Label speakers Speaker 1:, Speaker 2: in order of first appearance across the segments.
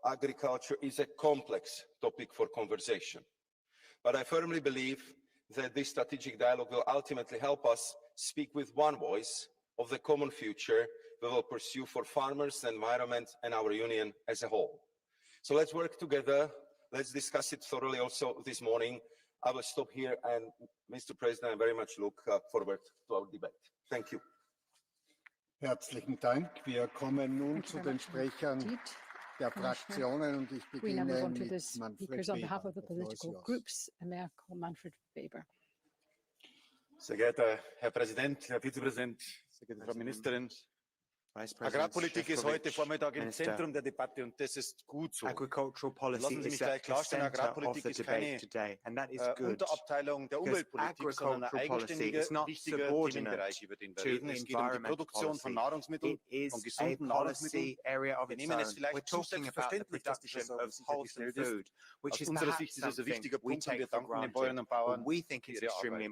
Speaker 1: agriculture is a complex topic for conversation. But I firmly believe that this strategic dialogue will ultimately help us speak with one voice of the common future we will pursue for farmers, the environment, and our union as a whole. So let's work together. Let's discuss it thoroughly also this morning. I will stop here, and Mr. President, I very much look forward to our debate. Thank you.
Speaker 2: Herzlichen Dank. Wir kommen nun zu den Sprechern der Fraktionen und ich beginne mit Manfred
Speaker 3: Weber.
Speaker 4: Sehr geehrter Herr Präsident, Herr Vizepräsident, sehr geehrte Frau Ministerin. Agrarpolitik ist heute Vormittag im Zentrum der Debatte und das ist gut so. Lassen Sie mich gleich klarstellen, Agrarpolitik ist keine Unterabteilung der Umweltpolitik, sondern ein eigenständiger, wichtiger Themenbereich, über den wir reden. Es geht um die Produktion von Nahrungsmitteln, von gesunden Nahrungsmitteln. Wir nehmen es vielleicht zu selbstverständlich, dass die Schöpfung sichergestellt ist. Aus unserer Sicht ist es ein wichtiger Punkt und wir danken den Bäuerinnen und Bauern für ihre Arbeit.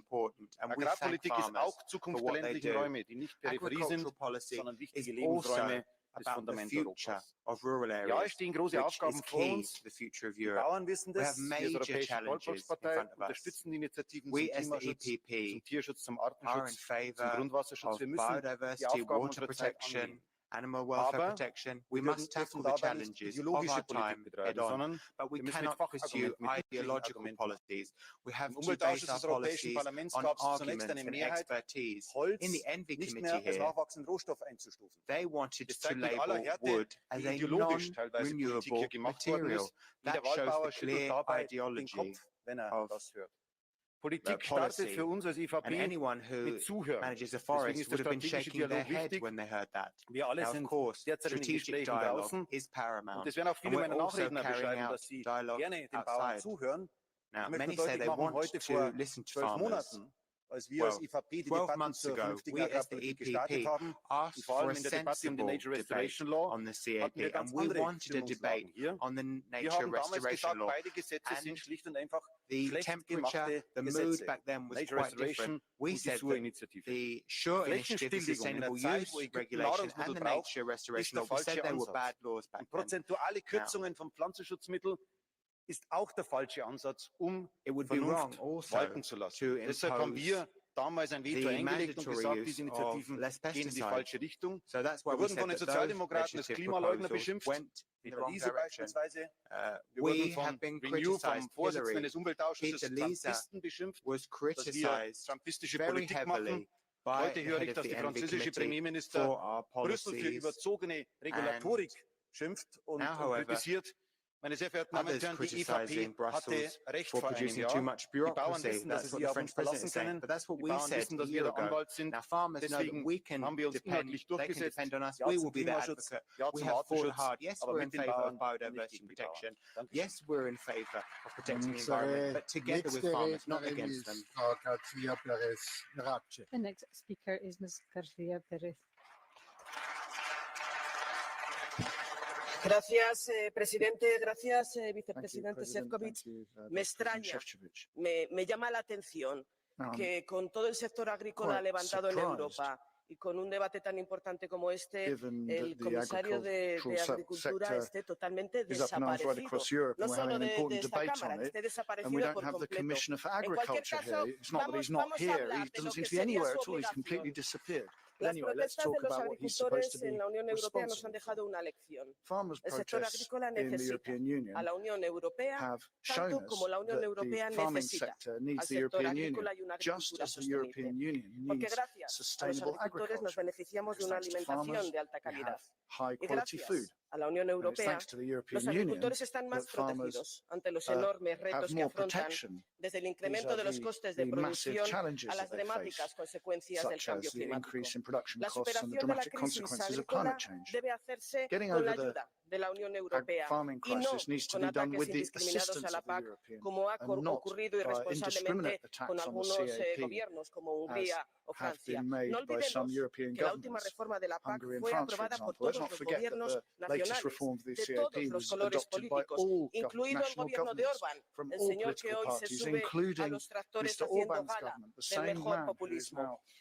Speaker 4: Agrarpolitik ist auch Zukunft der ländlichen Räume, die nicht Peripherie sind, sondern wichtige Lebensräume des Fundaments Europas. Ja, es stehen große Aufgaben vor uns. Die Bauern wissen das. Wir als Europäische Volkspartei unterstützen die Initiativen zum Klimaschutz, zum Tierschutz, zum Artenschutz, zum Grundwasserschutz. Wir müssen die Aufgaben unserer Zeit angehen.
Speaker 3: Animal welfare protection, we must tackle the challenges of our time head on, but we cannot pursue ideological policies. We have to base our policies on arguments and expertise. In the Envy Committee here, they wanted to label wood as a non-renewable material. That shows the clear ideology of
Speaker 4: Politik startet für uns als EVP mit Zuhören. Deswegen ist der strategische Dialog wichtig. Wir alle sind derzeit in den Gesprächen draußen. Und es werden auch viele meiner Nachredner beschreiben, dass sie gerne den Bauern zuhören. Ich möchte deutlich machen, heute vor 12 Monaten, als wir als EVP die Debatten zur künftigen Agrarpolitik gestartet haben, und vor allem in der Debatte um den Nature Restoration Law, hatten wir ganz andere Stimmungslagen hier. Wir haben damals gesagt, beide Gesetze sind schlicht und einfach schlecht gemachte Gesetze. Nature Restoration und die SURE-Initiative. Flächenstilllegung in einer Zeit, wo Ägypten Nahrungsmittel braucht, ist der falsche Ansatz. Und prozentuale Kürzungen von Pflanzenschutzmitteln ist auch der falsche Ansatz, um Vernunft walten zu lassen. Deshalb haben wir damals ein Veto eingelegt und gesagt, diese Initiativen gehen in die falsche Richtung. Wir wurden von den Sozialdemokraten als Klimaleugner beschimpft, Peter Liese beispielsweise. Wir wurden von Renew, vom Vorsitzenden des Umweltausschusses, als Trumpisten beschimpft, dass wir trumpistische Politik machen. Heute höre ich, dass die französische Premierminister Brüssel für überzogene Regulatorik schimpft und kritisiert. Meine sehr verehrten Damen und Herren, die EVP hatte recht vor einem Jahr. Die Bauern wissen, dass sie sich auf uns verlassen können. Die Bauern wissen, dass wir der Anwalt sind. Deswegen haben wir uns inhaltlich durchgesetzt. Ja zum Klimaschutz, ja zum Artenschutz, aber mit den Bauern, nicht gegen die Bauern. Danke.
Speaker 3: Yes, we're in favor of protecting the environment, but together with farmers, not against them.
Speaker 5: The next speaker is Ms. García Pérez.
Speaker 6: Gracias, presidente. Gracias, vicepresidente Šefčovič. Me extraña, me llama la atención que con todo el sector agrícola levantado en Europa y con un debate tan importante como este, el comisario de Agricultura esté totalmente desaparecido. No solo de esta Cámara, que esté desaparecido por completo. En cualquier caso, vamos a hablar de lo que sería su obligación. Las protestas de los agricultores en la Unión Europea nos han dejado una lección. El sector agrícola necesita a la Unión Europea tanto como la Unión Europea necesita al sector agrícola y una agricultura sostenible. Porque gracias a los agricultores nos beneficiamos de una alimentación de alta calidad. Y gracias a la Unión Europea, los agricultores están más protegidos ante los enormes retos que afrontan, desde el incremento de los costes de producción a las dramáticas consecuencias del cambio climático. La superación de la crisis agrícola debe hacerse con la ayuda de la Unión Europea y no con ataques indiscriminados a la PAC, como ha ocurrido irresponsablemente con algunos gobiernos como Hungría o Francia. No olvidemos que la última reforma de la PAC fue aprobada por todos los gobiernos nacionales de todos los colores políticos, incluido el gobierno de Orbán, el señor que hoy se sube a los tractores haciendo gala del mejor populismo.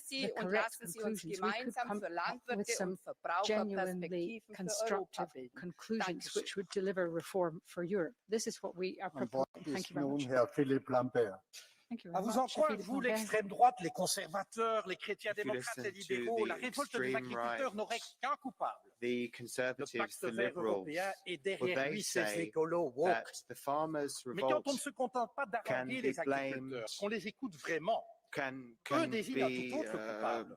Speaker 7: Sie sie
Speaker 5: the
Speaker 7: und
Speaker 5: correct
Speaker 7: lassen Sie uns
Speaker 5: conclusions. We could
Speaker 7: gemeinsam
Speaker 5: come
Speaker 7: für
Speaker 5: up with
Speaker 7: Landwirte
Speaker 5: some
Speaker 7: und Verbraucher
Speaker 5: genuinely
Speaker 7: Perspektiven für Europa
Speaker 5: constructive
Speaker 7: bilden.
Speaker 5: conclusions
Speaker 7: Dankeschön.
Speaker 5: which would deliver reform for Europe. This is what we are
Speaker 2: Am Wort
Speaker 5: proposing. Thank
Speaker 2: ist
Speaker 5: you very
Speaker 2: nun
Speaker 5: much.
Speaker 2: Herr Philippe Lambert.
Speaker 5: Thank you
Speaker 8: À
Speaker 5: very
Speaker 8: vous en
Speaker 5: much.
Speaker 8: croire,
Speaker 5: Philippe
Speaker 8: vous,
Speaker 5: Lambert.
Speaker 8: l'extrême droite, les conservateurs, les chrétiens
Speaker 3: If you
Speaker 8: démocrates et
Speaker 3: listen to
Speaker 8: libéraux, la
Speaker 3: the
Speaker 8: révolte des
Speaker 3: extreme
Speaker 8: agriculteurs n'aurait
Speaker 3: right,
Speaker 8: qu'un coupable.
Speaker 3: the
Speaker 8: Le
Speaker 3: conservatives,
Speaker 8: pacte
Speaker 3: the
Speaker 8: vert
Speaker 3: liberals,
Speaker 8: européen et
Speaker 3: well,
Speaker 8: derrière
Speaker 3: they
Speaker 8: lui ces
Speaker 3: say
Speaker 8: écolos woke.
Speaker 3: that the farmers'
Speaker 8: Mais quand
Speaker 3: revolt
Speaker 8: on ne se contente pas
Speaker 3: can
Speaker 8: d'haranguer
Speaker 3: be
Speaker 8: les
Speaker 3: blamed,
Speaker 8: agriculteurs, qu'on les écoute vraiment, eux
Speaker 3: can
Speaker 8: désignent un tout
Speaker 3: be
Speaker 8: autre coupable.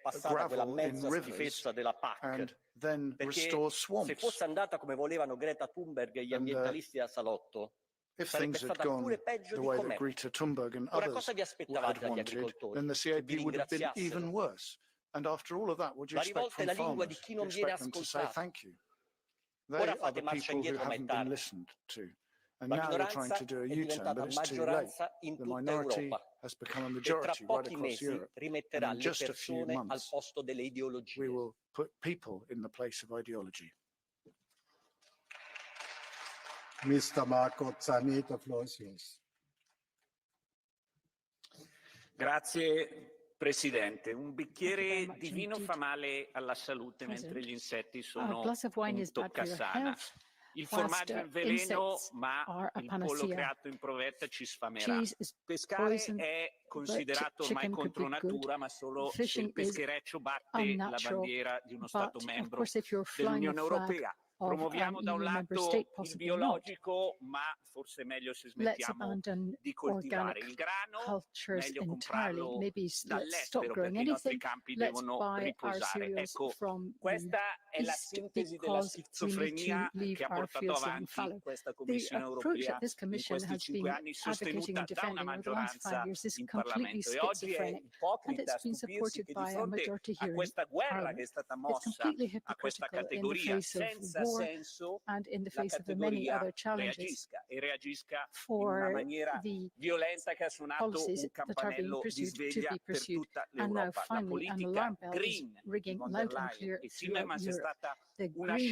Speaker 9: passata quella
Speaker 10: gravel in
Speaker 9: mezza
Speaker 10: rivers
Speaker 9: schifezza della PAC.
Speaker 10: and then
Speaker 9: Perché
Speaker 10: restore
Speaker 9: se
Speaker 10: swamps.
Speaker 9: fosse andata come volevano Greta Thunberg e gli
Speaker 10: And,
Speaker 9: ambientalisti da salotto,
Speaker 10: If
Speaker 9: sarebbe
Speaker 10: things had
Speaker 9: stata pure
Speaker 10: gone
Speaker 9: peggio
Speaker 10: the
Speaker 9: di
Speaker 10: way that
Speaker 9: com'è.
Speaker 10: Greta Thunberg and
Speaker 9: Ora
Speaker 10: others
Speaker 9: cosa vi
Speaker 10: had
Speaker 9: aspettavate dagli
Speaker 10: wanted,
Speaker 9: agricoltori?
Speaker 10: then the
Speaker 9: Che vi
Speaker 10: CAP would have been
Speaker 9: ringraziassero?
Speaker 10: even worse. And after all of that, what do you
Speaker 9: La
Speaker 10: expect
Speaker 9: rivolta è
Speaker 10: from
Speaker 9: la lingua di
Speaker 10: farmers?
Speaker 9: chi
Speaker 10: You
Speaker 9: non viene
Speaker 10: expect them to say
Speaker 9: ascoltato.
Speaker 10: thank you. They
Speaker 9: Ora
Speaker 10: are
Speaker 9: fate
Speaker 10: the
Speaker 9: marcia
Speaker 10: people who
Speaker 9: indietro, ma è
Speaker 10: haven't been
Speaker 9: tardi.
Speaker 10: listened to. And
Speaker 9: La
Speaker 10: now you're trying
Speaker 9: minoranza
Speaker 10: to do a
Speaker 9: è
Speaker 10: U-turn,
Speaker 9: diventata
Speaker 10: but it's too late.
Speaker 9: maggioranza in
Speaker 10: The
Speaker 9: tutta
Speaker 10: minority
Speaker 9: Europa.
Speaker 10: has become a
Speaker 9: e tra
Speaker 10: majority right
Speaker 9: pochi
Speaker 10: across
Speaker 9: mesi
Speaker 10: Europe.
Speaker 9: rimetterà
Speaker 10: And in
Speaker 9: le
Speaker 10: just a few
Speaker 9: persone al
Speaker 10: months,
Speaker 9: posto delle
Speaker 10: we
Speaker 9: ideologie.
Speaker 10: will put people in the place of ideology.
Speaker 2: Mr. Marco Zanni, the floor is yours.
Speaker 11: Grazie Presidente. Un
Speaker 5: very
Speaker 11: bicchiere
Speaker 5: much
Speaker 11: di vino
Speaker 5: indeed,
Speaker 11: fa male alla salute mentre
Speaker 5: President.
Speaker 11: gli insetti
Speaker 5: A
Speaker 11: sono
Speaker 5: glass of wine
Speaker 11: un
Speaker 5: is bad for your
Speaker 11: toccasana.
Speaker 5: health,
Speaker 11: Il
Speaker 5: whilst
Speaker 11: formaggio è un veleno,
Speaker 5: insects
Speaker 11: ma
Speaker 5: are a
Speaker 11: il pollo
Speaker 5: panacea.
Speaker 11: creato in provetta ci sfamerà.
Speaker 5: Cheese is
Speaker 11: Pescare
Speaker 5: poison,
Speaker 11: è
Speaker 5: but
Speaker 11: considerato ormai
Speaker 5: chicken could
Speaker 11: contro
Speaker 5: be good.
Speaker 11: natura, ma solo se
Speaker 5: Fishing
Speaker 11: il
Speaker 5: is
Speaker 11: peschereccio batte la
Speaker 5: unnatural,
Speaker 11: bandiera di uno Stato
Speaker 5: but of
Speaker 11: membro
Speaker 5: course if you're flying the
Speaker 11: dell'Unione
Speaker 5: flag
Speaker 11: Europea.
Speaker 5: of an
Speaker 11: Promuoviamo da un
Speaker 5: EU member
Speaker 11: lato
Speaker 5: state,
Speaker 11: il
Speaker 5: possibly not.
Speaker 11: biologico, ma forse meglio se
Speaker 5: Let's
Speaker 11: smettiamo
Speaker 5: abandon
Speaker 11: di coltivare.
Speaker 5: organic
Speaker 11: Il grano,
Speaker 5: cultures
Speaker 11: meglio
Speaker 5: entirely.
Speaker 11: comprarlo
Speaker 5: Maybe let's stop
Speaker 11: dall'estero
Speaker 5: growing
Speaker 11: perché i nostri
Speaker 5: anything.
Speaker 11: campi
Speaker 5: Let's
Speaker 11: devono
Speaker 5: buy our
Speaker 11: riposare.
Speaker 5: cereals
Speaker 11: Ecco,
Speaker 5: from the
Speaker 11: questa è la
Speaker 5: east
Speaker 11: sintesi della
Speaker 5: because we need to
Speaker 11: schizofrenia
Speaker 5: leave
Speaker 11: che ha
Speaker 5: our
Speaker 11: portato
Speaker 5: fields lying
Speaker 11: avanti
Speaker 5: fallow.
Speaker 11: questa
Speaker 5: The
Speaker 11: Commissione
Speaker 5: approach
Speaker 11: europea
Speaker 5: that this
Speaker 11: in
Speaker 5: Commission
Speaker 11: questi
Speaker 5: has
Speaker 11: 5
Speaker 5: been
Speaker 11: anni,
Speaker 5: advocating
Speaker 11: sostenuta
Speaker 5: and
Speaker 11: da una
Speaker 5: defending over the last 5
Speaker 11: maggioranza
Speaker 5: years is
Speaker 11: in
Speaker 5: completely
Speaker 11: Parlamento. E oggi è
Speaker 5: schizophrenic, and
Speaker 11: ipocrita
Speaker 5: it's been
Speaker 11: stupirsi
Speaker 5: supported
Speaker 11: che di
Speaker 5: by a
Speaker 11: fronte
Speaker 5: majority
Speaker 11: a
Speaker 5: here in
Speaker 11: questa guerra che è
Speaker 5: Parliament.
Speaker 11: stata
Speaker 5: It's
Speaker 11: mossa
Speaker 5: completely
Speaker 11: a questa
Speaker 5: hypocritical in the
Speaker 11: categoria
Speaker 5: face of
Speaker 11: senza
Speaker 5: war
Speaker 11: senso,
Speaker 5: and in the
Speaker 11: la
Speaker 5: face of the many
Speaker 11: categoria
Speaker 5: other challenges
Speaker 11: reagisca e reagisca in una
Speaker 5: for
Speaker 11: maniera
Speaker 5: the
Speaker 11: violenta che ha suonato
Speaker 5: policies
Speaker 11: un
Speaker 5: that are being
Speaker 11: campanello di
Speaker 5: pursued to
Speaker 11: sveglia
Speaker 5: be
Speaker 11: per
Speaker 5: pursued.
Speaker 11: tutta
Speaker 5: And now
Speaker 11: l'Europa. La
Speaker 5: finally an
Speaker 11: politica
Speaker 5: alarm bell is
Speaker 11: green di
Speaker 5: ringing
Speaker 11: von der
Speaker 5: loud and
Speaker 11: Leyen
Speaker 5: clear
Speaker 11: e
Speaker 5: throughout
Speaker 11: Timmermans è
Speaker 5: Europe.
Speaker 11: stata
Speaker 5: The
Speaker 11: una
Speaker 5: green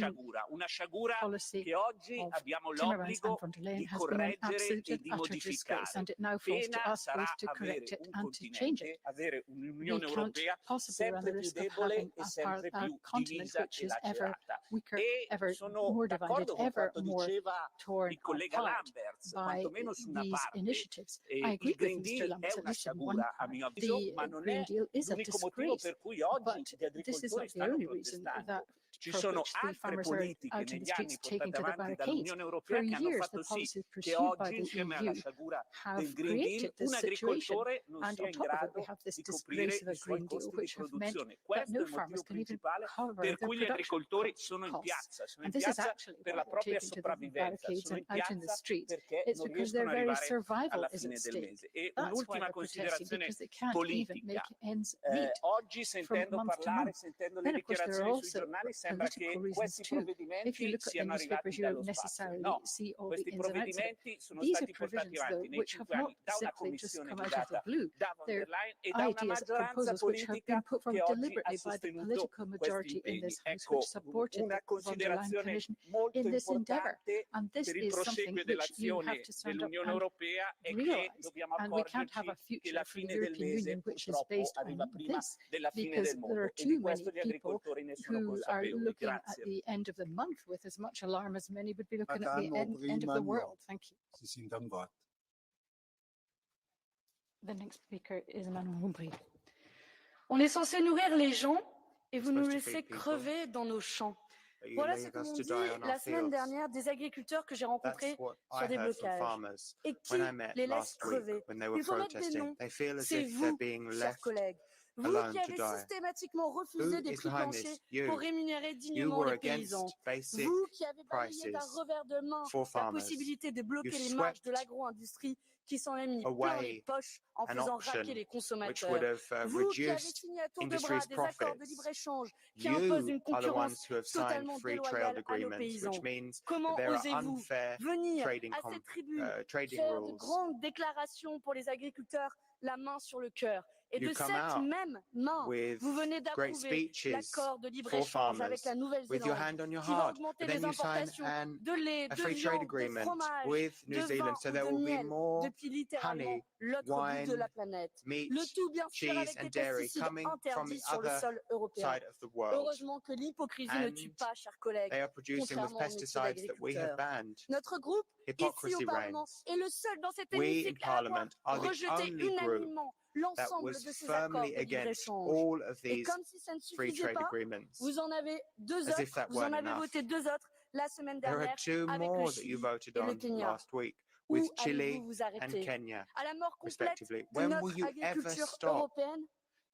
Speaker 11: sciagura
Speaker 5: policy
Speaker 11: che oggi
Speaker 5: of
Speaker 11: abbiamo
Speaker 5: Timmermans and
Speaker 11: l'obbligo
Speaker 5: von der Leyen
Speaker 11: di
Speaker 5: has been an
Speaker 11: correggere
Speaker 5: absolute
Speaker 11: e
Speaker 5: and
Speaker 11: di
Speaker 5: utter disgrace,
Speaker 11: modificare.
Speaker 5: and it now falls to
Speaker 11: Pena
Speaker 5: us
Speaker 11: sarà
Speaker 5: both to correct
Speaker 11: avere
Speaker 5: it
Speaker 11: un
Speaker 5: and to change it.
Speaker 11: continente, avere
Speaker 5: We
Speaker 11: un'Unione
Speaker 5: can't
Speaker 11: Europea
Speaker 5: possibly run the
Speaker 11: sempre più
Speaker 5: risk of
Speaker 11: debole
Speaker 5: having
Speaker 11: e sempre
Speaker 5: a
Speaker 11: più
Speaker 5: continent
Speaker 11: divisa
Speaker 5: which
Speaker 11: e
Speaker 5: is ever
Speaker 11: lacerata.
Speaker 5: weaker,
Speaker 11: E
Speaker 5: ever
Speaker 11: sono
Speaker 5: more divided,
Speaker 11: d'accordo con
Speaker 5: ever
Speaker 11: quanto
Speaker 5: more
Speaker 11: diceva
Speaker 5: torn
Speaker 11: il collega
Speaker 5: apart
Speaker 11: Lamberts,
Speaker 5: by
Speaker 11: quantomeno su una
Speaker 5: these
Speaker 11: parte.
Speaker 5: initiatives. I
Speaker 11: Il
Speaker 5: agree with
Speaker 11: Green
Speaker 5: Mr.
Speaker 11: Deal è
Speaker 5: Lamberts, at
Speaker 11: una
Speaker 5: least in one
Speaker 11: sciagura, a
Speaker 5: part.
Speaker 11: mio avviso, ma
Speaker 5: The
Speaker 11: non
Speaker 5: Green
Speaker 11: è
Speaker 5: Deal is a
Speaker 11: l'unico motivo
Speaker 5: disgrace,
Speaker 11: per cui oggi
Speaker 5: but
Speaker 11: gli
Speaker 5: this is
Speaker 11: agricoltori
Speaker 5: not the
Speaker 11: stanno
Speaker 5: only reason
Speaker 11: protestando.
Speaker 5: that
Speaker 11: Ci
Speaker 5: for
Speaker 11: sono
Speaker 5: which the
Speaker 11: altre
Speaker 5: farmers are
Speaker 11: politiche
Speaker 5: out in the
Speaker 11: negli anni
Speaker 5: streets taking
Speaker 11: portate
Speaker 5: to the
Speaker 11: avanti
Speaker 5: barricades.
Speaker 11: dall'Unione
Speaker 5: For
Speaker 11: Europea che hanno
Speaker 5: years,
Speaker 11: fatto
Speaker 5: the
Speaker 11: sì
Speaker 5: policies
Speaker 11: che
Speaker 5: pursued by
Speaker 11: oggi,
Speaker 5: the
Speaker 11: insieme alla
Speaker 5: EU
Speaker 11: sciagura
Speaker 5: have
Speaker 11: del Green Deal,
Speaker 5: created this
Speaker 11: un
Speaker 5: situation,
Speaker 11: agricoltore non
Speaker 5: and
Speaker 11: sia
Speaker 5: on
Speaker 11: in
Speaker 5: top of it, we
Speaker 11: grado
Speaker 5: have this
Speaker 11: di coprire
Speaker 5: disgrace of a
Speaker 11: i suoi
Speaker 5: Green Deal,
Speaker 11: costi di
Speaker 5: which have meant
Speaker 11: produzione.
Speaker 5: that
Speaker 11: Questo è
Speaker 5: no
Speaker 11: il
Speaker 5: farmers
Speaker 11: motivo
Speaker 5: can even
Speaker 11: principale
Speaker 5: cover
Speaker 11: per
Speaker 5: their
Speaker 11: cui gli
Speaker 5: production
Speaker 11: agricoltori sono in
Speaker 5: costs.
Speaker 11: piazza, sono in
Speaker 5: And this is
Speaker 11: piazza
Speaker 5: actually
Speaker 11: per
Speaker 5: why
Speaker 11: la
Speaker 5: they're
Speaker 11: propria
Speaker 5: taking to the
Speaker 11: sopravvivenza,
Speaker 5: barricades
Speaker 11: sono in
Speaker 5: and out in the
Speaker 11: piazza
Speaker 5: streets.
Speaker 11: perché
Speaker 5: It's
Speaker 11: non
Speaker 5: because
Speaker 11: riescono
Speaker 5: their
Speaker 11: ad
Speaker 5: very
Speaker 11: arrivare
Speaker 5: survival
Speaker 11: alla
Speaker 5: is
Speaker 11: fine
Speaker 5: at
Speaker 11: del
Speaker 5: stake.
Speaker 11: mese. E
Speaker 5: That's why
Speaker 11: un'ultima
Speaker 5: they're protesting,
Speaker 11: considerazione
Speaker 5: because they can't even
Speaker 11: politica.
Speaker 5: make ends meet
Speaker 11: Oggi
Speaker 5: from
Speaker 11: sentendo
Speaker 5: month to
Speaker 11: parlare,
Speaker 5: month.
Speaker 11: sentendo le
Speaker 5: Then, of course, there are
Speaker 11: dichiarazioni sui
Speaker 5: also
Speaker 11: giornali, sembra
Speaker 5: political
Speaker 11: che
Speaker 5: reasons
Speaker 11: questi
Speaker 5: too. If you
Speaker 11: provvedimenti
Speaker 5: look at the
Speaker 11: siano
Speaker 5: newspapers,
Speaker 11: arrivati
Speaker 5: you don't
Speaker 11: dallo spazio.
Speaker 5: necessarily
Speaker 11: No,
Speaker 5: see all the
Speaker 11: questi
Speaker 5: ins and outs of it.
Speaker 11: provvedimenti sono
Speaker 5: These are
Speaker 11: stati portati
Speaker 5: provisions, though,
Speaker 11: avanti nei
Speaker 5: which have
Speaker 11: 5
Speaker 5: not
Speaker 11: anni da una
Speaker 5: simply just
Speaker 11: commissione
Speaker 5: come out of the
Speaker 11: guidata
Speaker 5: blue.
Speaker 11: da von
Speaker 5: They're
Speaker 11: der Leyen e da una
Speaker 5: ideas,
Speaker 11: maggioranza
Speaker 5: proposals which have
Speaker 11: politica
Speaker 5: been put
Speaker 11: che
Speaker 5: forward
Speaker 11: oggi ha
Speaker 5: deliberately by the
Speaker 11: sostenuto
Speaker 5: political
Speaker 11: questi
Speaker 5: majority in
Speaker 11: impegni.
Speaker 5: this House,
Speaker 11: Ecco,
Speaker 5: which supported
Speaker 11: una
Speaker 5: the von der Leyen
Speaker 11: considerazione
Speaker 5: Commission
Speaker 11: molto
Speaker 5: in this endeavor.
Speaker 11: importante
Speaker 5: And this
Speaker 11: per il
Speaker 5: is something
Speaker 11: proseguo
Speaker 5: which you have
Speaker 11: dell'azione
Speaker 5: to stand up
Speaker 11: dell'Unione
Speaker 5: and
Speaker 11: Europea è che
Speaker 5: realize.
Speaker 11: dobbiamo
Speaker 5: And we can't have
Speaker 11: accorgerci
Speaker 5: a
Speaker 11: che la
Speaker 5: future for the
Speaker 11: fine del
Speaker 5: European
Speaker 11: mese
Speaker 5: Union which is
Speaker 11: purtroppo
Speaker 5: based
Speaker 11: arriva
Speaker 5: on
Speaker 11: prima
Speaker 5: this,
Speaker 11: della fine
Speaker 5: because
Speaker 11: del
Speaker 5: there are
Speaker 11: mondo e di
Speaker 5: too
Speaker 11: questo
Speaker 5: many
Speaker 11: gli
Speaker 5: people
Speaker 11: agricoltori ne sono
Speaker 5: who are
Speaker 11: consapevoli.
Speaker 5: looking at
Speaker 11: Grazie.
Speaker 5: the end of the month with as much alarm as many would be looking at the
Speaker 2: Madame
Speaker 5: end of the
Speaker 2: Aubry-Magnon,
Speaker 5: world. Thank you.
Speaker 2: Sie sind am Wort.
Speaker 5: The next speaker is Manon Aubry.
Speaker 12: On est censé nourrir les gens et vous
Speaker 3: We're
Speaker 12: nous
Speaker 3: supposed to
Speaker 12: laissez
Speaker 3: feed people,
Speaker 12: crever dans nos champs.
Speaker 3: but you
Speaker 12: Voilà ce
Speaker 3: leave
Speaker 12: que
Speaker 3: us
Speaker 12: m'ont
Speaker 3: to
Speaker 12: dit
Speaker 3: die on
Speaker 12: la
Speaker 3: our
Speaker 12: semaine
Speaker 3: fields.
Speaker 12: dernière des agriculteurs que j'ai rencontrés
Speaker 3: That's what
Speaker 12: sur
Speaker 3: I
Speaker 12: des
Speaker 3: heard from
Speaker 12: blocages.
Speaker 3: farmers
Speaker 12: Et qui
Speaker 3: when I met
Speaker 12: les laisse
Speaker 3: last week
Speaker 12: crever?
Speaker 3: when they were
Speaker 12: Il faut mettre des
Speaker 3: protesting.
Speaker 12: noms.
Speaker 3: They feel as
Speaker 12: C'est
Speaker 3: if they're
Speaker 12: vous,
Speaker 3: being
Speaker 12: chers
Speaker 3: left
Speaker 12: collègues. Vous
Speaker 3: alone
Speaker 12: qui
Speaker 3: to
Speaker 12: avez
Speaker 3: die.
Speaker 12: systématiquement refusé
Speaker 3: Who
Speaker 12: des
Speaker 3: is
Speaker 12: prix
Speaker 3: behind
Speaker 12: planchers
Speaker 3: this? You.
Speaker 12: pour rémunérer
Speaker 3: You
Speaker 12: dignement
Speaker 3: were
Speaker 12: les paysans.
Speaker 3: against basic
Speaker 12: Vous qui avez balayé d'un
Speaker 3: prices
Speaker 12: revers de main
Speaker 3: for
Speaker 12: la
Speaker 3: farmers.
Speaker 12: possibilité de bloquer
Speaker 3: You've
Speaker 12: les marges de
Speaker 3: swept
Speaker 12: l'agro-industrie qui s'en est mis plein les
Speaker 3: away
Speaker 12: poches en
Speaker 3: an
Speaker 12: faisant
Speaker 3: option
Speaker 12: raquer les
Speaker 3: which would
Speaker 12: consommateurs.
Speaker 3: have
Speaker 12: Vous qui avez
Speaker 3: reduced
Speaker 12: signé à tour de bras
Speaker 3: industry's
Speaker 12: des accords de
Speaker 3: profits.
Speaker 12: libre-échange qui imposent
Speaker 3: You
Speaker 12: une
Speaker 3: are the ones
Speaker 12: concurrence
Speaker 3: who have signed
Speaker 12: totalement
Speaker 3: free trade
Speaker 12: déloyale à nos
Speaker 3: agreements,
Speaker 12: paysans.
Speaker 3: which means
Speaker 12: Comment
Speaker 3: that there are
Speaker 12: osez-vous
Speaker 3: unfair
Speaker 12: venir
Speaker 3: trading,
Speaker 12: à cette tribune
Speaker 3: trading
Speaker 12: faire de
Speaker 3: rules.
Speaker 12: grandes déclarations pour les agriculteurs, la main sur le cœur? Et
Speaker 3: You
Speaker 12: de
Speaker 3: come
Speaker 12: cette
Speaker 3: out
Speaker 12: même main,
Speaker 3: with
Speaker 12: vous venez
Speaker 3: great
Speaker 12: d'approuver
Speaker 3: speeches
Speaker 12: l'accord de
Speaker 3: for
Speaker 12: libre-échange avec
Speaker 3: farmers
Speaker 12: la
Speaker 3: with your
Speaker 12: Nouvelle-Zélande
Speaker 3: hand on your
Speaker 12: qui va
Speaker 3: heart,
Speaker 12: augmenter
Speaker 3: but then
Speaker 12: les
Speaker 3: you sign
Speaker 12: importations de lait,
Speaker 3: a
Speaker 12: de
Speaker 3: free trade
Speaker 12: viande, de
Speaker 3: agreement
Speaker 12: fromage,
Speaker 3: with New
Speaker 12: de
Speaker 3: Zealand,
Speaker 12: vin
Speaker 3: so
Speaker 12: ou
Speaker 3: there
Speaker 12: de
Speaker 3: will be
Speaker 12: miel
Speaker 3: more
Speaker 12: depuis littéralement
Speaker 3: honey,
Speaker 12: l'autre bout de
Speaker 3: wine,
Speaker 12: la planète.
Speaker 3: meat,
Speaker 12: Le tout bien sûr
Speaker 3: cheese
Speaker 12: avec
Speaker 3: and
Speaker 12: des
Speaker 3: dairy
Speaker 12: pesticides
Speaker 3: coming from
Speaker 12: interdits
Speaker 3: the
Speaker 12: sur le
Speaker 3: other
Speaker 12: sol européen.
Speaker 3: side of the world.
Speaker 12: Heureusement que l'hypocrisie ne tue
Speaker 3: And
Speaker 12: pas, chers collègues,
Speaker 3: they are producing with
Speaker 12: contrairement au métier
Speaker 3: pesticides that we have
Speaker 12: d'agriculteur.
Speaker 3: banned.
Speaker 12: Notre groupe, ici
Speaker 3: Hypocrisy
Speaker 12: au Parlement,
Speaker 3: reigns.
Speaker 12: est le seul dans cet
Speaker 3: We in
Speaker 12: hémicycle à avoir
Speaker 3: Parliament are the
Speaker 12: rejeté
Speaker 3: only group
Speaker 12: unanimement
Speaker 3: that
Speaker 12: l'ensemble
Speaker 3: was
Speaker 12: de ces accords
Speaker 3: firmly
Speaker 12: de
Speaker 3: against
Speaker 12: libre-échange.
Speaker 3: all of
Speaker 12: Et
Speaker 3: these
Speaker 12: comme si ça ne
Speaker 3: free
Speaker 12: suffisait
Speaker 3: trade
Speaker 12: pas,
Speaker 3: agreements,
Speaker 12: vous en avez deux
Speaker 3: as if
Speaker 12: autres,
Speaker 3: that
Speaker 12: vous en
Speaker 3: weren't
Speaker 12: avez
Speaker 3: enough.
Speaker 12: voté deux autres la semaine
Speaker 3: There are
Speaker 12: dernière
Speaker 3: two
Speaker 12: avec le
Speaker 3: more that you
Speaker 12: Chili
Speaker 3: voted
Speaker 12: et le
Speaker 3: on
Speaker 12: Kenya.
Speaker 3: last week
Speaker 12: Où
Speaker 3: with
Speaker 12: allez-vous
Speaker 3: Chile
Speaker 12: vous
Speaker 3: and
Speaker 12: arrêter?
Speaker 3: Kenya,
Speaker 12: À la mort complète
Speaker 3: respectively.
Speaker 12: de
Speaker 3: When
Speaker 12: notre
Speaker 3: will you ever
Speaker 12: agriculture
Speaker 3: stop
Speaker 12: européenne?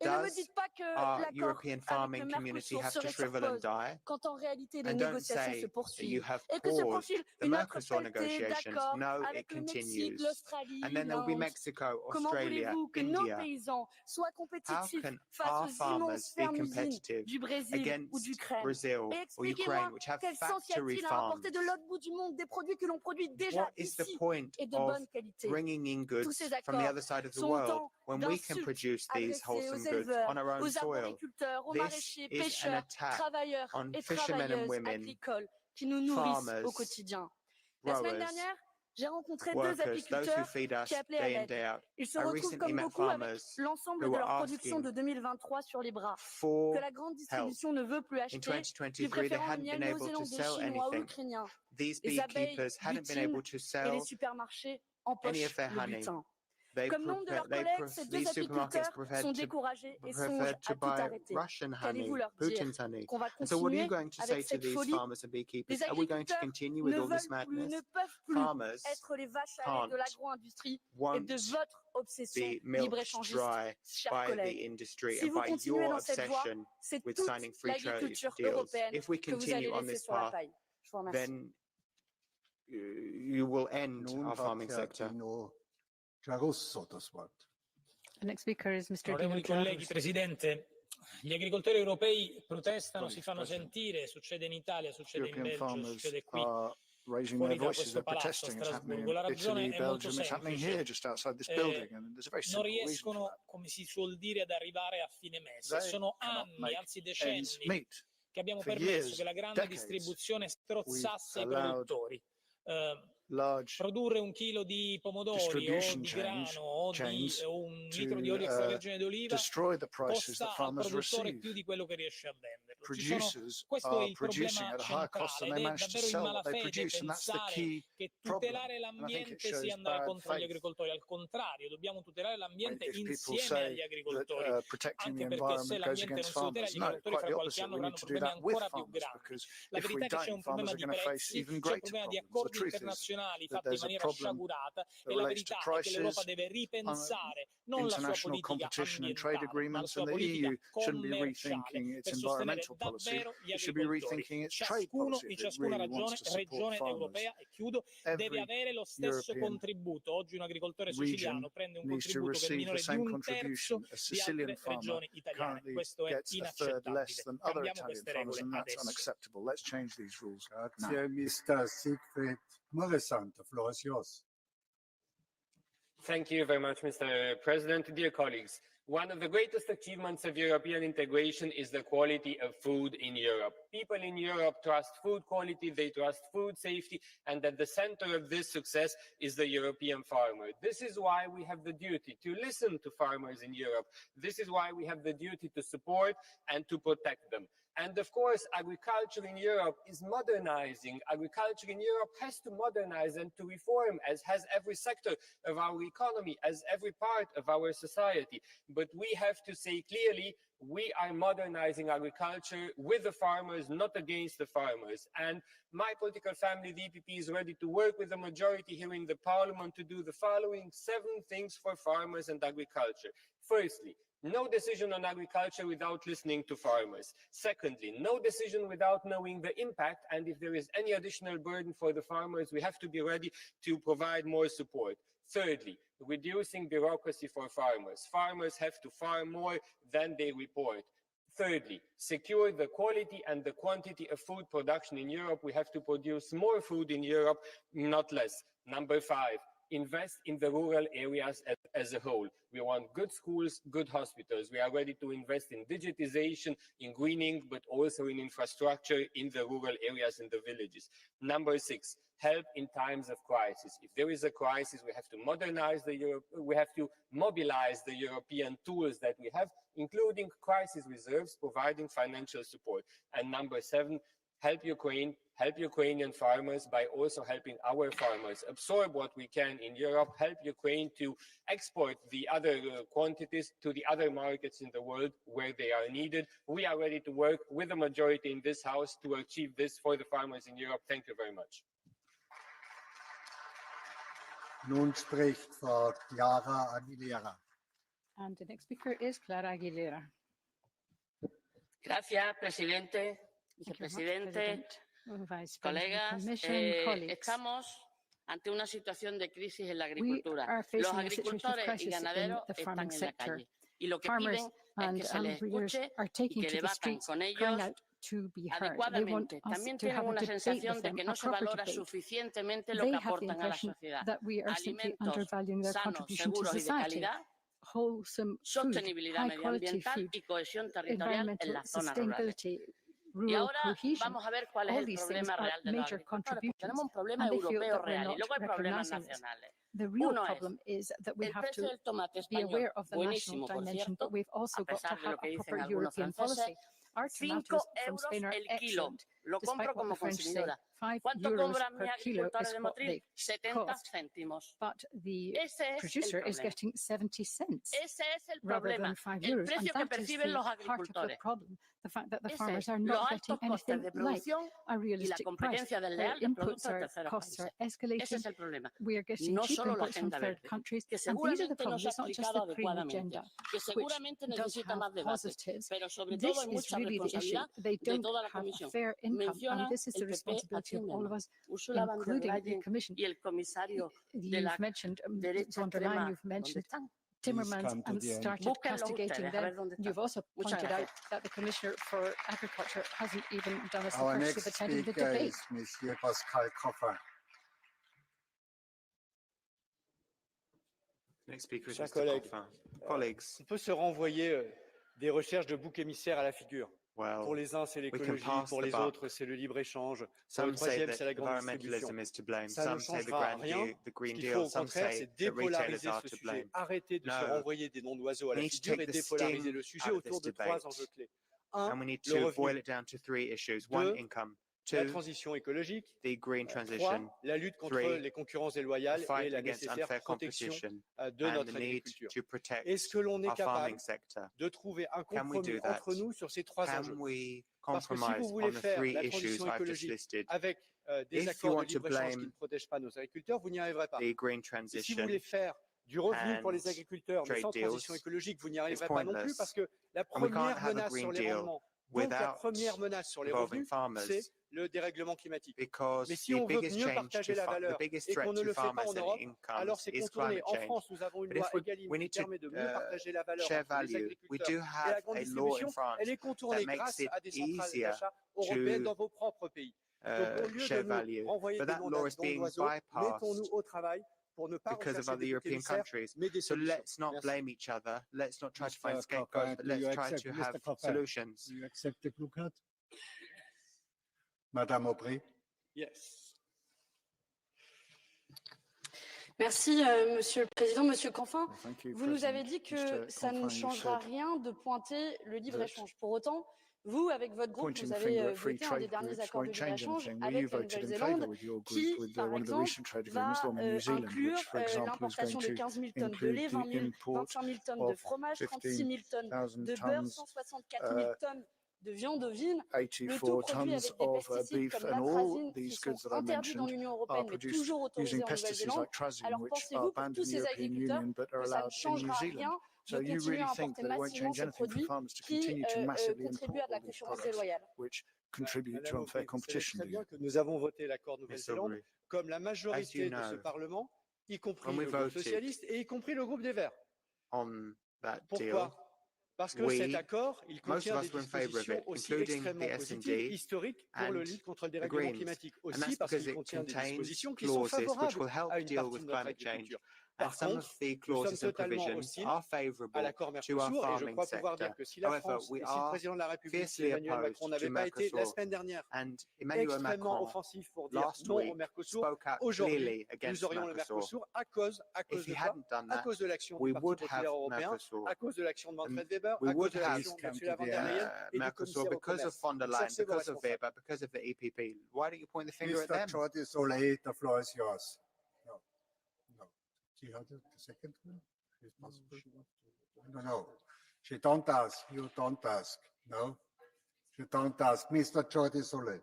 Speaker 12: Et ne me
Speaker 3: Does
Speaker 12: dites pas que
Speaker 3: our
Speaker 12: l'accord
Speaker 3: European
Speaker 12: avec
Speaker 3: farming
Speaker 12: le
Speaker 3: community
Speaker 12: Mercosur
Speaker 3: have to
Speaker 12: serait sur
Speaker 3: shrivel and
Speaker 12: pause,
Speaker 3: die?
Speaker 12: quand en réalité les
Speaker 3: And don't
Speaker 12: négociations se
Speaker 3: say that you
Speaker 12: poursuivent.
Speaker 3: have
Speaker 12: Et que se
Speaker 3: paused
Speaker 12: profile
Speaker 3: the
Speaker 12: une autre
Speaker 3: Mercosur
Speaker 12: pelletée
Speaker 3: negotiations.
Speaker 12: d'accords
Speaker 3: No, it
Speaker 12: avec le Mexique,
Speaker 3: continues.
Speaker 12: l'Australie,
Speaker 3: And then there will be
Speaker 12: l'Inde.
Speaker 3: Mexico,
Speaker 12: Comment
Speaker 3: Australia,
Speaker 12: voulez-vous que nos
Speaker 3: India.
Speaker 12: paysans soient
Speaker 3: How
Speaker 12: compétitifs
Speaker 3: can
Speaker 12: face
Speaker 3: our
Speaker 12: aux immenses
Speaker 3: farmers be
Speaker 12: fermes-usines
Speaker 3: competitive
Speaker 12: du Brésil ou
Speaker 3: against
Speaker 12: d'Ukraine?
Speaker 3: Brazil
Speaker 12: Et
Speaker 3: or
Speaker 12: expliquez-moi,
Speaker 3: Ukraine, which have
Speaker 12: quel sens y
Speaker 3: factory
Speaker 12: a-t-il à importer de
Speaker 3: farms?
Speaker 12: l'autre bout du monde des produits que l'on produit déjà
Speaker 3: What is the
Speaker 12: ici
Speaker 3: point
Speaker 12: et de
Speaker 3: of
Speaker 12: bonne qualité?
Speaker 3: bringing in
Speaker 12: Tous
Speaker 3: goods
Speaker 12: ces
Speaker 3: from the
Speaker 12: accords
Speaker 3: other side of the
Speaker 12: sont
Speaker 3: world
Speaker 12: autant
Speaker 3: when we can
Speaker 12: d'insultes
Speaker 3: produce these
Speaker 12: adressées aux
Speaker 3: wholesome goods
Speaker 12: éleveurs,
Speaker 3: on our own
Speaker 12: aux
Speaker 3: soil?
Speaker 12: arboriculteurs, aux
Speaker 3: This
Speaker 12: maraîchers,
Speaker 3: is an
Speaker 12: pêcheurs,
Speaker 3: attack
Speaker 12: travailleurs
Speaker 3: on
Speaker 12: et
Speaker 3: fishermen and
Speaker 12: travailleuses
Speaker 3: women,
Speaker 12: agricoles qui nous nourrissent au
Speaker 3: farmers,
Speaker 12: quotidien. La semaine
Speaker 3: growers,
Speaker 12: dernière, j'ai rencontré deux
Speaker 3: workers, those who
Speaker 12: apiculteurs
Speaker 3: feed us
Speaker 12: qui appelaient à
Speaker 3: day in,
Speaker 12: l'aide.
Speaker 3: day out.
Speaker 12: Ils se
Speaker 3: I
Speaker 12: retrouvent
Speaker 3: recently
Speaker 12: comme
Speaker 3: met
Speaker 12: beaucoup avec
Speaker 3: farmers
Speaker 12: l'ensemble
Speaker 3: who
Speaker 12: de
Speaker 3: were
Speaker 12: leur production
Speaker 3: asking
Speaker 12: de 2023 sur les bras,
Speaker 3: for
Speaker 12: que la grande
Speaker 3: help.
Speaker 12: distribution ne veut plus
Speaker 3: In
Speaker 12: acheter, lui
Speaker 3: 2023, they
Speaker 12: préférant le
Speaker 3: hadn't
Speaker 12: miel
Speaker 3: been able to
Speaker 12: néo-zélandais,
Speaker 3: sell
Speaker 12: chinois ou
Speaker 3: anything.
Speaker 12: ukrainien.
Speaker 3: These
Speaker 12: Les abeilles
Speaker 3: beekeepers hadn't been able
Speaker 12: butinent
Speaker 3: to
Speaker 12: et les
Speaker 3: sell
Speaker 12: supermarchés
Speaker 3: any
Speaker 12: empochent
Speaker 3: of their
Speaker 12: le
Speaker 3: honey.
Speaker 12: butin.
Speaker 3: They
Speaker 12: Comme nombre de leurs
Speaker 3: they
Speaker 12: collègues, ces deux
Speaker 3: these supermarkets
Speaker 12: apiculteurs sont découragés et songent
Speaker 3: preferred to
Speaker 12: à tout
Speaker 3: buy
Speaker 12: arrêter.
Speaker 3: Russian
Speaker 12: Qu'allez-vous
Speaker 3: honey,
Speaker 12: leur dire?
Speaker 3: Putin's honey.
Speaker 12: Qu'on va
Speaker 3: And so what are you
Speaker 12: continuer
Speaker 3: going to say
Speaker 12: avec
Speaker 3: to
Speaker 12: cette
Speaker 3: these
Speaker 12: folie?
Speaker 3: farmers and beekeepers?
Speaker 12: Les
Speaker 3: Are we going to
Speaker 12: agriculteurs
Speaker 3: continue with
Speaker 12: ne
Speaker 3: all this
Speaker 12: veulent plus,
Speaker 3: madness?
Speaker 12: ne peuvent plus
Speaker 3: Farmers
Speaker 12: être les vaches à lait de
Speaker 3: can't,
Speaker 12: l'agro-industrie et
Speaker 3: won't
Speaker 12: de votre obsession
Speaker 3: be milked
Speaker 12: libre-échangiste,
Speaker 3: dry
Speaker 12: chers
Speaker 3: by the
Speaker 12: collègues.
Speaker 3: industry
Speaker 12: Si
Speaker 3: and
Speaker 12: vous
Speaker 3: by
Speaker 12: continuez
Speaker 3: your
Speaker 12: dans cette voie,
Speaker 3: obsession
Speaker 12: c'est
Speaker 3: with
Speaker 12: toute
Speaker 3: signing free trade
Speaker 12: l'agriculture
Speaker 3: deals.
Speaker 12: européenne
Speaker 3: If we
Speaker 12: que vous allez
Speaker 3: continue on
Speaker 12: laisser
Speaker 3: this
Speaker 12: sur la
Speaker 3: path,
Speaker 12: paille. Je vous remercie.
Speaker 3: then you will end
Speaker 2: Nun
Speaker 3: our
Speaker 2: hat
Speaker 3: farming
Speaker 2: Herr
Speaker 3: sector.
Speaker 2: Dino Giarusso das Wort.
Speaker 5: The next speaker is Mr.
Speaker 13: Onorevoli
Speaker 5: Dino
Speaker 13: colleghi,
Speaker 5: Giarrusso.
Speaker 13: Presidente, gli agricoltori europei protestano, si fanno sentire, succede in Italia, succede in
Speaker 10: European
Speaker 13: Belgio, succede qui,
Speaker 10: raising
Speaker 13: fuori
Speaker 10: their
Speaker 13: da
Speaker 10: voices.
Speaker 13: questo
Speaker 10: They're
Speaker 13: palazzo a
Speaker 10: protesting. It's happening
Speaker 13: Strasburgo. La
Speaker 10: in
Speaker 13: ragione
Speaker 10: Italy,
Speaker 13: è molto
Speaker 10: Belgium. It's happening here,
Speaker 13: semplice.
Speaker 10: just outside this building, and there's a very
Speaker 13: Non
Speaker 10: simple reason for
Speaker 13: riescono,
Speaker 10: that.
Speaker 13: come si suol dire, ad arrivare a fine mese.
Speaker 10: They
Speaker 13: Sono
Speaker 10: cannot
Speaker 13: anni,
Speaker 10: make
Speaker 13: anzi
Speaker 10: ends
Speaker 13: decenni,
Speaker 10: meet.
Speaker 13: che abbiamo
Speaker 10: For
Speaker 13: permesso
Speaker 10: years,
Speaker 13: che la grande
Speaker 10: decades,
Speaker 13: distribuzione strozzasse i
Speaker 10: allowed
Speaker 13: produttori.
Speaker 10: large
Speaker 13: Produrre un chilo di pomodori o
Speaker 10: distribution
Speaker 13: di
Speaker 10: chains
Speaker 13: grano o un litro di
Speaker 10: to
Speaker 13: olio extravergine d'oliva
Speaker 10: destroy the prices
Speaker 13: costa
Speaker 10: that
Speaker 13: al
Speaker 10: farmers
Speaker 13: produttore
Speaker 10: receive.
Speaker 13: più di quello che riesce a venderlo.
Speaker 10: Producers
Speaker 13: Questo è
Speaker 10: are
Speaker 13: il
Speaker 10: producing
Speaker 13: problema
Speaker 10: at a higher cost than
Speaker 13: centrale
Speaker 10: they
Speaker 13: ed è
Speaker 10: manage to
Speaker 13: davvero in
Speaker 10: sell what they
Speaker 13: malafede
Speaker 10: produce, and that's the
Speaker 13: pensare
Speaker 10: key
Speaker 13: che
Speaker 10: problem.
Speaker 13: tutelare
Speaker 10: And I think it
Speaker 13: l'ambiente
Speaker 10: shows
Speaker 13: sia andare
Speaker 10: bad
Speaker 13: contro gli
Speaker 10: faith.
Speaker 13: agricoltori. Al contrario, dobbiamo tutelare l'ambiente
Speaker 10: If people
Speaker 13: insieme
Speaker 10: say
Speaker 13: agli
Speaker 10: that
Speaker 13: agricoltori.
Speaker 10: protecting the
Speaker 13: Anche perché se
Speaker 10: environment goes
Speaker 13: l'ambiente non
Speaker 10: against
Speaker 13: si tutela,
Speaker 10: farmers,
Speaker 13: gli
Speaker 10: no,
Speaker 13: agricoltori
Speaker 10: quite
Speaker 13: fra
Speaker 10: the
Speaker 13: qualche
Speaker 10: opposite.
Speaker 13: anno
Speaker 10: We
Speaker 13: avranno
Speaker 10: need to do
Speaker 13: problemi
Speaker 10: that with
Speaker 13: ancora più
Speaker 10: farmers,
Speaker 13: grandi.
Speaker 10: because
Speaker 13: La
Speaker 10: if
Speaker 13: verità
Speaker 10: we
Speaker 13: è che c'è
Speaker 10: don't,
Speaker 13: un problema
Speaker 10: farmers are
Speaker 13: di
Speaker 10: going to face
Speaker 13: prezzi,
Speaker 10: even
Speaker 13: c'è un
Speaker 10: greater
Speaker 13: problema di
Speaker 10: problems. The
Speaker 13: accordi
Speaker 10: truth is
Speaker 13: internazionali
Speaker 10: that
Speaker 13: fatti in
Speaker 10: there's a
Speaker 13: maniera
Speaker 10: problem
Speaker 13: sciagurata
Speaker 10: that
Speaker 13: e la
Speaker 10: relates to
Speaker 13: verità è che l'Europa
Speaker 10: prices,
Speaker 13: deve ripensare non la sua
Speaker 10: international
Speaker 13: politica
Speaker 10: competition and trade
Speaker 13: ambientale, ma la
Speaker 10: agreements,
Speaker 13: sua
Speaker 10: and the
Speaker 13: politica
Speaker 10: EU shouldn't be
Speaker 13: commerciale
Speaker 10: rethinking its
Speaker 13: per sostenere
Speaker 10: environmental policy.
Speaker 13: davvero gli
Speaker 10: It should be
Speaker 13: agricoltori.
Speaker 10: rethinking its trade
Speaker 13: Ciascuno
Speaker 10: policy
Speaker 13: in
Speaker 10: if it
Speaker 13: ciascuna
Speaker 10: really wants to support
Speaker 13: regione
Speaker 10: farmers.
Speaker 13: europea, e chiudo, deve
Speaker 10: Every
Speaker 13: avere lo stesso
Speaker 10: European
Speaker 13: contributo. Oggi un agricoltore
Speaker 10: region
Speaker 13: siciliano prende un
Speaker 10: needs to
Speaker 13: contributo che è
Speaker 10: receive the
Speaker 13: minore di
Speaker 10: same
Speaker 13: un terzo
Speaker 10: contribution. A
Speaker 13: di
Speaker 10: Sicilian
Speaker 13: altre
Speaker 10: farmer
Speaker 13: regioni italiane.
Speaker 10: currently
Speaker 13: Questo è
Speaker 10: gets a third less
Speaker 13: inaccettabile.
Speaker 10: than other
Speaker 13: Cambiamo
Speaker 10: Italian
Speaker 13: queste
Speaker 10: farmers,
Speaker 13: regole
Speaker 10: and that's
Speaker 13: adesso.
Speaker 10: unacceptable. Let's change these rules now.
Speaker 2: Grazie, Mr. Siegfried Muresan. The floor is yours.
Speaker 14: Thank you very much, Mr. President. Dear colleagues, one of the greatest achievements of European integration is the quality of food in Europe. People in Europe trust food quality, they trust food safety, and at the center of this success is the European farmer. This is why we have the duty to listen to farmers in Europe. This is why we have the duty to support and to protect them. And of course, agriculture in Europe is modernizing. Agriculture in Europe has to modernize and to reform, as has every sector of our economy, as every part of our society. But we have to say clearly, we are modernizing agriculture with the farmers, not against the farmers. And my political family, the EPP, is ready to work with the majority here in the parliament to do the following 7 things for farmers and agriculture. Firstly, no decision on agriculture without listening to farmers. Secondly, no decision without knowing the impact, and if there is any additional burden for the farmers, we have to be ready to provide more support. Thirdly, reducing bureaucracy for farmers. Farmers have to farm more than they report. Thirdly, secure the quality and the quantity of food production in Europe. We have to produce more food in Europe, not less. Number 5, invest in the rural areas as a whole. We want good schools, good hospitals. We are ready to invest in digitization, in greening, but also in infrastructure in the rural areas and the villages. Number 6, help in times of crisis. If there is a crisis, we have to modernize we have to mobilize the European tools that we have, including crisis reserves, providing financial support. And number 7, help Ukraine, help Ukrainian farmers by also helping our farmers absorb what we can in Europe, help Ukraine to export the other quantities to the other markets in the world where they are needed. We are ready to work with the majority in this House to achieve this for the farmers in Europe. Thank you very much.
Speaker 2: Nun spricht Frau Chiara Aguilera.
Speaker 5: And the next speaker is Clara Aguilera.
Speaker 15: Gracias, presidente, vicepresidente, colegas. Estamos ante una situación de crisis en la agricultura. Los agricultores y ganaderos están en la calle. Y lo que piden es que se les escuche y que debatan con ellos adecuadamente. También tienen una sensación de que no se valora suficientemente lo que aportan a la sociedad. Alimentos sanos, seguros y de calidad, sostenibilidad medioambiental y cohesión territorial en las zonas rurales. Y ahora vamos a ver cuál es el problema real de los agricultores. Pues tenemos un problema europeo real y luego hay problemas nacionales. Uno es el precio del tomate español, buenísimo por cierto, a pesar de lo que dicen algunos franceses, 5 euros el kilo. Lo compro como consumidora. ¿Cuánto cobran mis agricultores de Motril? 70 céntimos. Ese es el problema. Ese es el problema. El precio que perciben los agricultores. Los altos costes de producción y la competencia desleal de productos de terceros países. Ese es el problema. No solo la agenda verde, que seguramente no se ha aplicado adecuadamente, que seguramente necesita más debate, pero sobre todo hay mucha responsabilidad de toda la Comisión. Mencionan el PP a Timmermans, Ursula von der Leyen y el comisario de la derecha extrema. ¿Dónde están?
Speaker 5: Timmermans and started castigating them. You've also pointed out that the Commissioner for Agriculture hasn't even done us the courtesy of attending the debate.
Speaker 3: Next speaker is
Speaker 8: Chers
Speaker 3: Mr.
Speaker 8: collègues,
Speaker 3: Colleagues,
Speaker 8: on peut se renvoyer des recherches de boucs émissaires à la figure. Pour les uns, c'est l'écologie, pour les autres, c'est le libre-échange, pour le troisième, c'est la grande distribution. Ça ne changera rien. Ce qu'il faut au contraire, c'est dépolariser ce sujet. Arrêter de se renvoyer des noms d'oiseaux à la figure et dépolariser le sujet autour de 3 enjeux clés. 1, le revenu. 2, la transition écologique. 3, la lutte contre les concurrences déloyales et la nécessaire protection de notre agriculture. Est-ce que l'on est capable de trouver un compromis entre nous sur ces 3 enjeux? Parce que si vous voulez faire la transition écologique avec des accords de libre-échange qui ne protègent pas nos agriculteurs, vous n'y arriverez pas. Et si vous voulez faire du revenu pour les agriculteurs, mais sans transition écologique, vous n'y arriverez pas non plus, parce que la première menace sur les rendements, donc la première menace sur les revenus, c'est le dérèglement climatique. Mais si on veut mieux partager la valeur et qu'on ne le fait pas en Europe, alors c'est contourné. En France, nous avons une loi Egalim qui permet de mieux partager la valeur entre les agriculteurs et la grande distribution. Elle est contournée grâce à des centrales d'achat européennes dans vos propres pays. Donc au lieu de nous renvoyer des noms d'oiseaux, mettons-nous au travail pour ne pas rechercher des boucs émissaires, mais des solutions.
Speaker 3: So let's not blame each other. Let's not try to find scapegoats, but let's try to have solutions.
Speaker 2: Do you accept the blue card? Madame Aubry.
Speaker 8: Yes.
Speaker 12: Merci, Monsieur le Président. Monsieur Canfin, vous nous avez dit que ça ne changera rien de pointer le libre-échange. Pour autant, vous, avec votre groupe, vous avez voté un des derniers accords de libre-échange avec la Nouvelle-Zélande qui, par exemple, va inclure l'importation de 15 000 tonnes de lait, 25 000 tonnes de fromage, 36 000 tonnes de beurre, 164 000 tonnes de viande ovine, le tout produit avec des pesticides comme l'atrazine qui sont interdits dans l'Union européenne mais toujours autorisés en Nouvelle-Zélande. Alors pensez-vous pour tous ces agriculteurs que ça ne changera rien de continuer à importer massivement ces produits qui contribuent à de la concurrence déloyale?
Speaker 8: Madame, vous savez très bien que nous avons voté l'accord Nouvelle-Zélande comme la majorité de ce Parlement, y compris le groupe socialiste et y compris le groupe des Verts. Pourquoi? Parce que cet accord, il contient des dispositions aussi extrêmement positives, historiques pour la lutte contre le dérèglement climatique. Aussi parce qu'il contient des dispositions qui sont favorables à une partie de notre agriculture. Par contre, nous sommes totalement hostiles à l'accord Mercosur et je crois pouvoir dire que si la France et si le président de la République, Emmanuel Macron, n'avait pas été la semaine dernière extrêmement offensif pour dire non au Mercosur, aujourd'hui, nous aurions le Mercosur à cause de quoi? À cause de l'action du Parti populaire européen, à cause de l'action de Manfred Weber, à cause de l'action de Ursula von der Leyen et du commissaire au commerce.
Speaker 3: Because of Weber, because of the EPP. Why don't you point the finger at them?
Speaker 2: Mr. Jordi Soleil, the floor is yours. She had the second one? Is possible? No. She don't ask. You don't ask. No. She don't ask. Mr. Jordi Soleil.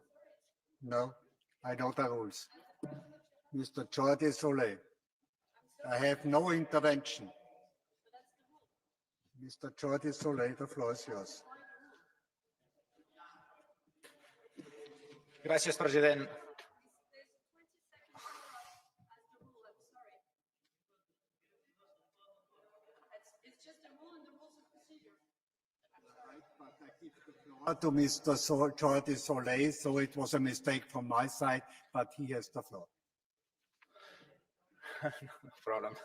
Speaker 2: No. I know the rules. Mr. Jordi Soleil. I have no intervention. Mr. Jordi Solé, the floor is yours.
Speaker 16: Gràcies, president.
Speaker 2: To Mr. Jordi Solé, so it was a mistake from my side, but he has the floor.
Speaker 16: No problem.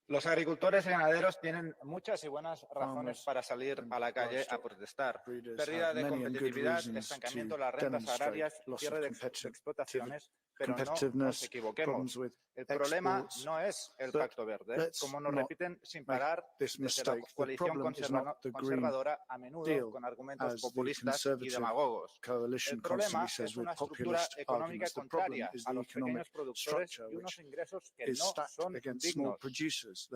Speaker 16: Los agricultores y ganaderos tienen muchas y buenas razones para salir a la calle a protestar. Pérdida de competitividad, estancamiento de las rentas agrarias, cierre de explotaciones, pero no nos equivoquemos. El problema no es el Pacto Verde, como nos repiten sin parar desde la coalición conservadora, a menudo con argumentos populistas y demagogos. El problema es una estructura económica contraria a los pequeños productores y unos ingresos que no son dignos.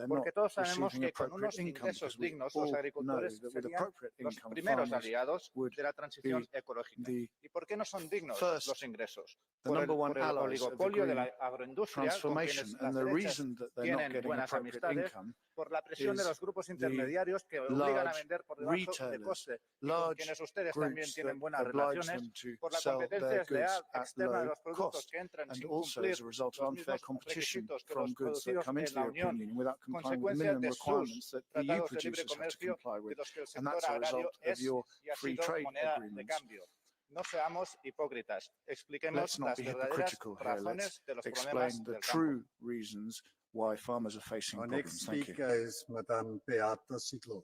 Speaker 16: Porque todos sabemos que con unos ingresos dignos los agricultores serían los primeros aliados de la transición ecológica. ¿Y por qué no son dignos los ingresos? Por el oligopolio de la agroindustria, con quienes las derechas tienen buenas amistades, por la presión de los grupos intermediarios que obligan a vender por debajo de coste, y con quienes ustedes también tienen buenas relaciones, por la competencia desleal externa de los productos que entran sin cumplir los mismos requisitos que los producidos en la Unión, consecuencia de sus tratados de libre comercio de los que el sector agrario es y ha sido moneda de cambio. No seamos hipócritas. Expliquemos las verdaderas razones de los problemas del campo.
Speaker 2: Our next speaker is Madame Beata Siglo.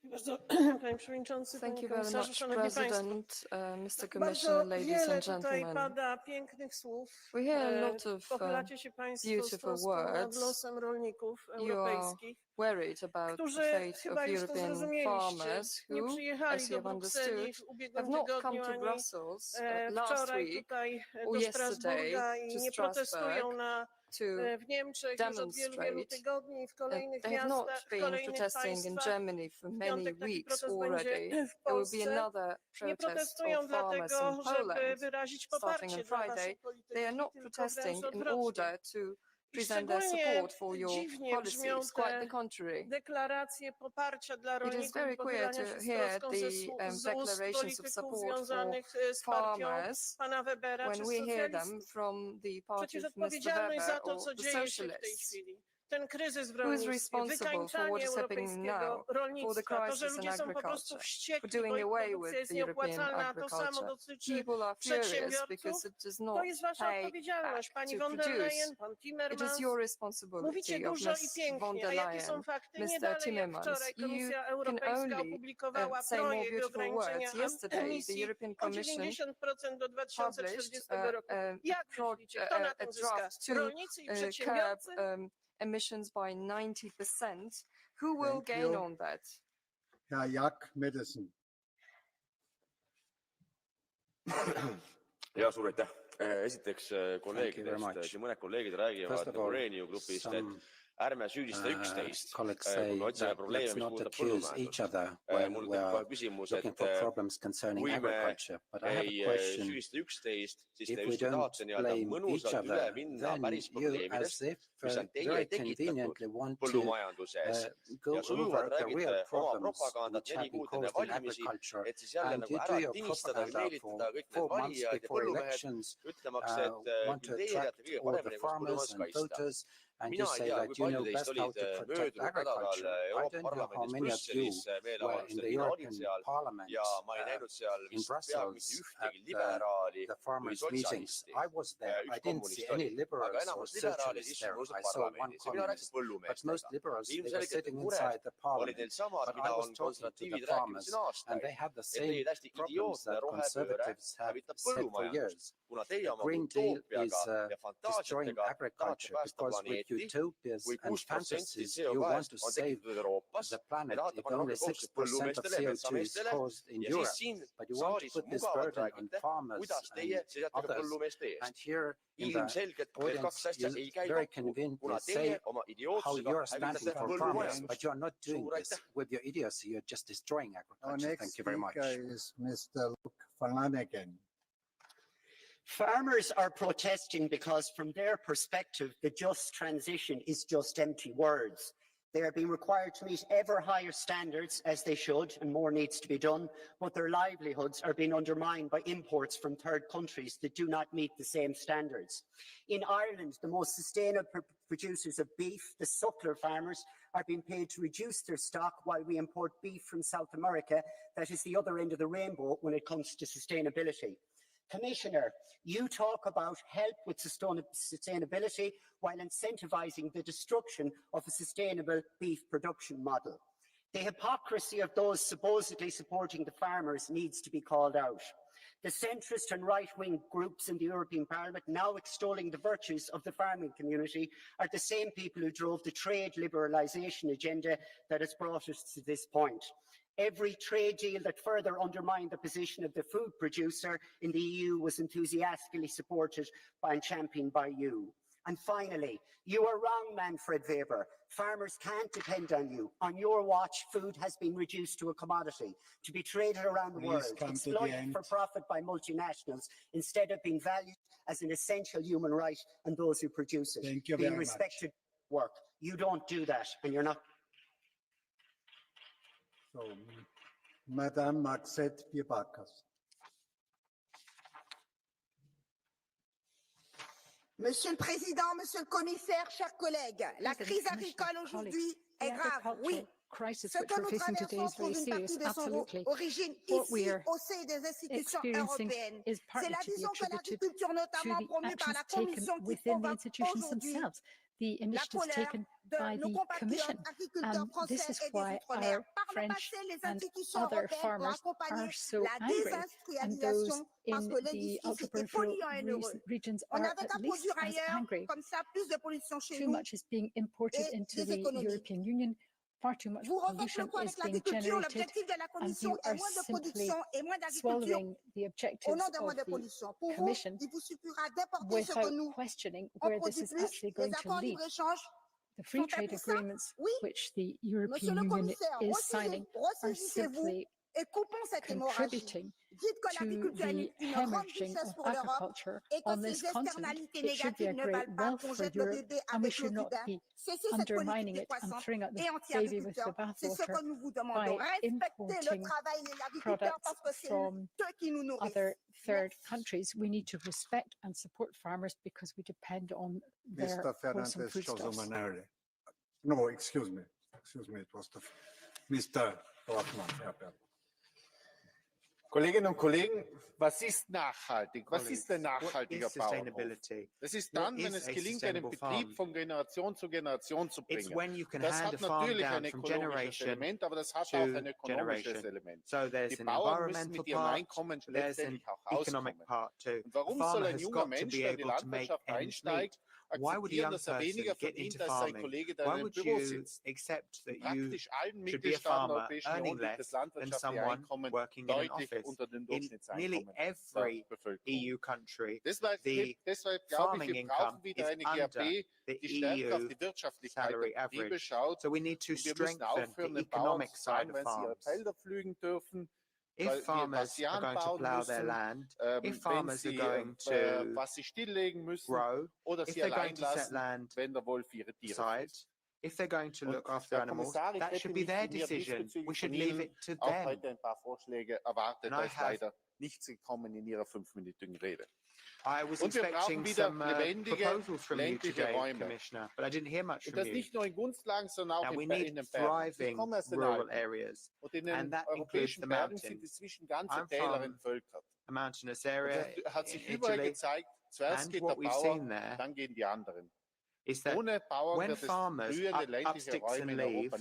Speaker 17: Thank you very much, President, Mr. Commissioner, ladies and gentlemen. We hear a lot of beautiful words. You are worried about the fate of European farmers who, as you have understood, have not come to Brussels last week or yesterday to Strasbourg to demonstrate. They have not been protesting in Germany for many weeks already. There will be another protest of farmers in Poland starting on Friday. They are not protesting in order to present their support for your policies, quite the contrary. It is very queer to hear the declarations of support for farmers when we hear them from the party of Mr. Weber or the Socialists. Who is responsible for what is happening now, for the crisis in agriculture, for doing away with the European agriculture? People are furious because it does not pay back to produce. It is your responsibility of Ms. von der Leyen, Mr. Timmermans. You can only say more beautiful words. Yesterday, the European Commission published a draft to curb emissions by 90%. Who will gain on that?
Speaker 2: Herr Jaak Madison.
Speaker 18: Ja, suur aitäh. Esiteks kolleegidest, siin mõned kolleegid räägivad nagu Renew grupist, et ärme süüdista üksteist, kui me otsime probleeme, mis puudutab põllumajandust. Mul tekib kohe küsimus, et kui me ei süüdista üksteist, siis te just tahate nii-öelda mõnusalt üle minna päris probleemidest, mis on teie tekitatud põllumajanduses. Ja sujuvalt räägite oma propagandat 4 kuud enne valimisi, et siis jälle nagu ära tinistada või meelitada kõik need valijad ja põllumehed, ütlemaks, et teie teate kõige paremini, kus põllumees kaitsta. Mina ei tea, kui palju teist olid möödunud nädalal Euroopa Parlamendis Brüsselis meeleavaldustel, mina olin seal ja ma ei näinud seal vist peaaegu mitte ühtegi liberaali või sotsialisti, üks kommunist oli. Aga enamus liberaali siis mõnusad parlamendis ja mina rääkisin põllumeestega. Ilmselgelt mured olid neil samad, mida on konservatiivid rääkinud siin aastaid, et teie täiesti idiootne rohepööre hävitab põllumajandust, kuna teie oma utoopiaga ja fantaasiatega tahate päästa planeeti, kui 6% CO2 on tekitatud Euroopas, ja tahate panna rohkem kohustust põllumeestele, metsameestele, ja siis siin saalis mugavalt räägite, kuidas teie seisate ka põllumeeste eest. Ilmselgelt need kaks asja ei käi kokku, kuna teie oma idiootsusega hävitate põllumajandust. Suur aitäh!
Speaker 2: Our next speaker is Mr. Luke Flanagan.
Speaker 19: Farmers are protesting because, from their perspective, the just transition is just empty words. They are being required to meet ever higher standards, as they should, and more needs to be done, but their livelihoods are being undermined by imports from third countries that do not meet the same standards. In Ireland, the most sustainable producers of beef, the suckler farmers, are being paid to reduce their stock while we import beef from South America that is the other end of the rainbow when it comes to sustainability. Commissioner, you talk about help with sustainability while incentivising the destruction of a sustainable beef production model. The hypocrisy of those supposedly supporting the farmers needs to be called out. The centrist and right-wing groups in the European Parliament now extolling the virtues of the farming community are the same people who drove the trade liberalisation agenda that has brought us to this point. Every trade deal that further undermined the position of the food producer in the EU was enthusiastically supported by and championed by you. And finally, you are wrong, Manfred Weber. Farmers can't depend on you. On your watch, food has been reduced to a commodity, to be traded around the world, exploited for profit by multinationals, instead of being valued as an essential human right and those who produce it.
Speaker 2: Thank you
Speaker 19: being
Speaker 2: very
Speaker 19: respected work. You don't do that, and you're not.
Speaker 2: So, Madame Maxette Bierbackers.
Speaker 20: Monsieur le Président, Monsieur le Commissaire, chers collègues, la crise agricole aujourd'hui est grave, oui. Ce que nous traversons trouve une partie de son origine ici, au sein des institutions européennes. C'est la vision que l'agriculture, notamment promue par la Commission, qui provoque aujourd'hui
Speaker 5: the initiatives taken by the Commission. This is why our French and other farmers are so angry, and those in the ultra-peripheral regions are at least as angry. Too much is being imported into the European Union. Far too much pollution is being generated, and you are simply swallowing the objectives of the Commission without questioning where this is actually going to lead. The free trade agreements which the European Union is signing are simply contributing to the hemorrhaging of agriculture on this continent. It should be a great wealth for Europe, and we should not be undermining it and throwing out the baby with the bathwater by importing products from other third countries. We need to respect and support farmers because we depend on their wholesome foodstuffs.
Speaker 2: No, excuse me, it was Mr. Dorfmann.
Speaker 21: Kolleginnen und Kollegen, was ist nachhaltig? Was ist denn nachhaltiger Bauernhof? Das ist dann, wenn es gelingt, einen Betrieb von Generation zu Generation zu bringen. Das hat natürlich ein ökologisches Element, aber das hat auch ein ökonomisches Element. Die Bauern müssen mit ihrem Einkommen letztendlich auch auskommen. Und warum soll ein junger Mensch, der in die Landwirtschaft einsteigt, akzeptieren, dass er weniger verdient als sein Kollege, der in einem Büro sitzt? In praktisch allen Mitgliedstaaten der Europäischen Union liegt das landwirtschaftliche Einkommen deutlich unter dem Durchschnittseinkommen der Bevölkerung. Deshalb glaube ich, wir brauchen wieder eine GAP, die stärker auf die Wirtschaftlichkeit der Betriebe schaut. Und wir müssen aufhören, den Bauern zu sagen, wenn sie ihre Felder pflügen dürfen,
Speaker 3: if farmers are going to plough their land, if farmers are going to grow, if they're going to set land aside, if they're going to look after animals, that should be their decision. We should leave it to them.
Speaker 21: And I have nichts gekommen in Ihrer 5-minütigen Rede.
Speaker 3: I was expecting some proposals from you today, Commissioner, but I didn't hear much from you. Now, we need thriving rural areas, and that includes the mountains. I'm from a mountainous area in Italy, and what we've seen there is that when farmers up sticks and leave,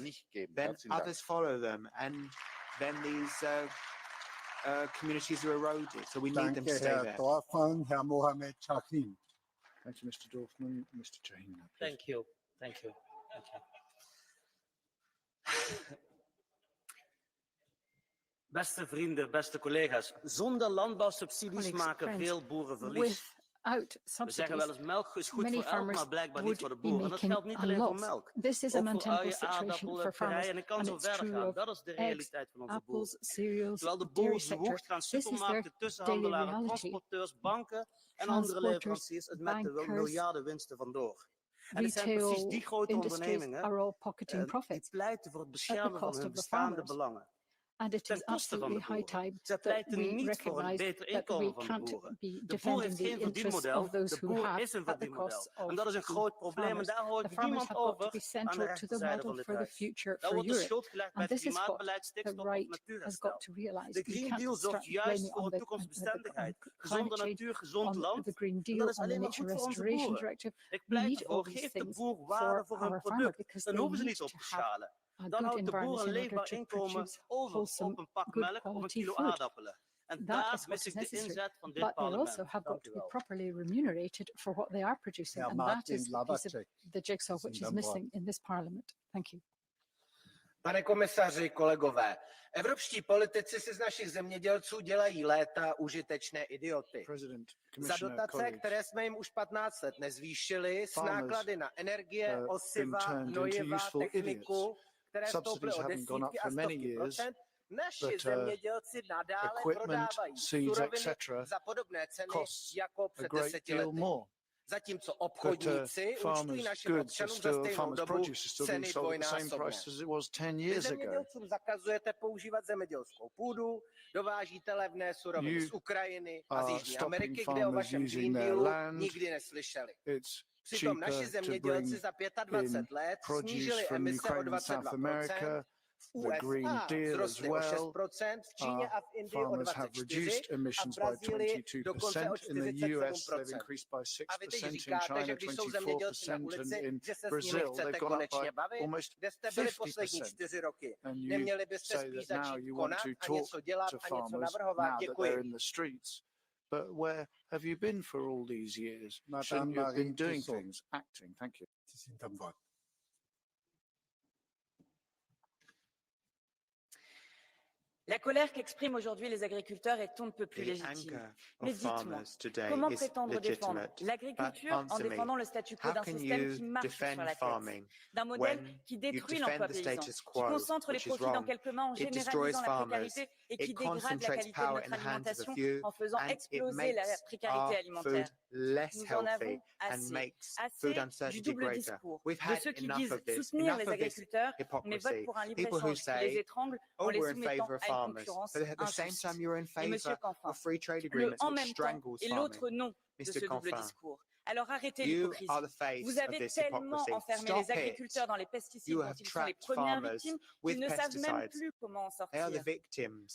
Speaker 3: then others follow them, and then these communities are eroded, so we need them to stay there.
Speaker 2: Dorfmann, Herr Mohamed Chahim.
Speaker 10: Thank you, Mr. Dorfmann. Mr. Chahim.
Speaker 11: Thank you. Beste vrienden, beste collega's, zonder landbouwsubsidies maken veel boeren verlies.
Speaker 5: without subsidies, many farmers would be making a loss. This is a untenable situation for farmers, and it's true of eggs, apples, cereals, the dairy sector. This is their daily reality. Transporters, bankers, retail industries are all pocketing profits at the cost of the farmers. And it is absolutely high time that we recognise that we can't be defending the interests of those who have at the cost of the farmers. The farmers have got to be central to the model for the future for Europe. And this is what the right has got to realise. We can't start blaming on the climate change, on the Green Deal, on the Nature Restoration Directive. We need all these things for our farmer because they need to have a good environment in order to produce wholesome, good quality food. That is what is necessary, but they also have got to be properly remunerated for what they are producing, and that is the piece of the jigsaw which is missing in this parliament. Thank you.
Speaker 1: Pane komisaři, kolegové, evropští politici si z našich zemědělců dělají léta užitečné idioty. Za dotace, které jsme jim už 15 let nezvýšili, s náklady na energie, osiva, hnojiva, techniku, které stouply o desítky a stovky procent, naši zemědělci nadále prodávají suroviny za podobné ceny jako před 10 lety. Zatímco obchodníci účtují našim občanům za stejnou dobu ceny dvojnásobné. Vy zemědělcům zakazujete používat zemědělskou půdu, dovážíte levné suroviny z Ukrajiny a z Jižní Ameriky, kde o vašem Green Dealu nikdy neslyšeli. Přitom naši zemědělci za 25 let snížili emise o 22%, v USA vzrostly o 6%, v Číně a v Indii o 24% a v Brazílii dokonce o 47%. A vy teď říkáte, že když jsou zemědělci na ulici, že se s nimi chcete konečně bavit? Kde jste byli poslední 4 roky? Neměli byste spíš začít konat a něco dělat a něco navrhovat? Děkuji.
Speaker 10: But where have you been for all these years? Shouldn't you have been doing things, acting? Thank you.
Speaker 22: La colère qu'expriment aujourd'hui les agriculteurs est on ne peut plus légitime. Mais dites-moi, comment prétendre défendre l'agriculture en défendant le statu quo d'un système qui marche sur la tête, d'un modèle qui détruit l'emploi paysan, qui concentre les profits dans quelques mains en généralisant la précarité et qui dégrade la qualité de notre alimentation en faisant exploser la précarité alimentaire. Nous en avons assez du double discours, de ceux qui disent soutenir les agriculteurs mais votent pour un libre-échange qui les étrangle en les soumettant à concurrence injuste. Et M. Canfin, le en même temps et l'autre non de ce double discours. Alors arrêtez l'hypocrisie. Vous avez tellement enfermé les agriculteurs dans les pesticides dont ils sont les premières victimes qu'ils ne savent même plus comment en sortir.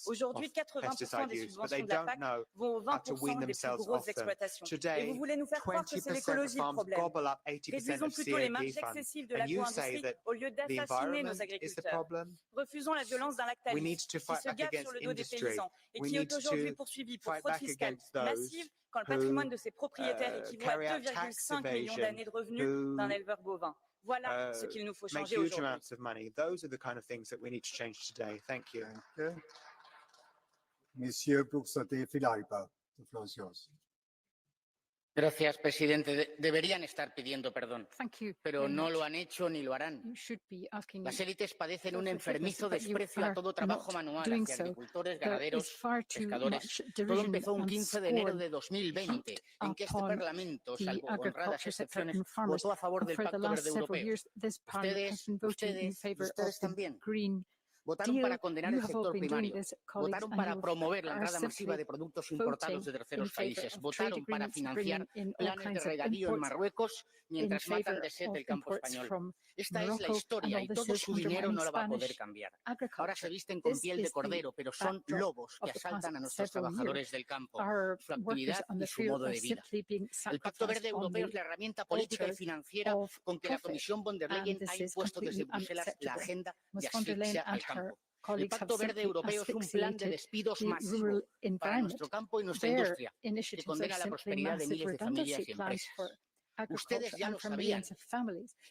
Speaker 22: Aujourd'hui, 80% des subventions de la PAC vont aux 20% des plus grosses exploitations. Et vous voulez nous faire croire que c'est l'écologie le problème. Réduisons plutôt les marges excessives de l'agro-industrie au lieu d'assassiner nos agriculteurs. Refusons la violence d'un lactalis qui se gave sur le dos des paysans et qui est aujourd'hui poursuivi pour fraude fiscale massive quand le patrimoine de ses propriétaires équivaut à 2,5 millions d'années de revenus d'un éleveur bovin. Voilà ce qu'il nous faut changer aujourd'hui.
Speaker 2: Monsieur Buxote Filaipa, the floor is yours.
Speaker 23: Gracias, presidente. Deberían estar pidiendo perdón, pero no lo han hecho ni lo harán. Las élites padecen un enfermizo desprecio a todo trabajo manual hacia agricultores, ganaderos, pescadores. Todo empezó un 15 de enero de 2020, en que este Parlamento, salvo honradas excepciones, votó a favor del Pacto Verde Europeo. Ustedes también. Votaron para condenar el sector primario, votaron para promover la entrada masiva de productos importados de terceros países, votaron para financiar planes de regadío en Marruecos mientras matan de sed el campo español. Esta es la historia y todo su dinero no la va a poder cambiar. Ahora se visten con piel de cordero, pero son lobos que asaltan a nuestros trabajadores del campo, su actividad y su modo de vida. El Pacto Verde Europeo es la herramienta política y financiera con que la Comisión von der Leyen ha impuesto desde Bruselas la agenda de asfixia al campo. El Pacto Verde Europeo es un plan de despidos masivo para nuestro campo y nuestra industria, que condena la prosperidad de miles de familias y empresas. Ustedes ya lo sabían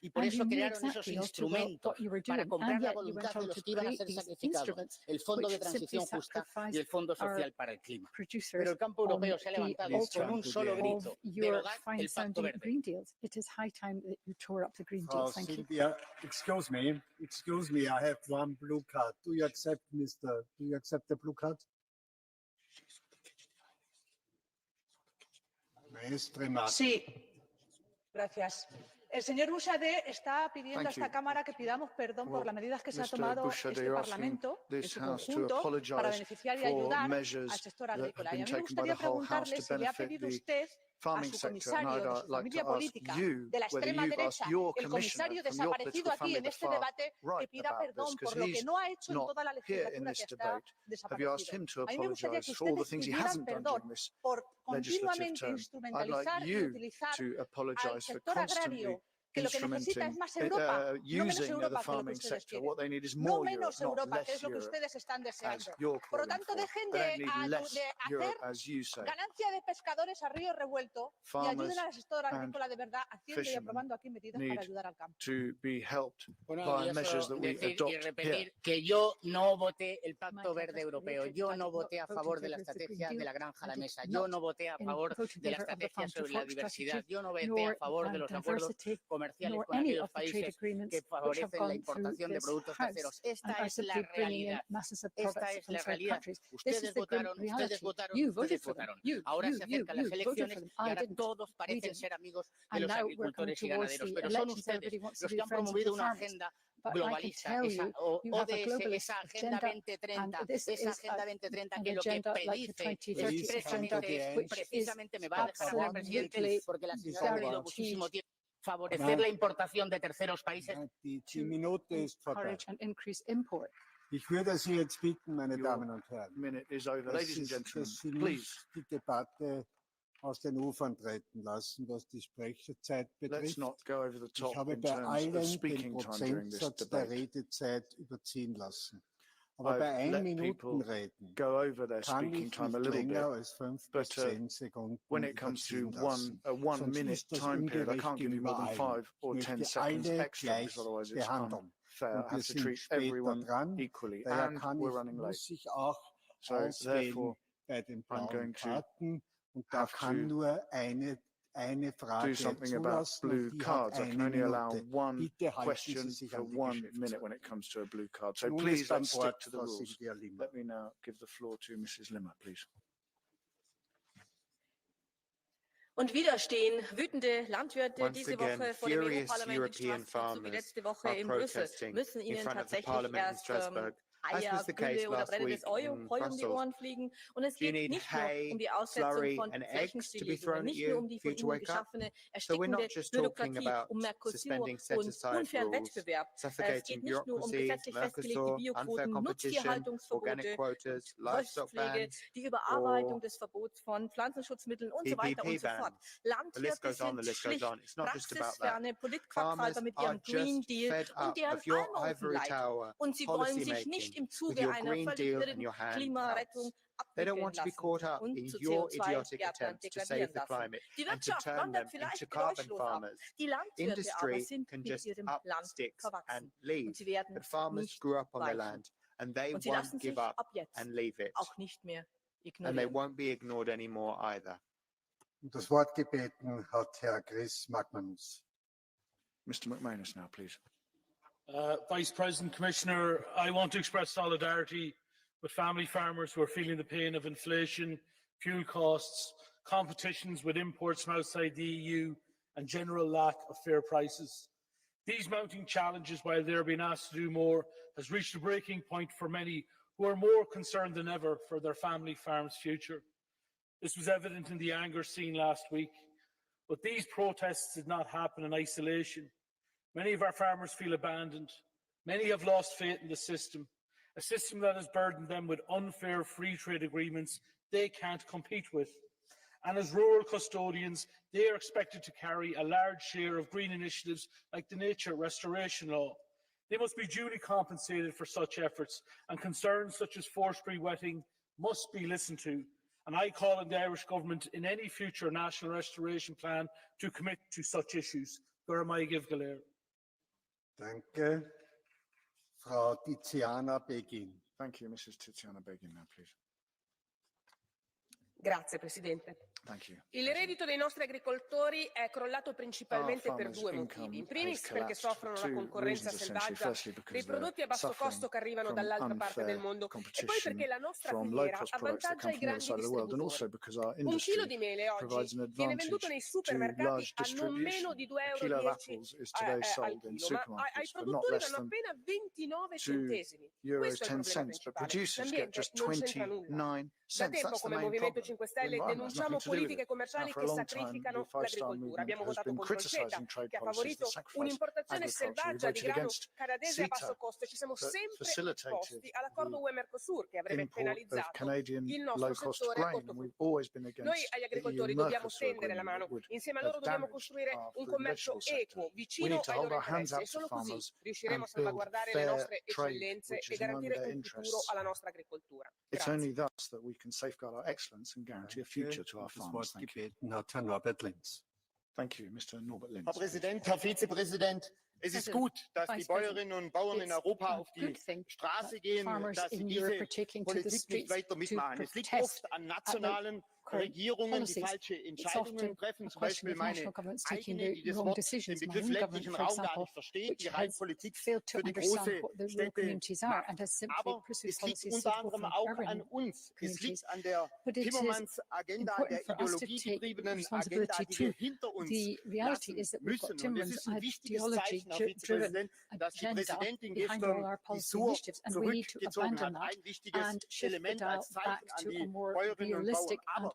Speaker 23: y por
Speaker 5: And
Speaker 23: eso
Speaker 5: you knew
Speaker 23: crearon esos
Speaker 5: exactly also well
Speaker 23: instrumentos
Speaker 5: what you were
Speaker 23: para
Speaker 5: doing,
Speaker 23: comprar
Speaker 5: and
Speaker 23: la
Speaker 5: yet you
Speaker 23: voluntad
Speaker 5: went
Speaker 23: de
Speaker 5: on
Speaker 23: los
Speaker 5: to
Speaker 23: que iban a
Speaker 5: create
Speaker 23: ser
Speaker 5: these
Speaker 23: sacrificados,
Speaker 5: instruments
Speaker 23: el Fondo de
Speaker 5: which simply
Speaker 23: Transición Justa y
Speaker 5: sacrificed
Speaker 23: el Fondo
Speaker 5: our
Speaker 23: Social para el Clima. Pero
Speaker 5: producers
Speaker 23: el campo
Speaker 5: on
Speaker 23: europeo se ha
Speaker 5: the
Speaker 23: levantado
Speaker 5: altar
Speaker 23: con un solo
Speaker 5: of
Speaker 23: grito,
Speaker 5: your
Speaker 23: derogar el Pacto
Speaker 5: fine-sounding
Speaker 23: Verde.
Speaker 5: green deals. It is high time that you tore up the green
Speaker 2: Frau
Speaker 5: deals. Thank you.
Speaker 2: Sylvia, excuse me, I have one blue card. Do you accept the blue card? Maestre Marc.
Speaker 4: Sí. Gracias. El señor Bouchardet está pidiendo a esta Cámara que pidamos perdón por las medidas que se ha tomado este Parlamento en su conjunto para beneficiar y ayudar al sector agrícola. Y a mí me gustaría preguntarle si le ha pedido usted a su comisario de su familia política de la extrema derecha, el comisario desaparecido aquí en este debate, que pida perdón por lo que no ha hecho en toda la legislatura que está desaparecido. A mí me gustaría que ustedes pidieran perdón por continuamente instrumentalizar y utilizar al sector agrario, que lo que necesita es más Europa, no menos Europa, que lo que ustedes quieren. No menos Europa, que es lo que ustedes están deseando. Por lo tanto, dejen de hacer ganancia de pescadores a río revuelto y ayuden al sector agrícola de verdad, haciendo y aprobando aquí medidas para ayudar al campo.
Speaker 23: Bueno, y eso decir y repetir que yo no voté el Pacto Verde Europeo, yo no voté a favor de la estrategia de la granja a la mesa, yo no voté a favor de la estrategia sobre la diversidad, yo no voté a favor de los acuerdos comerciales con aquellos países que favorecen la importación de productos terceros. Esta es la realidad. Esta es la realidad. Ustedes votaron. Ahora se acercan las elecciones y ahora todos parecen ser amigos de los agricultores y ganaderos, pero son ustedes los que han promovido una agenda globalista, esa Agenda 2030, esa Agenda 2030 que lo que predice es precisamente, me va a dejar hablar, presidente, porque la señora ha tenido muchísimo tiempo, favorecer la importación de terceros países.
Speaker 2: Die Minute ist vorbei. Ich würde Sie jetzt bitten, meine Damen und Herren, dass Sie nicht die Debatte aus den Ufern treten lassen, was die Sprechzeit betrifft. Ich habe bei allen den Prozentsatz der Redezeit überziehen lassen. Aber bei 1 Minuten reden kann ich nicht länger als 5 bis 10 Sekunden überziehen lassen. Sonst ist das ungerecht gegenüber allen. Ich möchte alle gleich behandeln. Und wir sind später dran. Daher muss ich auch auswählen bei den blauen Karten. Und da kann nur eine Frage zulassen, und die hat 1 Minute. Bitte halten Sie sich an die Geschäftszeit. Nun ist beim Wort Frau Sylvia Lima.
Speaker 10: Let me now give the floor to Mrs. Limmer, please.
Speaker 22: Und wieder stehen wütende Landwirte diese Woche vor dem EU-Parlament in Straßburg, so wie letzte Woche in Brüssel, müssen ihnen tatsächlich erst Eier, Gülle oder brennendes Heu um die Ohren fliegen. Und es geht nicht nur um die Aussetzung von Flächenstilllegungen, nicht nur um die von ihnen geschaffene erstickende Bürokratie, um Mercosur und unfairen Wettbewerb. Es geht nicht nur um gesetzlich festgelegte Bioquoten, Nutztierhaltungsverbote, Wolfspflege, die Überarbeitung des Verbots von Pflanzenschutzmitteln und so weiter und so fort. Landwirte sind schlicht praxisferne Politquacksalber mit ihrem Green Deal und deren Almosenleid. Und sie wollen sich nicht im Zuge einer völlig irren Klimarettung abwickeln lassen und zu CO2-Gärtnern degradieren lassen. Die Wirtschaft wandert vielleicht geräuschlos ab. Die Landwirte aber sind mit ihrem Land verwachsen. Und sie werden nicht weichen. Und sie lassen sich ab jetzt auch nicht mehr ignorieren.
Speaker 2: Das Wort gebeten hat Herr Chris McManus.
Speaker 10: Mr. McManus now, please.
Speaker 6: Vice President, Commissioner, I want to express solidarity with family farmers who are feeling the pain of inflation, fuel costs, competitions with imports from outside the EU, and general lack of fair prices. These mounting challenges, while they're being asked to do more, has reached a breaking point for many who are more concerned than ever for their family farm's future. This was evident in the anger seen last week, but these protests did not happen in isolation. Many of our farmers feel abandoned. Many have lost faith in the system, a system that has burdened them with unfair free trade agreements they can't compete with. And as rural custodians, they are expected to carry a large share of green initiatives like the Nature Restoration Law. They must be duly compensated for such efforts, and concerns such as forestry wetting must be listened to, and I call on the Irish Government in any future national restoration plan to commit to such issues.
Speaker 2: Danke. Frau Tiziana Beghin.
Speaker 10: Thank you, Mrs. Tiziana Beghin, now, please.
Speaker 7: Grazie, Presidente.
Speaker 10: Thank you.
Speaker 7: Il reddito dei nostri agricoltori è crollato principalmente per due motivi. In primis perché soffrono la concorrenza selvaggia dei prodotti a basso costo che arrivano dall'altra parte del mondo e poi perché la nostra filiera avvantaggia i grandi distributori. Un chilo di mele oggi viene venduto nei supermercati a non meno di €2,10 al chilo, ma ai produttori danno appena 29 centesimi. Questo è il problema principale. L'ambiente non c'entra nulla. Da tempo come Movimento 5 Stelle denunciamo politiche commerciali che sacrificano l'agricoltura. Abbiamo votato contro il CETA, che ha favorito un'importazione selvaggia di grano canadese a basso costo, e ci siamo sempre opposti all'accordo UE-Mercosur, che avrebbe penalizzato il nostro settore ortofrutticolo. Noi agli agricoltori dobbiamo stendere la mano, insieme a loro dobbiamo costruire un commercio equo, vicino ai loro interessi, e solo così riusciremo a salvaguardare le nostre eccellenze e garantire un futuro alla nostra agricoltura.
Speaker 10: It's only thus that we can safeguard our excellence and guarantee a future to our farmers. Thank you. Thank you, Mr. Norbert Linz.
Speaker 9: Herr Präsident, Herr Vizepräsident, es ist gut, dass die Bäuerinnen und Bauern in Europa auf die Straße gehen, dass sie diese Politik nicht weiter mitmachen. Es liegt oft an nationalen Regierungen, die falsche Entscheidungen treffen, zum Beispiel meine eigene, die das Wort, den Begriff ländlichen Raum gar nicht versteht, die rein Politik für die große Städte macht. Aber es liegt unter anderem auch an uns. Es liegt an der Timmermans-Agenda, der ideologiegetriebenen Agenda, die wir hinter uns lassen müssen. Und es ist ein wichtiges Zeichen, Herr Vizepräsident, dass die Präsidentin gestern die SUR zurückgezogen hat. Ein wichtiges Element als Zeichen an die Bäuerinnen und Bauern. Aber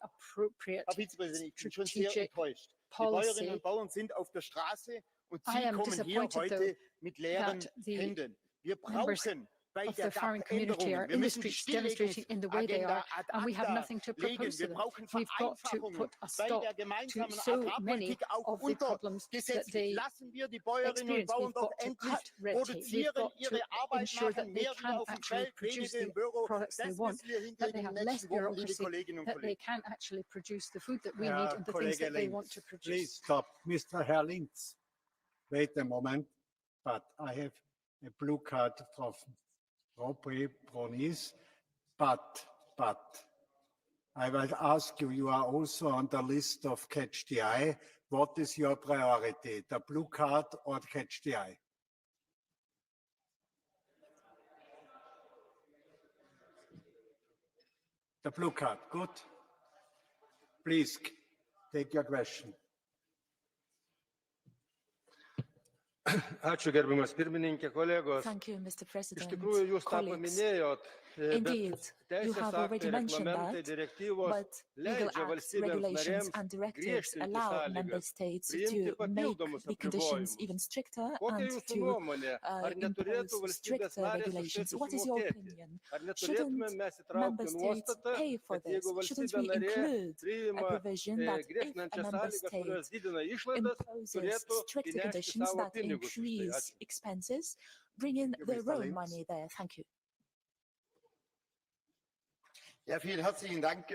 Speaker 9: Herr Vizepräsident, ich bin schon sehr enttäuscht. Die Bäuerinnen und Bauern sind auf der Straße und Sie kommen hier heute mit leeren Händen. Wir brauchen bei der Veränderung, wir müssen die Stilllegungsagenda ad acta legen. Wir brauchen Vereinfachungen bei der gemeinsamen Agrarpolitik auch untergesetzlich. Lassen wir die Bäuerinnen und Bauern doch endlich produzieren, ihre Arbeit machen, mehr wieder auf dem Feld, weniger im Büro. Das müssen wir hinkriegen in den nächsten Wochen, liebe Kolleginnen und Kollegen.
Speaker 2: Please stop. Mr. Herr Linz, wait a moment, but I have a blue card from Robert Bronis, but I will ask you, you are also on the list of Catch the Eye. What is your priority, the blue card or Catch the Eye? The blue card, good. Please take your question.
Speaker 13: Ačiū, gerbiamas pirmininkė, kolegos.
Speaker 24: Mr. President.
Speaker 13: Iš tikrųjų, jūs tą paminėjot,
Speaker 24: Indeed,
Speaker 13: bet
Speaker 24: you have already mentioned that, but legal acts, regulations and directives allow member states to make the conditions even stricter and to impose stricter regulations. What is your opinion? Shouldn't member states pay for this? Shouldn't we include a provision that if a member state imposes stricter conditions that increase expenses, bring in their own money there? Thank you.
Speaker 9: Ja, vielen herzlichen Dank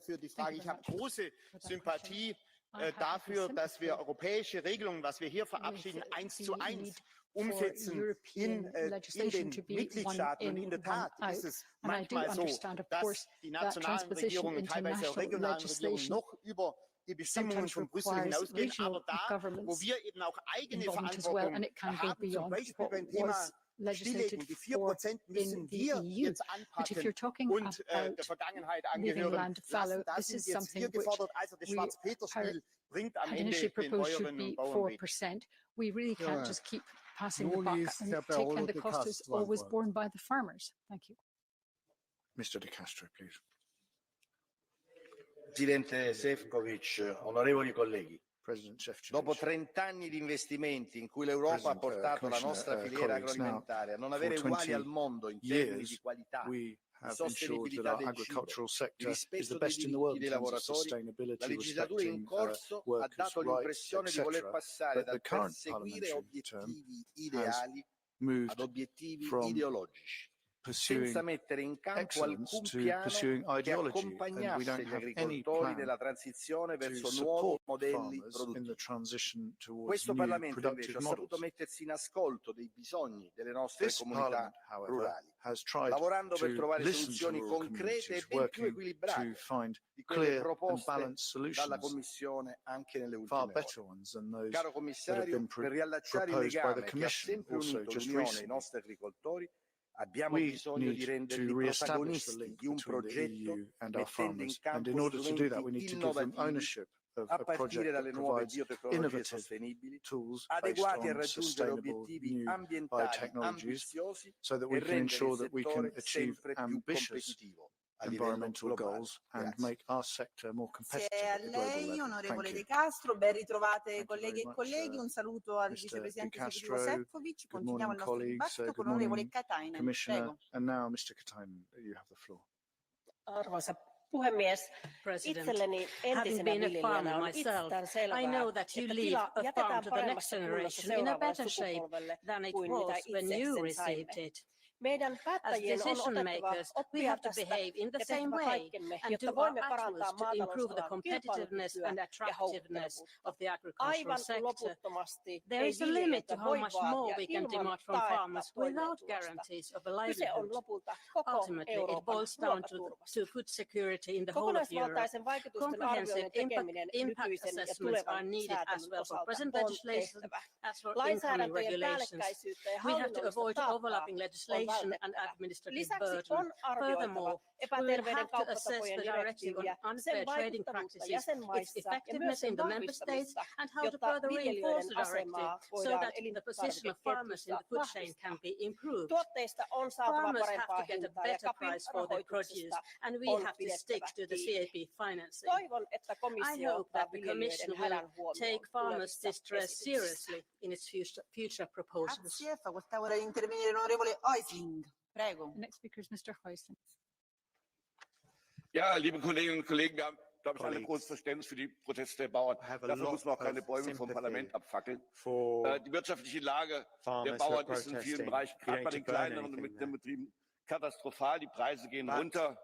Speaker 9: für die Frage. Ich habe große Sympathie dafür, dass wir europäische Regelungen, was wir hier verabschieden, 1:1 umsetzen in den Mitgliedstaaten. Und in der Tat ist es manchmal so, dass die nationalen Regierungen, teilweise auch regionalen Regierungen, noch über die Bestimmungen von Brüssel hinausgehen. Aber da, wo wir eben auch eigene Verantwortung haben, zum Beispiel beim Thema Stilllegung, die 4% müssen wir jetzt anpacken und der Vergangenheit angehören lassen. Das sind jetzt wir gefordert, also das Schwarz-Peter-Spiel bringt am Ende den Bäuerinnen und Bauern wenig.
Speaker 23: We really can't just keep passing the buck and the cost is always borne by the farmers. Thank you.
Speaker 10: Mr. De Castro, please.
Speaker 25: Presidente Šefčovič, onorevoli colleghi, dopo 30 anni di investimenti in cui l'Europa ha portato la nostra filiera agroalimentare a non avere uguali al mondo in termini di qualità, di sostenibilità del cibo, di rispetto dei diritti dei lavoratori, la legislatura in corso ha dato l'impressione di voler passare dal perseguire obiettivi ideali ad obiettivi ideologici. senza mettere in campo alcun piano che accompagnasse gli agricoltori nella transizione verso nuovi modelli produttivi. Questo Parlamento invece ha saputo mettersi in ascolto dei bisogni delle nostre comunità rurali, lavorando per trovare soluzioni concrete e ben più equilibrate di quelle proposte dalla Commissione anche nelle ultime ore. Caro Commissario, per riallacciare il legame che ha sempre unito l'Unione e i nostri agricoltori, abbiamo bisogno di renderli protagonisti di un progetto mettendo in campo strumenti innovativi a partire dalle nuove biotecnologie sostenibili, adeguati a raggiungere obiettivi ambientali ambiziosi e rendere il settore sempre più competitivo a livello globale.
Speaker 8: Grazie a lei, onorevole De Castro, ben ritrovate colleghe e colleghi, un saluto al vicepresidente esecutivo Šefčovič. Continuiamo il nostro dibattito con l'onorevole Katainen. Prego.
Speaker 12: Arvoisa puhemies, itselleni entisenä viljelijänä on itsestään selvää, että tila jätetään paremmassa kunnossa seuraavalle sukupolvelle kuin mitä itse sen saimme. Meidän päättäjien on otettava oppia tästä ja tehtävä kaikkemme, jotta voimme parantaa maatalousalan kilpailukykyä ja houkuttelevuutta. Aivan loputtomasti ei viljelijöitä voi vaatia ilman taetta toimeentulosta. Kyse on lopulta koko Euroopan ruokaturvasta. Kokonaisvaltaisen vaikutusten arvioinnin tekeminen nykyisen ja tulevan säätelyn osalta on tehtävä. Lainsäädäntöjen päällekkäisyyttä ja hallinnollista taakkaa on vältettävä. Lisäksi on arvioitava epäterveiden kauppatapojen direktiiviä, sen vaikuttavuutta jäsenmaissa ja myös sen vahvistamista, jotta viljelijöiden asemaa voidaan elintarvikeketjussa vahvistaa. Tuotteista on saatava parempaa hintaa ja CAPin rahoituksesta on pidettävä kiinni. Toivon, että komissio ottaa viljelijöiden hädän huomioon tulevissa esityksissä.
Speaker 23: Grazie. Facoltà ora di intervenire l'onorevole Häusling. Prego. The next speaker is Mr. Häusling.
Speaker 14: Ja, liebe Kolleginnen und Kollegen, wir haben, glaube ich, alle großes Verständnis für die Proteste der Bauern. Dafür muss man auch keine Bäume vom Parlament abfackeln. Die wirtschaftliche Lage der Bauern ist in vielen Bereichen, gerade bei den kleineren und mittleren Betrieben, katastrophal. Die Preise gehen runter.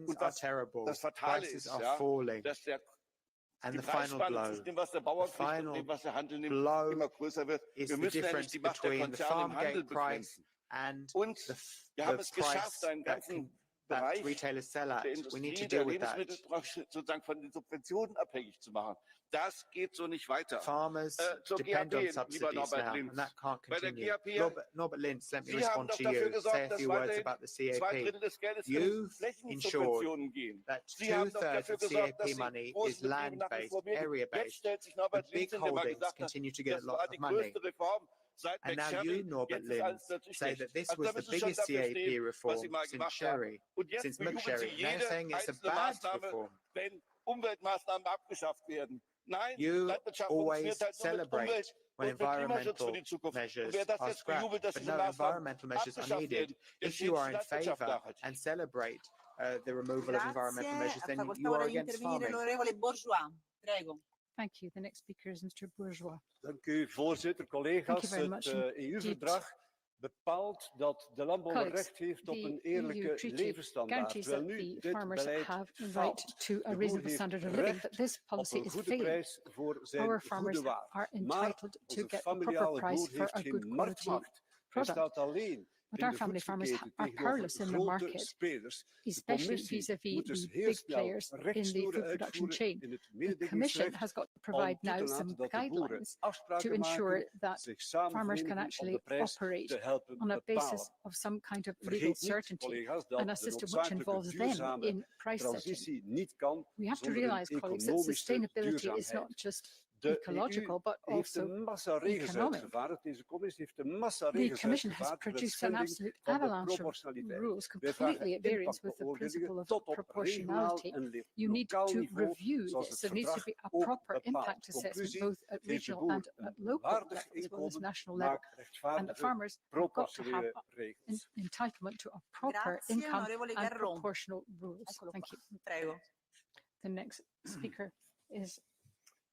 Speaker 14: Und das Fatale ist, dass die Preisspanne zwischen dem, was der Bauer kriegt und dem, was der Handel nimmt, immer größer wird. Wir müssen endlich die Macht der Konzerne im Handel begrenzen. Und wir haben es geschafft, einen ganzen Bereich der Industrie, der Lebensmittelbranche sozusagen von den Subventionen abhängig zu machen. Das geht so nicht weiter. Zur GAP, lieber Norbert Linz. Bei der GAP,
Speaker 3: Norbert Linz, let me
Speaker 14: Sie haben
Speaker 3: respond
Speaker 14: doch
Speaker 3: to
Speaker 14: dafür
Speaker 3: you. Say
Speaker 14: gesorgt,
Speaker 3: a
Speaker 14: dass
Speaker 3: few words
Speaker 14: weiterhin
Speaker 3: about the CAP.
Speaker 14: 2/3 des Geldes in
Speaker 3: You've
Speaker 14: Flächensubventionen
Speaker 3: ensured
Speaker 14: gehen.
Speaker 3: that
Speaker 14: Sie haben doch
Speaker 3: 2/3
Speaker 14: dafür
Speaker 3: of
Speaker 14: gesorgt, dass
Speaker 3: CAP
Speaker 14: die
Speaker 3: money
Speaker 14: großen
Speaker 3: is
Speaker 14: Betriebe nach wie
Speaker 3: land-based,
Speaker 14: vor mehr. Jetzt
Speaker 3: area-based.
Speaker 14: stellt sich
Speaker 3: The
Speaker 14: Norbert
Speaker 3: big
Speaker 14: Linz hin, der mal
Speaker 3: holdings
Speaker 14: gesagt hat,
Speaker 3: continue to get a
Speaker 14: das
Speaker 3: lot
Speaker 14: war
Speaker 3: of
Speaker 14: die
Speaker 3: money.
Speaker 14: größte Reform seit
Speaker 3: And
Speaker 14: Max
Speaker 3: now you,
Speaker 14: Sherry.
Speaker 3: Norbert
Speaker 14: Jetzt ist alles
Speaker 3: Linz,
Speaker 14: plötzlich
Speaker 3: say
Speaker 14: schlecht.
Speaker 3: that this
Speaker 14: Also
Speaker 3: was
Speaker 14: da
Speaker 3: the
Speaker 14: müssen Sie schon
Speaker 3: biggest
Speaker 14: dafür
Speaker 3: CAP
Speaker 14: stehen, was
Speaker 3: reform
Speaker 14: Sie mal
Speaker 3: since
Speaker 14: gemacht haben.
Speaker 3: Sherry,
Speaker 14: Und jetzt
Speaker 3: since
Speaker 14: bejubeln Sie
Speaker 3: McSherry. Now you're
Speaker 14: jede
Speaker 3: saying it's a
Speaker 14: einzelne
Speaker 3: bad
Speaker 14: Maßnahme,
Speaker 3: reform.
Speaker 14: wenn Umweltmaßnahmen abgeschafft werden. Nein,
Speaker 3: You
Speaker 14: Landwirtschaft
Speaker 3: always
Speaker 14: funktioniert halt nur mit
Speaker 3: celebrate
Speaker 14: Umwelt
Speaker 3: when
Speaker 14: und mit Klimaschutz für die
Speaker 3: environmental
Speaker 14: Zukunft. Und
Speaker 3: measures
Speaker 14: wer das
Speaker 3: are
Speaker 14: jetzt bejubelt,
Speaker 3: scrapped,
Speaker 14: dass
Speaker 3: but
Speaker 14: diese
Speaker 3: no
Speaker 14: Maßnahmen
Speaker 3: environmental measures are
Speaker 14: abgeschafft
Speaker 3: needed.
Speaker 14: werden, der
Speaker 3: If
Speaker 14: schämt
Speaker 3: you
Speaker 14: die
Speaker 3: are in
Speaker 14: Landwirtschaft
Speaker 3: favour
Speaker 14: nachhaltig.
Speaker 3: and celebrate the removal of environmental measures,
Speaker 23: Grazie.
Speaker 3: then
Speaker 23: Facoltà
Speaker 3: you
Speaker 23: ora
Speaker 3: are
Speaker 23: di
Speaker 3: against
Speaker 23: intervenire
Speaker 3: farming.
Speaker 23: l'onorevole Bourgeois. Prego.
Speaker 5: Thank you. The next speaker is Mr. Bourgeois.
Speaker 15: Dank u, voorzitter, collega's. Het EU-verdrag bepaalt dat de landbouwer
Speaker 5: Colleagues,
Speaker 15: recht heeft op
Speaker 5: the
Speaker 15: een
Speaker 5: EU
Speaker 15: eerlijke
Speaker 5: treaty
Speaker 15: levensstandaard.
Speaker 5: guarantees
Speaker 15: Wel
Speaker 5: that
Speaker 15: nu,
Speaker 5: the
Speaker 15: dit
Speaker 5: farmers
Speaker 15: beleid
Speaker 5: have a
Speaker 15: faalt.
Speaker 5: right to a
Speaker 15: De boer
Speaker 5: reasonable
Speaker 15: heeft
Speaker 5: standard of living, but
Speaker 15: recht
Speaker 5: this
Speaker 15: op
Speaker 5: policy
Speaker 15: een
Speaker 5: is
Speaker 15: goede
Speaker 5: failing.
Speaker 15: prijs voor zijn
Speaker 5: Our farmers
Speaker 15: goede waar.
Speaker 5: are
Speaker 15: Maar
Speaker 5: entitled to
Speaker 15: onze
Speaker 5: get a proper
Speaker 15: familiale
Speaker 5: price
Speaker 15: boer
Speaker 5: for
Speaker 15: heeft
Speaker 5: a good
Speaker 15: geen
Speaker 5: quality
Speaker 15: marktmacht. Hij
Speaker 5: product.
Speaker 15: staat alleen
Speaker 5: But
Speaker 15: in
Speaker 5: our
Speaker 15: de
Speaker 5: family farmers
Speaker 15: voedselketen
Speaker 5: are
Speaker 15: tegenover
Speaker 5: powerless in the
Speaker 15: grote
Speaker 5: market,
Speaker 15: spelers. De
Speaker 5: especially
Speaker 15: commissie
Speaker 5: vis-à-vis
Speaker 15: moet dus
Speaker 5: the
Speaker 15: heel
Speaker 5: big
Speaker 15: snel
Speaker 5: players in the
Speaker 15: rechtsnoeren
Speaker 5: food production
Speaker 15: uitvoeren
Speaker 5: chain.
Speaker 15: in het
Speaker 5: The Commission
Speaker 15: mededingingsrecht
Speaker 5: has got to
Speaker 15: om
Speaker 5: provide
Speaker 15: toe
Speaker 5: now
Speaker 15: te
Speaker 5: some
Speaker 15: laten dat de boeren
Speaker 5: guidelines to
Speaker 15: afspraken
Speaker 5: ensure
Speaker 15: maken,
Speaker 5: that
Speaker 15: zich
Speaker 5: farmers can
Speaker 15: samenvereniging om de
Speaker 5: actually
Speaker 15: prijs te
Speaker 5: operate
Speaker 15: helpen
Speaker 5: on a basis
Speaker 15: bepalen.
Speaker 5: of some kind of legal
Speaker 15: Vergeet niet,
Speaker 5: certainty
Speaker 15: collega's,
Speaker 5: and
Speaker 15: dat
Speaker 5: a
Speaker 15: de
Speaker 5: system which
Speaker 15: noodzakelijke
Speaker 5: involves them
Speaker 15: duurzame
Speaker 5: in price setting.
Speaker 15: transitie niet kan
Speaker 5: We have to
Speaker 15: zonder een
Speaker 5: realize, colleagues, that
Speaker 15: economische
Speaker 5: sustainability is
Speaker 15: duurzaamheid.
Speaker 5: not just
Speaker 15: De
Speaker 5: ecological, but
Speaker 15: EU heeft
Speaker 5: also
Speaker 15: een massa regels
Speaker 5: economic.
Speaker 15: uitgevaardigd. Deze commissie heeft een massa
Speaker 5: The
Speaker 15: regels
Speaker 5: Commission has
Speaker 15: uitgevaardigd ter
Speaker 5: produced an
Speaker 15: schending
Speaker 5: absolute
Speaker 15: van de
Speaker 5: avalanche of
Speaker 15: proportionaliteit.
Speaker 5: rules
Speaker 15: Wij vragen
Speaker 5: completely at variance with the principle
Speaker 15: impactbeoordelingen
Speaker 5: of
Speaker 15: tot op regionaal
Speaker 5: proportionality.
Speaker 15: en
Speaker 5: You need
Speaker 15: lokaal
Speaker 5: to
Speaker 15: niveau,
Speaker 5: review
Speaker 15: zoals
Speaker 5: this.
Speaker 15: het
Speaker 5: There needs to
Speaker 15: verdrag
Speaker 5: be a
Speaker 15: ook
Speaker 5: proper
Speaker 15: bepaalt.
Speaker 5: impact assessment,
Speaker 15: Conclusie,
Speaker 5: both at
Speaker 15: geef de
Speaker 5: regional
Speaker 15: boer
Speaker 5: and at
Speaker 15: een
Speaker 5: local
Speaker 15: waardig
Speaker 5: level, as well as
Speaker 15: inkomen,
Speaker 5: national level.
Speaker 15: maak
Speaker 5: And the
Speaker 15: rechtvaardige
Speaker 5: farmers have got to have
Speaker 15: proportionele
Speaker 5: an
Speaker 15: regels.
Speaker 5: entitlement to a proper
Speaker 23: Grazie,
Speaker 5: income
Speaker 23: onorevole
Speaker 5: and
Speaker 23: Garron.
Speaker 5: proportional rules.
Speaker 23: Eccolo
Speaker 5: Thank
Speaker 23: qua.
Speaker 5: you.
Speaker 23: Prego.
Speaker 5: The next speaker is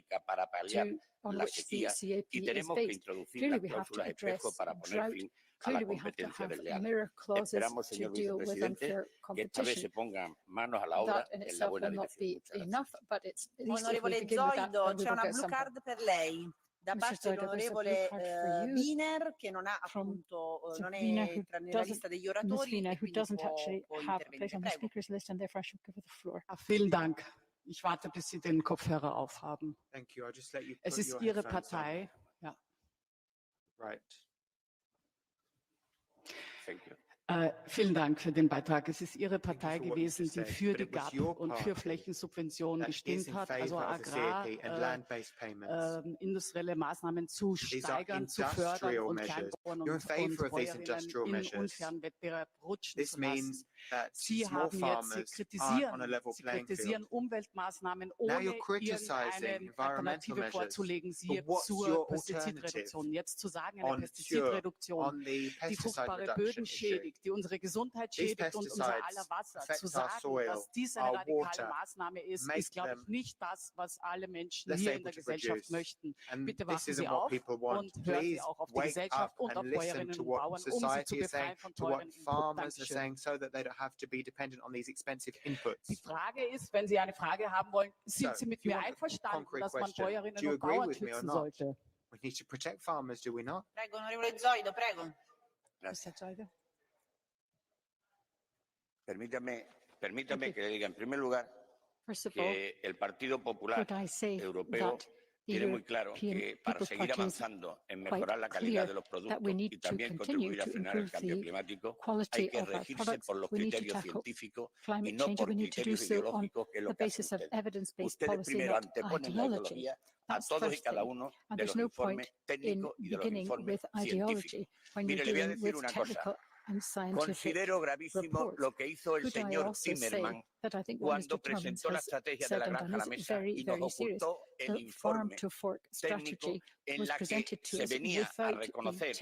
Speaker 17: pública para paliar
Speaker 5: on
Speaker 17: la
Speaker 5: which the
Speaker 17: sequía
Speaker 5: CAP
Speaker 17: y
Speaker 5: is
Speaker 17: tenemos que
Speaker 5: based.
Speaker 17: introducir
Speaker 5: Clearly,
Speaker 17: las
Speaker 5: we have to
Speaker 17: cláusulas espejo
Speaker 5: address
Speaker 17: para poner
Speaker 5: drought.
Speaker 17: fin a la
Speaker 5: Clearly, we have to
Speaker 17: competencia
Speaker 5: have
Speaker 17: desleal.
Speaker 5: mirror clauses
Speaker 17: Esperamos,
Speaker 5: to
Speaker 17: señor
Speaker 5: deal with
Speaker 17: vicepresidente,
Speaker 5: unfair
Speaker 17: que esta vez se
Speaker 5: competition.
Speaker 17: pongan manos a la obra
Speaker 5: That in
Speaker 17: en la
Speaker 5: itself
Speaker 17: buena
Speaker 5: will not
Speaker 17: dirección.
Speaker 5: be
Speaker 17: Muchas gracias.
Speaker 5: enough, but it's at least if we
Speaker 8: Onorevole
Speaker 5: begin with that,
Speaker 8: Zoido,
Speaker 5: then we
Speaker 8: c'è
Speaker 5: will
Speaker 8: una
Speaker 5: get
Speaker 8: blue
Speaker 5: somewhere.
Speaker 8: card per lei da
Speaker 5: Mr.
Speaker 8: parte
Speaker 5: Zoido, there's a blue
Speaker 8: dell'onorevole
Speaker 5: card for you
Speaker 8: Wiener, che non ha
Speaker 5: from
Speaker 8: appunto, non
Speaker 5: Sabrina,
Speaker 8: è
Speaker 5: who
Speaker 8: nella
Speaker 5: doesn't,
Speaker 8: lista degli
Speaker 5: Ms.
Speaker 8: oratori
Speaker 5: Wiener,
Speaker 8: e
Speaker 5: who
Speaker 8: quindi
Speaker 5: doesn't actually
Speaker 8: può
Speaker 5: have a place
Speaker 8: intervenire.
Speaker 5: on the
Speaker 8: Prego.
Speaker 5: speakers list, and therefore I should give her the floor.
Speaker 11: Vielen Dank. Ich warte, bis Sie den Kopfhörer aufhaben.
Speaker 3: Thank you. I'll just let you
Speaker 11: Es
Speaker 3: put
Speaker 11: ist
Speaker 3: your
Speaker 11: Ihre
Speaker 3: headphones on.
Speaker 11: Partei. Ja.
Speaker 3: Right.
Speaker 17: Thank you.
Speaker 11: Vielen Dank für den Beitrag. Es ist Ihre Partei gewesen, die für die GAP und für Flächensubventionen gestimmt hat, also industrielle Maßnahmen zu steigern, zu fördern und Kleinbauern und Bäuerinnen in unfairen Wettbewerb rutschen zu lassen. Sie kritisieren Umweltmaßnahmen, ohne irgendeine Alternative vorzulegen, siehe zur Pestizidreduktion. Jetzt zu sagen, eine Pestizidreduktion, die fruchtbare Böden schädigt, die unsere Gesundheit schädigt und unser aller Wasser, zu sagen, dass dies eine radikale Maßnahme ist, ist, glaube ich, nicht das, was alle Menschen hier in der Gesellschaft möchten. Bitte wachen Sie auf und hören Sie auch auf die Gesellschaft und auf Bäuerinnen und Bauern, um sie zu befreien von teuren Input. Die Frage ist, wenn Sie eine Frage haben wollen, sind Sie mit mir einverstanden, dass man Bäuerinnen und Bauern schützen sollte?
Speaker 3: We need to protect farmers, do we not?
Speaker 8: Prego, onorevole Zoido, prego.
Speaker 17: Permítame que le diga en primer lugar que el Partido Popular Europeo tiene muy claro que para seguir avanzando en mejorar la calidad de los productos y también contribuir a frenar el cambio climático, hay que regirse por los criterios científicos y no por criterios ideológicos, que es lo que hacen ustedes. Ustedes primero anteponen la ideología a todos y cada uno de los informes técnicos y de los informes científicos. Mire, le voy a decir una cosa. Considero gravísimo lo que hizo el señor Timmermans cuando presentó la estrategia de la granja a la mesa y nos ocultó el informe técnico en la que se venía a reconocer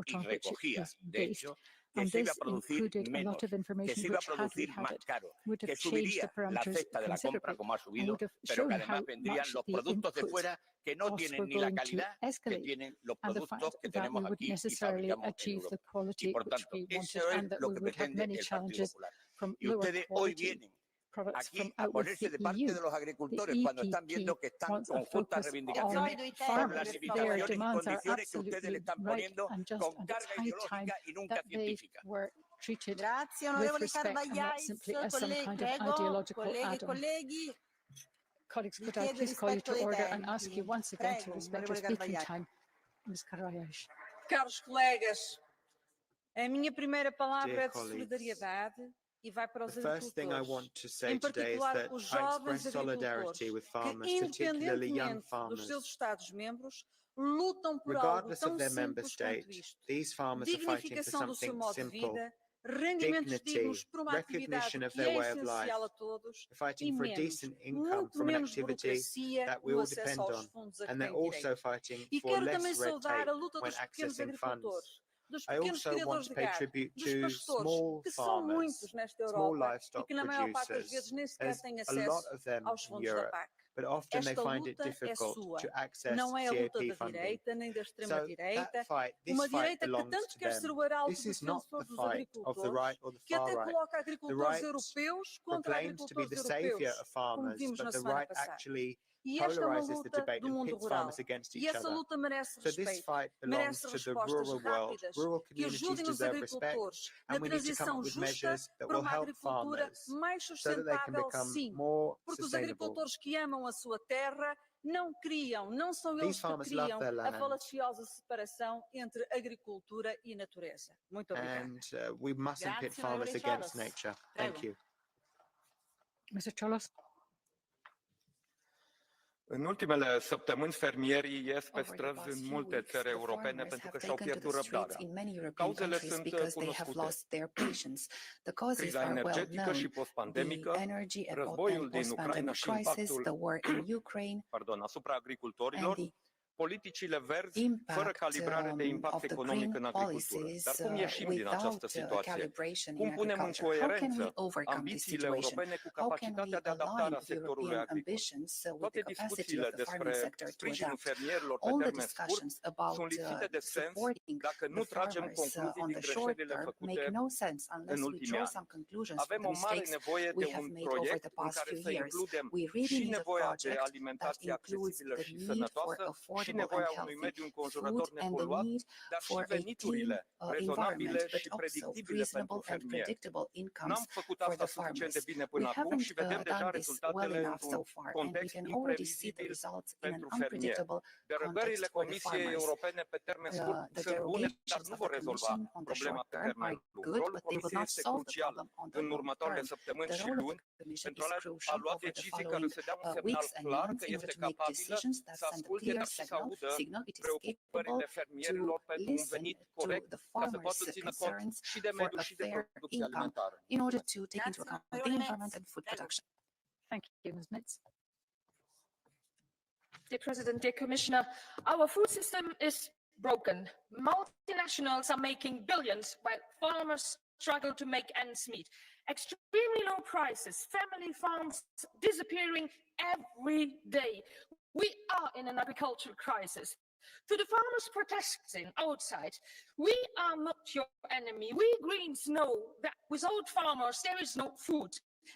Speaker 17: y recogía, de hecho, que se iba a producir menos, que se iba a producir más caro, que subiría la cesta de la compra como ha subido, pero que además vendrían los productos de fuera que no tienen ni la calidad que tienen los productos que tenemos aquí y fabricamos en Europa. Y por tanto, eso es lo que pretende el Partido Popular. Y ustedes hoy vienen aquí a ponerse de parte de los agricultores cuando están viendo que están con justas reivindicaciones por las limitaciones y condiciones que ustedes le están poniendo con carga ideológica y nunca científica.
Speaker 8: Grazie, onorevole Carvagliai, prego, colleghe e colleghi.
Speaker 5: Colleagues, could I please call you to order and ask you once again to respect your speaking time? Ms. Carvalhais.
Speaker 22: Caros colegas, a minha primeira palavra é de solidariedade e vai para os agricultores, em particular os jovens agricultores, que independentemente dos seus Estados-membros, lutam por algo tão simples quanto isto. Dignificação do seu modo de vida, rendimentos dignos por uma atividade que é essencial a todos e muito menos burocracia no acesso aos fundos a que têm direito. E quero também saudar a luta dos pequenos agricultores, dos pequenos criadores de gado, dos pastores, que são muitos nesta Europa e que na maior parte das vezes nem sequer têm acesso aos fundos da PAC. Esta luta é sua, não é a luta da direita nem da extrema-direita, uma direita que tanto quer ser o arauto defensor dos agricultores, que até coloca agricultores europeus contra agricultores europeus, como vimos na semana passada. E esta é uma luta do mundo rural. E essa luta merece respeito, merece respostas rápidas que ajudem os agricultores na transição justa para uma agricultura mais sustentável, sim. Porque os agricultores que amam a sua terra não são eles que criam a falaciosa separação entre agricultura e natureza. Muito obrigada.
Speaker 3: And we mustn't pit farmers against nature. Thank you.
Speaker 5: Mr. Cholos.
Speaker 13: În ultimele săptămâni, fermierii ies pe străzi în multe țări europene pentru că și-au pierdut răbdarea. Cauzele sunt cunoscute. Criza energetică și post-pandemică, războiul din Ucraina și impactul asupra agricultorilor, politicile verzi fără calibrare de impact economic în agricultură. Dar cum ieșim din această situație? Cum punem în coerență ambițiile europene cu capacitatea de adaptare a sectorului agricol? Toate discuțiile despre sprijinul fermierilor pe termen scurt sunt lipsite de sens dacă nu tragem concluzii din greșelile făcute în ultimii ani. Avem o mare nevoie de un proiect în care să includem și nevoia de alimentație accesibilă și sănătoasă
Speaker 23: affordable and healthy food and the need for a clean environment, but also reasonable and predictable incomes for the farmers. We haven't done this well enough so far, and we can already see the results in an unpredictable context for the farmers. The derogations of the Commission on the short term are good, but they will not solve the problem on the long term. The role of the Commission is crucial over the following weeks and months in order to make decisions that send a clear signal. It is capable to listen to the farmers' concerns for a fair income in order to take into account the environment and food production.
Speaker 5: Thank you, Ms. Metz.
Speaker 1: Dear President, dear Commissioner, our food system is broken. Multinationals are making billions while farmers struggle to make ends meet. Extremely low prices, family farms disappearing every day. We are in an agricultural crisis. To the farmers protesting outside, we are not your enemy. We Greens know that without farmers there is no food,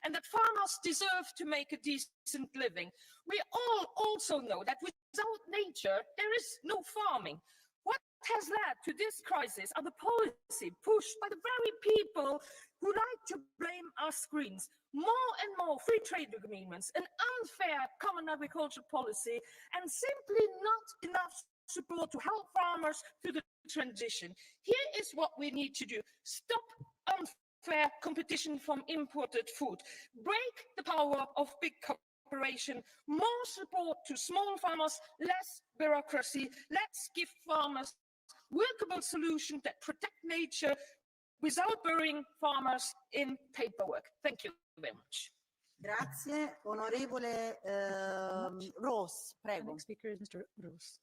Speaker 1: and that farmers deserve to make a decent living. We all also know that without nature there is no farming. What has led to this crisis are the policy pushed by the very people who like to blame us Greens. More and more free trade agreements, an unfair common agricultural policy, and simply not enough support to help farmers through the transition. Here is what we need to do. Stop unfair competition from imported food. Break the power of big corporations. More support to small farmers, less bureaucracy. Let's give farmers workable solutions that protect nature without burying farmers in paperwork. Thank you very much.
Speaker 8: Grazie. Onorevole Roos, prego.
Speaker 5: Next speaker is Mr. Roos.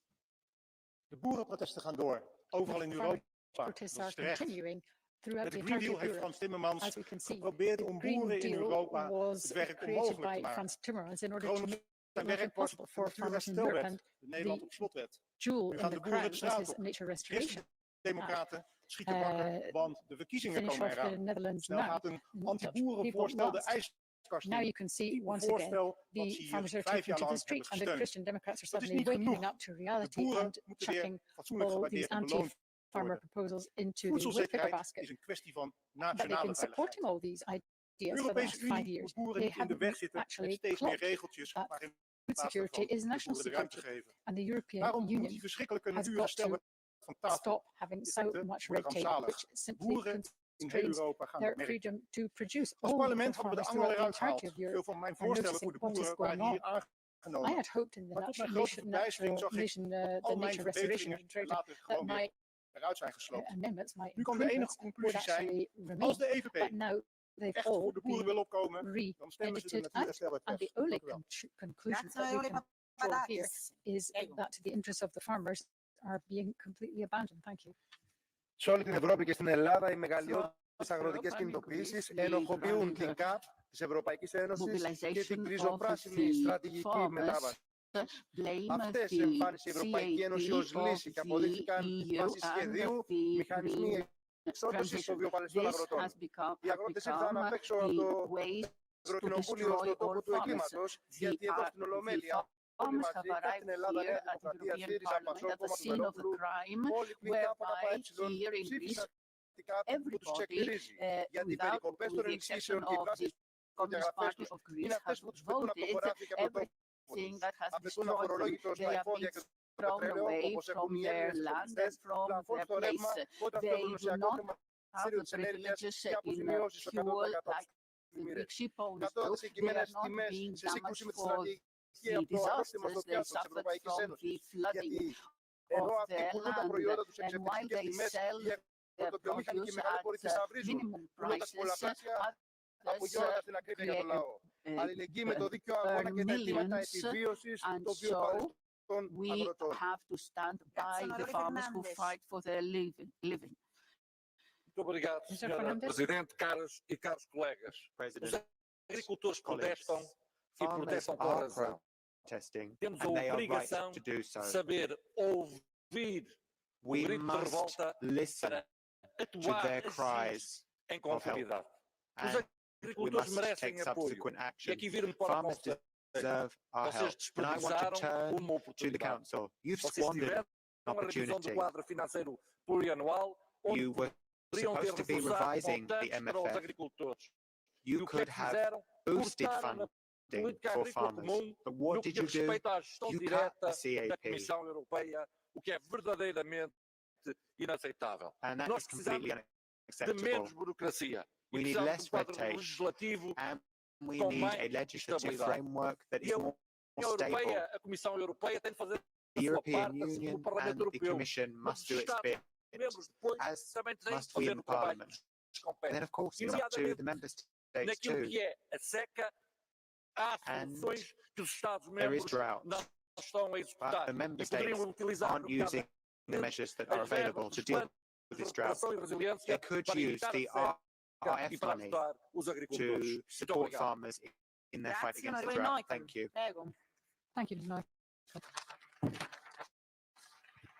Speaker 15: De boerenprotesten gaan door, overal in Europa.
Speaker 5: Protests are
Speaker 15: terecht.
Speaker 5: continuing throughout
Speaker 15: Met
Speaker 5: the
Speaker 15: de Green
Speaker 5: entire
Speaker 15: Deal heeft
Speaker 5: Europe.
Speaker 15: Frans Timmermans
Speaker 5: As we can see,
Speaker 15: geprobeerd
Speaker 5: the
Speaker 15: om
Speaker 5: Green
Speaker 15: boeren in
Speaker 5: Deal
Speaker 15: Europa
Speaker 5: was
Speaker 15: het werk
Speaker 5: created
Speaker 15: onmogelijk
Speaker 5: by
Speaker 15: te maken.
Speaker 5: Frans Timmermans in order to
Speaker 15: Groningen
Speaker 5: make
Speaker 15: zijn
Speaker 5: it
Speaker 15: werk was
Speaker 5: impossible
Speaker 15: de
Speaker 5: for farmers in Europe,
Speaker 15: natuurherstelwet,
Speaker 5: and
Speaker 15: de Nederland op
Speaker 5: the
Speaker 15: slotwet.
Speaker 5: jewel
Speaker 15: Nu
Speaker 5: in
Speaker 15: gaan
Speaker 5: the
Speaker 15: de boeren
Speaker 5: crown
Speaker 15: de
Speaker 5: was
Speaker 15: straat
Speaker 5: this
Speaker 15: op.
Speaker 5: nature restoration.
Speaker 15: Democraten schieten bakken, want de verkiezingen
Speaker 5: Finish
Speaker 15: komen
Speaker 5: off the
Speaker 15: eraan.
Speaker 5: Netherlands
Speaker 15: Snel
Speaker 5: now.
Speaker 15: gaat een
Speaker 5: Dutch
Speaker 15: anti-boerenvoorstel de
Speaker 5: people lost.
Speaker 15: ijskast
Speaker 5: Now
Speaker 15: in.
Speaker 5: you can see
Speaker 15: Type
Speaker 5: once again
Speaker 15: voorstel wat
Speaker 5: the
Speaker 15: ze hier
Speaker 5: farmers are
Speaker 15: 5
Speaker 5: taking
Speaker 15: jaar
Speaker 5: to the
Speaker 15: lang
Speaker 5: street,
Speaker 15: hebben
Speaker 5: and the
Speaker 15: gesteund.
Speaker 5: Christian Democrats are
Speaker 15: Dat is
Speaker 5: suddenly
Speaker 15: niet
Speaker 5: waking
Speaker 15: genoeg.
Speaker 5: up to
Speaker 15: De
Speaker 5: reality
Speaker 15: boeren
Speaker 5: and
Speaker 15: moeten weer
Speaker 5: chucking
Speaker 15: fatsoenlijk
Speaker 5: all these
Speaker 15: gewaardeerd en beloond
Speaker 5: anti-farmer
Speaker 15: worden.
Speaker 5: proposals into the woodpecker
Speaker 15: Voedselzekerheid
Speaker 5: basket.
Speaker 15: is een kwestie van
Speaker 5: But they've
Speaker 15: nationale
Speaker 5: been supporting all
Speaker 15: veiligheid.
Speaker 5: these
Speaker 15: De
Speaker 5: ideas for the last
Speaker 15: Europese
Speaker 5: 5
Speaker 15: Unie
Speaker 5: years.
Speaker 15: moet boeren
Speaker 5: They
Speaker 15: niet in de
Speaker 5: haven't
Speaker 15: weg zitten met
Speaker 5: actually
Speaker 15: steeds meer
Speaker 5: clocked
Speaker 15: regeltjes,
Speaker 5: that
Speaker 15: maar in
Speaker 5: food
Speaker 15: plaats
Speaker 5: security
Speaker 15: daarvan
Speaker 5: is
Speaker 15: de
Speaker 5: national
Speaker 15: boeren de ruimte
Speaker 5: security,
Speaker 15: geven.
Speaker 5: and the European
Speaker 15: Daarom moet
Speaker 5: Union
Speaker 15: die verschrikkelijke
Speaker 5: has got to
Speaker 15: natuurherstelwet van tafel.
Speaker 5: stop having
Speaker 15: Dit
Speaker 5: so
Speaker 15: wetten
Speaker 5: much
Speaker 15: worden
Speaker 5: red tape,
Speaker 15: rampzalig.
Speaker 5: which simply
Speaker 15: Boeren in heel
Speaker 5: constrains
Speaker 15: Europa gaan
Speaker 5: their
Speaker 15: dat merken.
Speaker 5: freedom to produce.
Speaker 15: Als
Speaker 5: All
Speaker 15: parlement
Speaker 5: the
Speaker 15: hadden we de
Speaker 5: farmers
Speaker 15: angel
Speaker 5: throughout the
Speaker 15: eruit
Speaker 5: entirety
Speaker 15: gehaald.
Speaker 5: of Europe
Speaker 15: Veel van mijn
Speaker 5: are
Speaker 15: voorstellen voor
Speaker 5: noticing
Speaker 15: de
Speaker 5: what is
Speaker 15: boeren
Speaker 5: going
Speaker 15: waren hier
Speaker 5: on. I
Speaker 15: aangenomen.
Speaker 5: had hoped in the
Speaker 15: Maar tot mijn grote verbijstering zag ik
Speaker 5: the
Speaker 15: al mijn
Speaker 5: nature restoration
Speaker 15: verbeteringen
Speaker 5: trade
Speaker 15: later
Speaker 5: that
Speaker 15: gewoon weer
Speaker 5: my
Speaker 15: eruit zijn gesloopt.
Speaker 5: amendments, my
Speaker 15: Nu kan de enige
Speaker 5: improvements would
Speaker 15: conclusie zijn,
Speaker 5: actually remain.
Speaker 15: als de EVP
Speaker 5: But now they've
Speaker 15: echt
Speaker 5: all
Speaker 15: voor de boeren
Speaker 5: been
Speaker 15: wil opkomen, dan stemmen ze de
Speaker 5: re-edited, and
Speaker 15: natuurherstelwet weg.
Speaker 5: the only
Speaker 15: Dank u wel.
Speaker 5: conclusion that we can draw here is that the interests of the farmers are being completely abandoned. Thank you.
Speaker 18: Σε όλη την Ευρώπη και στην Ελλάδα, οι μεγαλειώδεις αγροτικές κινητοποιήσεις ενοχοποιούν την ΚΑΠ της Ευρωπαϊκής Ένωσης και την κρυζοπράσινη στρατηγική μετάβαση. Αυτές εμφάνισε η Ευρωπαϊκή Ένωση ως λύση και αποδείχθηκαν βάσει σχεδίου μηχανισμοί εξόρρωσης των βιοπαλαιστών αγροτών. Οι αγρότες ήρθαν απ' έξω από το Ευρωκοινοβούλιο στο τόπο του εγκλήματος, γιατί εδώ στην Ολομέλεια όλοι μαζί, και στην Ελλάδα, Νέα Δημοκρατία, ΣΥΡΙΖΑ, ΠΑΣΟΚ, Κόμμα του Βελόπουλου, όλοι που είναι ΚΚΕ ψήφισαν κάτι που τους ξεκληρίζει. Γιατί οι περικοπές των ενισχύσεων και οι πράσινες προδιαγραφές τους είναι αυτές που τους πετούν από το χωράφι και από το τόπο τους. Απαιτούν αφορολόγητο στα εφόδια και το πετρέλαιο, όπως έχουν οι Έλληνες οικονομιστές, πλαφόν στο ρεύμα, όταν το γνωσιακό χρηματιστήριο της ενέργειας και αποζημιώσεις στο 100% στους μοίρες. Κατώτατες συγκεκριμένες τιμές σε σύγκρουση με τη στρατηγική από το αρρώστιμο στο πιάτο της Ευρωπαϊκής Ένωσης. Γιατί ενώ αυτοί πουλούν τα προϊόντα τους σε εξαιρετικές τιμές, οι αγροτοβιομήχανοι και οι μεγαλοποροί θησαυρίζουν, πουλώντας πολλαπλάσια απογειώνοντας την ακρίβεια για τον λαό. Αλληλεγγύη με το δίκαιο αγώνα και τα αιτήματα επιβίωσης των βιοπαλαιστών αγροτών.
Speaker 14: Muito obrigado, Sra. Presidente, caros e caros colegas. Os agricultores protestam e protestam com razão. Temos a obrigação de saber ouvir o grito de revolta para atuar em conformidade. Os agricultores merecem apoio. E aqui vir-me para a conta
Speaker 3: preserve our health. And I want to turn to the Council. You've squandered an opportunity. You were supposed to be revising the MFF. You could have boosted funding for farmers. But what did you do? You cut the CAP. And that is completely unacceptable. We need less red tape, and we need a legislative framework that is more stable. The European Union and the Commission must do its bit, as must we in Parliament. And then, of course, it's up to the Member States too. And there is drought, but the Member States aren't using the measures that are available to deal with this drought. They could use the RF money to support farmers in their fight against the drought. Thank you.
Speaker 5: Thank you, Lord.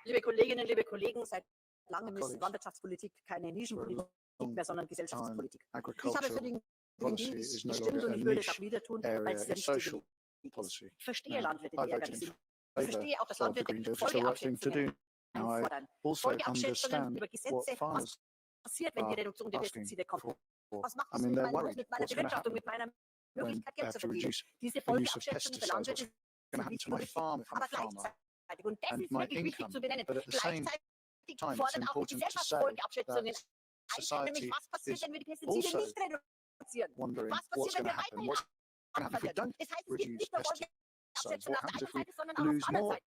Speaker 4: Liebe Kolleginnen, liebe Kollegen, seit langem ist Landwirtschaftspolitik keine Nischenpolitik mehr, sondern Gesellschaftspolitik. Ich habe für den Green Deal gestimmt und ich würde es auch wieder tun, weil es der richtige Weg ist. Ich verstehe Landwirte, die ärgerlich sind. Ich verstehe auch, dass Landwirte Folgeabschätzungen einfordern. Folgeabschätzungen über Gesetze, was passiert, wenn die Reduktion der Pestizide kommt. Was macht das mit meinem Beruf, mit meiner Bewirtschaftung, mit meiner Möglichkeit, Geld zu verdienen? Diese Folgeabschätzungen für Landwirte sind wichtig, aber gleichzeitig, und das ist wirklich wichtig zu benennen, gleichzeitig fordern auch die Gesellschaftsfolgeabschätzungen ein, nämlich was passiert, wenn wir die Pestizide nicht reduzieren? Was passiert, wenn wir weiterhin abfallen? Das heißt, es gibt nicht nur Folgeabschätzungen auf der einen Seite, sondern auch auf der anderen Seite.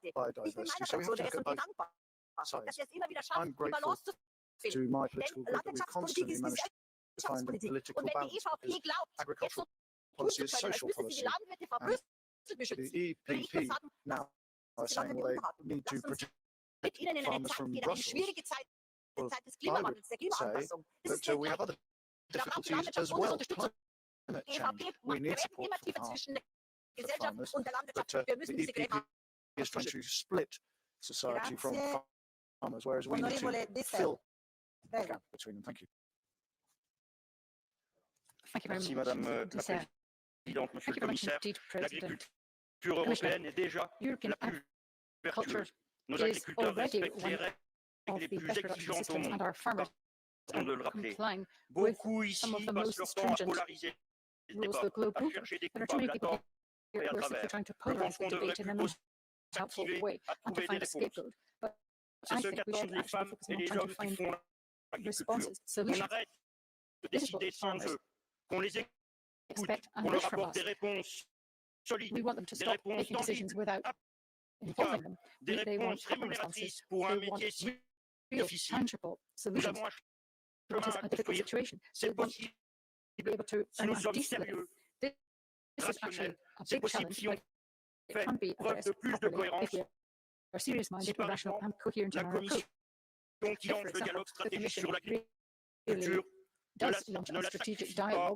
Speaker 4: Ich bin meiner Fraktion der SPD dankbar, dass wir es immer wieder schaffen, die Balance zu finden. Denn Landwirtschaftspolitik ist Gesellschaftspolitik. Und wenn die EVP glaubt, jetzt so tun zu können, als müsste sie die Landwirte vor Brüssel beschützen, würde ich nur sagen, dass die Landwirte unterhalten. Lass uns mit ihnen in eine Zeit gehen, eine schwierige Zeit, die Zeit des Klimawandels, der Klimaanpassung. Das ist notwendig. Da braucht die Landwirtschaft unsere Unterstützung. Die EVP macht Gräben immer tiefer zwischen der Gesellschaft und der Landwirtschaft. Wir müssen diese Gräben
Speaker 10: society from farmers, whereas we need to fill the gap between them. Thank you.
Speaker 5: Thank you very
Speaker 7: Merci,
Speaker 5: much.
Speaker 7: Madame la Présidente, Monsieur le Commissaire. L'agriculture européenne est déjà la plus vertueuse. Nos agriculteurs respectent les règles les plus exigeantes au monde. Pardon de le rappeler. Beaucoup ici passent leur temps à polariser le débat, à chercher des coupables à tort et à travers. Je pense qu'on devrait plutôt s'activer à trouver des réponses. C'est ce qu'attendent les femmes et les hommes qui font l'agriculture. On arrête de décider sans eux, qu'on les écoute, qu'on leur apporte des réponses solides, des réponses tangibles, applicables, des réponses rémunératrices pour un métier si difficile. Nous avons un chemin à construire. C'est possible si nous sommes sérieux, rationnels. C'est possible si on fait preuve de plus de cohérence. Si par exemple la Commission qui lance le dialogue stratégique sur l'agriculture ne l'active pas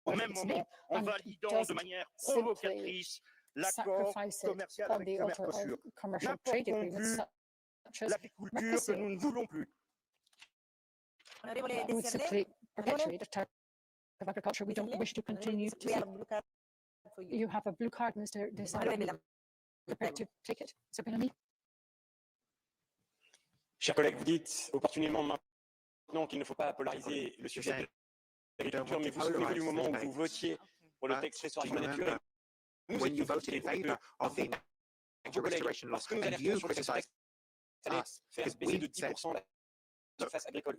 Speaker 7: au même moment en validant de manière provocatrice l'accord commercial avec le Mercosur. N'apportons plus l'agriculture que nous ne voulons plus.
Speaker 5: would simply perpetuate a type of agriculture we don't wish to continue to see. You have a blue card, Mr. Desai. Prepared to take it. Mr. Bellamy.
Speaker 7: Chers collègues, vous dites opportunément maintenant qu'il ne faut pas polariser le sujet de l'agriculture, mais vous souvenez du moment où vous votiez pour le texte restauration de la nature.
Speaker 3: When you voted in favour of the nature restoration law, and you criticised us because we said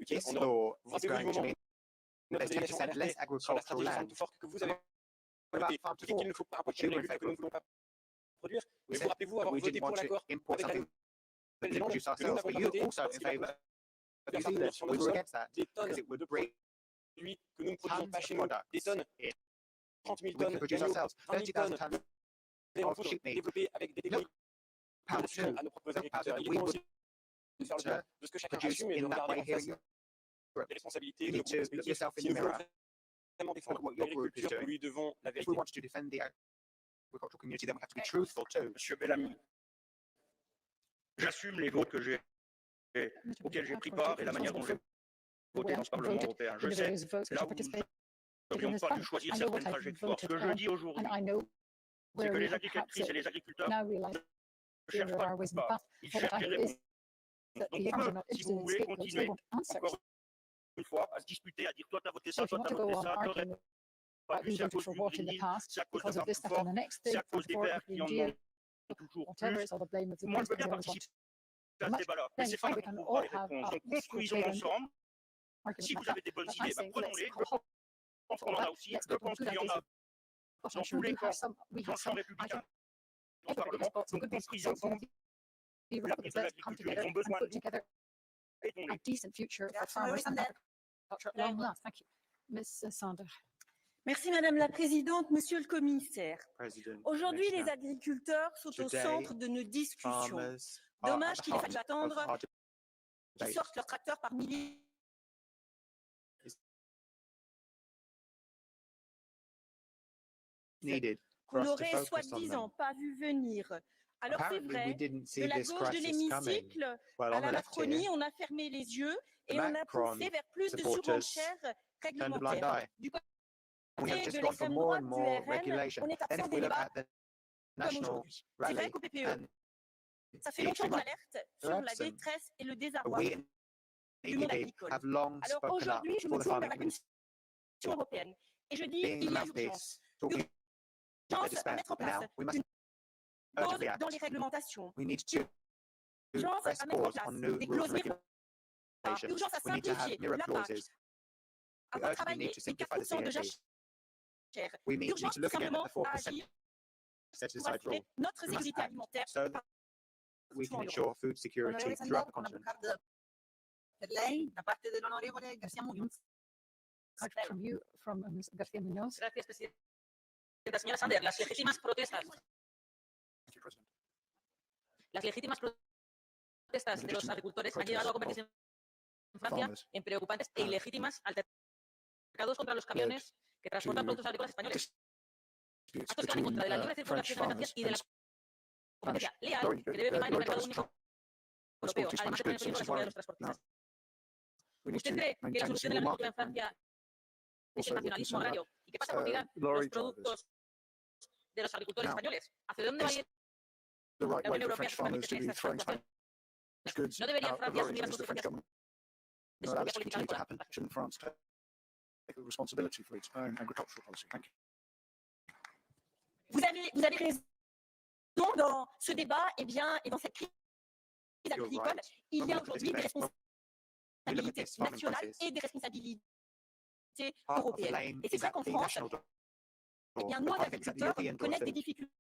Speaker 3: this law is going to mean there's 10% less agricultural land. What about Farm to Fork? Which you were in favour of? We said that we didn't want to import something that we produce ourselves, but you were also in favour of New Zealand. We were against that because it would bring tons of products in. We can produce ourselves 30,000 tons of sheep meat. Milk powder too. Milk powder that we would produce in that way here in Europe. You need to look yourself in the mirror and look at what your group is doing. If we want to defend the agricultural community, then we have to be truthful too.
Speaker 7: Monsieur Bellamy, j'assume les votes auxquels j'ai pris part et la manière dont j'ai voté dans ce Parlement européen. Je sais là où n'aurions pas dû choisir certaines trajectoires. Ce que je dis aujourd'hui, c'est que les agricultrices et les agriculteurs ne cherchent pas le coupable, ils cherchent des réponses. Donc on peut, si vous voulez, continuer encore une fois à se disputer, à dire toi t'as voté ça, toi t'as voté ça, t'aurais pas pu, c'est à cause du Green Deal, c'est à cause de Farm to Fork, c'est à cause des Verts qui en ont toujours plus. Moi je veux bien participer à ce débat-là, mais c'est pas qu'on trouvera les réponses. Donc construisons ensemble. Si vous avez des bonnes idées, prenons-les. Je pense qu'on en a aussi. Je pense qu'il y en a dans tous les camps, dans le champ républicain, dans le Parlement. Donc construisons ensemble. L'avenir de l'agriculture, ils ont besoin de nous.
Speaker 22: Merci Madame la Présidente, Monsieur le Commissaire. Aujourd'hui, les agriculteurs sont au centre de nos discussions. Dommage qu'il ait fallu attendre qu'ils sortent leurs tracteurs par milliers. Qu'on n'aurait soi-disant pas vu venir. Alors c'est vrai, de la gauche de l'hémicycle à la Macronie, on a fermé les yeux et on a poussé vers plus de surenchères réglementaires. Du côté de l'extrême droite du RN, on est absent des débats comme aujourd'hui. C'est vrai qu'au PPE, ça fait longtemps qu'on alerte sur la détresse et le désarroi du monde agricole. Alors aujourd'hui, je me tourne vers la Commission européenne et je dis il y a urgence. Urgence à mettre en place une pause dans les réglementations. Urgence à mettre en place des clauses miroirs. Urgence à simplifier la PAC. À retravailler les 4% de jachère. Urgence tout simplement à agir pour assurer notre sécurité alimentaire. Señora Sander, las legítimas protestas de los agricultores han llegado a convertirse en Francia en preocupantes e ilegítimas altercados contra los camiones que transportan productos agrícolas españoles. Actos que van en contra de la libre circulación de mercancías y de la competencia leal que debe primar en el mercado único europeo, además de poner en peligro la seguridad de los transportistas. ¿Usted cree que la solución de la agricultura en Francia es el nacionalismo agrario? ¿Y qué pasa cuando llegan los productos de los agricultores españoles? ¿Hacia dónde va a ir la Unión Europea si permite estas exportaciones? ¿No debería Francia asumir las consecuencias de su propia política agrícola? Vous avez raison dans ce débat et dans cette crise agricole. Il y a aujourd'hui des responsabilités nationales et des responsabilités européennes. Et c'est vrai qu'en France, nos agriculteurs connaissent des difficultés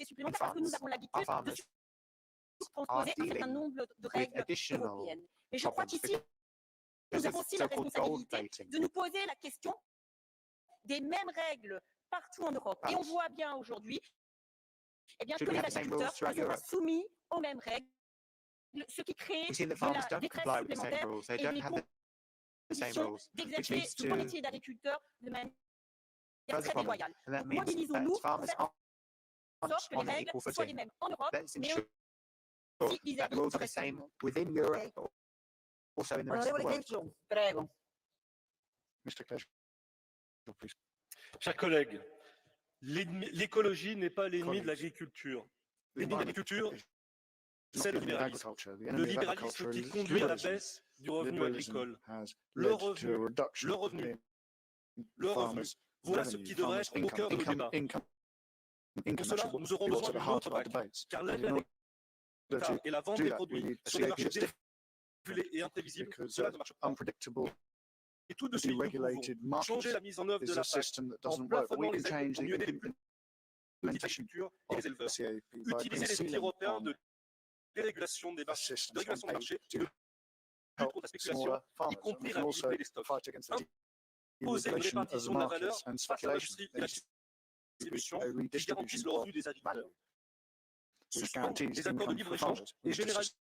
Speaker 22: supplémentaires parce que nous avons l'habitude de transposer un certain nombre de règles européennes. Mais je crois qu'ici, nous avons aussi la responsabilité de nous poser la question des mêmes règles partout en Europe. Et on voit bien aujourd'hui que les agriculteurs ne sont pas soumis aux mêmes règles, ce qui crée de la détresse supplémentaire et les conditions d'exercer ce métier d'agriculteur de manière très déloyale. Donc, mobilisons-nous pour faire en sorte que les règles soient les mêmes en Europe, mais aussi vis-à-vis du reste du monde.
Speaker 2: Chers collègues, l'écologie n'est pas l'ennemi de l'agriculture. L'ennemi de l'agriculture, c'est le libéralisme. Le libéralisme qui conduit à la baisse du revenu agricole. Le revenu. Voilà ce qui devrait être au cœur de nos débats. Pour cela, nous aurons besoin d'une autre PAC, car l'aide et la vente des produits sur des marchés dérégulés et imprévisibles, cela ne marche pas. Et tout de suite, nous pouvons changer la mise en œuvre de la PAC en plafonnant les aides pour mieux aider les petites agricultures et les éleveurs. Utiliser les outils européens de dérégulation des marchés, de régulation des marchés, de lutte contre la spéculation, y compris la réguler des stocks. Imposer une répartition de la valeur face à l'industrie et la distribution qui garantissent le revenu des agriculteurs. Suspendre les accords de libre-échange et généraliser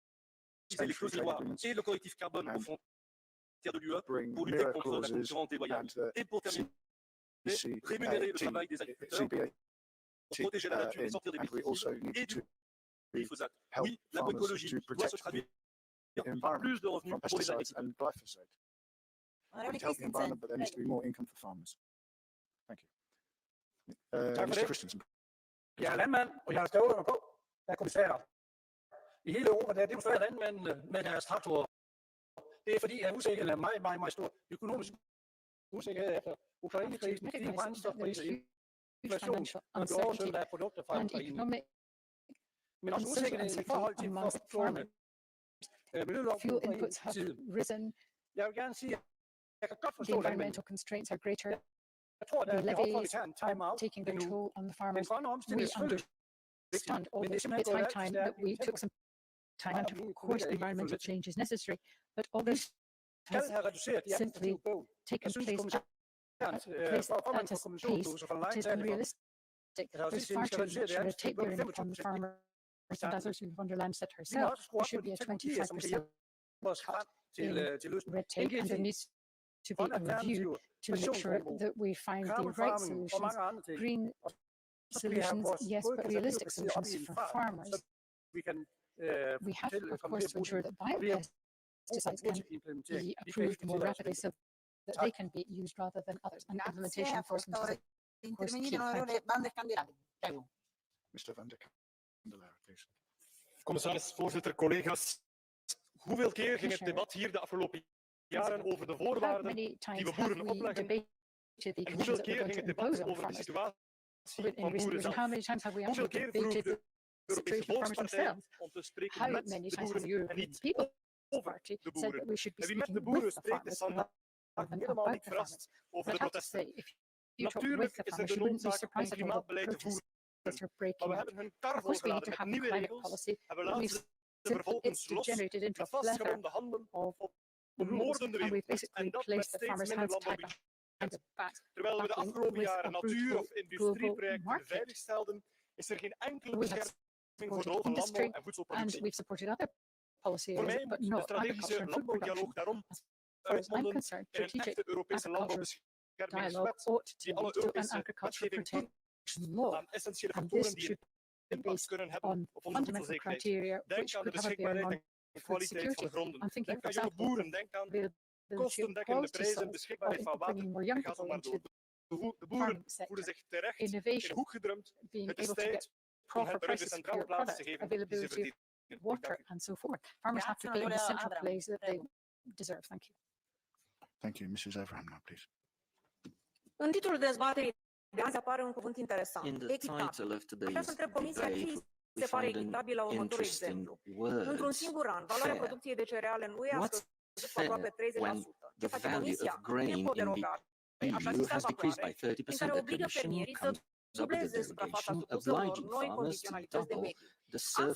Speaker 2: les clauses miroirs et le correctif carbone aux frontières de l'UE pour lutter contre la concurrence déloyale. Et pour terminer, rémunérer le travail des agriculteurs pour protéger la nature et sortir des pesticides et du glyphosate. Oui, l'agroécologie doit se traduire par plus de revenus pour les agriculteurs. Thank you. Mr. Christensen.
Speaker 9: Jeg er landmand, og jeg har støvlerne på, der er kommissærer. I hele Europa, der demonstrerer landmændene med deres traktorer. Det er fordi, at usikkerheden er meget, meget stor. Økonomisk usikkerhed efter Ukrainekrisen, stigende brændstofpriser, inflation, og en oversvømmelse af produkter fra Ukraine. Men også usikkerheden i forhold til forstående
Speaker 5: fuel inputs have risen.
Speaker 9: Jeg vil gerne sige, at jeg kan godt
Speaker 5: The
Speaker 9: forstå
Speaker 5: environmental constraints are greater.
Speaker 9: Jeg tror,
Speaker 5: The
Speaker 9: at
Speaker 5: levies are taking their toll on the farmers. We understand all this. It's high time that we took some time out. Of course, environmental change is necessary, but all this has simply taken place at a pace that is unrealistic. There's far too much red tape bearing upon the farmers, and as Ursula von der Leyen said herself, there should be a 25% cut in red tape, and there needs to be a review to make sure that we find the right solutions, green solutions, yes, but realistic solutions for farmers. We have, of course, to ensure that biopesticides can be approved more rapidly so that they can be used rather than others. And implementation enforcement is, of course, key.
Speaker 2: Mr. Van der Candelare, please.
Speaker 19: Commissaris, voorzitter, collega's. Hoeveel keer ging het debat hier de afgelopen jaren over de voorwaarden die we boeren opleggen? En hoeveel keer ging het debat over de situatie van boeren zelf? Hoeveel keer vroeg de Europese Volkspartij om te spreken met de boeren en niet over de boeren? En wie met de boeren spreekt is vandaag helemaal niet verrast over de protesten. Natuurlijk is er de noodzaak om klimaatbeleid te voeren. Maar we hebben hun kar volgeladen met nieuwe regels en we laten ze vervolgens los met vastgeronde handen op een moordende wereld. En dat met steeds minder landbouwbudget. Terwijl we de afgelopen jaren natuur- of industrieprojecten veilig stelden, is er geen enkele bescherming voor de hoge landbouw- en voedselproductie. Voor mij moet de strategische landbouwdialoog daarom uitmonden in een echte Europese landbouwbeschermingswet die alle Europese wetgeving toelaat aan essentiële factoren die impact kunnen hebben op onze voedselzekerheid. Denk aan de beschikbaarheid en kwaliteit van gronden. Denk aan jonge boeren. Denk aan kostendekkende prijzen, beschikbaarheid van water. Ga zo maar door. De boeren voelen zich terecht in de hoek gedrumd. Het is tijd om hen terug de centrale plaats te geven die ze verdienen.
Speaker 5: Water and so forth. Farmers have to play the central place that they deserve. Thank you.
Speaker 2: Thank you. Mrs. Abraham now, please.
Speaker 20: În titlul dezbaterii de azi apare un cuvânt interesant,
Speaker 21: In the
Speaker 20: echitabil.
Speaker 21: title of
Speaker 20: Aș vrea
Speaker 21: today's
Speaker 20: să întreb Comisia ce
Speaker 21: debate,
Speaker 20: se pare echitabil la următorul exemplu. Într-un singur an, valoarea producției de cereale în UE a scăzut cu aproape 30%. Ce face Comisia? E o derogare. Așa zisă evaluare, în care obligă fermierii să dubleze suprafața supusă unor noi condiționalități de mediu. Astfel,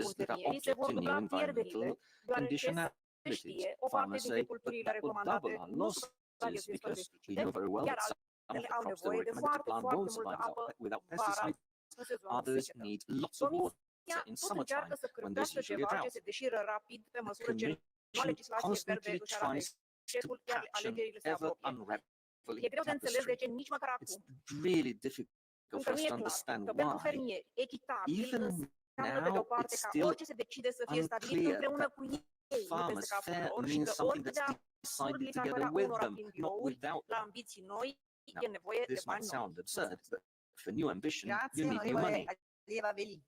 Speaker 20: spun fermierii, se vor dubla pierderile, deoarece se știe o parte dintre culturile recomandate nu supraviețuiesc fără pesticide, iar altele au nevoie de foarte multă apă vara în sezonul secetă. Comisia tot încearcă să cârpească ceva ce se deșiră rapid pe măsură ce noua legislație verde își arată eșecul, iar alegerile se apropie. E greu de înțeles de ce nici măcar acum încă nu e clar că pentru fermieri echitabil înseamnă pe de o parte ca orice se decide să fie stabilit împreună cu ei, nu peste capul lor, și că orice de absurd li s-ar părea unora prin birouri, la ambiții noi, e nevoie de bani noi.
Speaker 21: You need new money.
Speaker 20: Alieva Veli.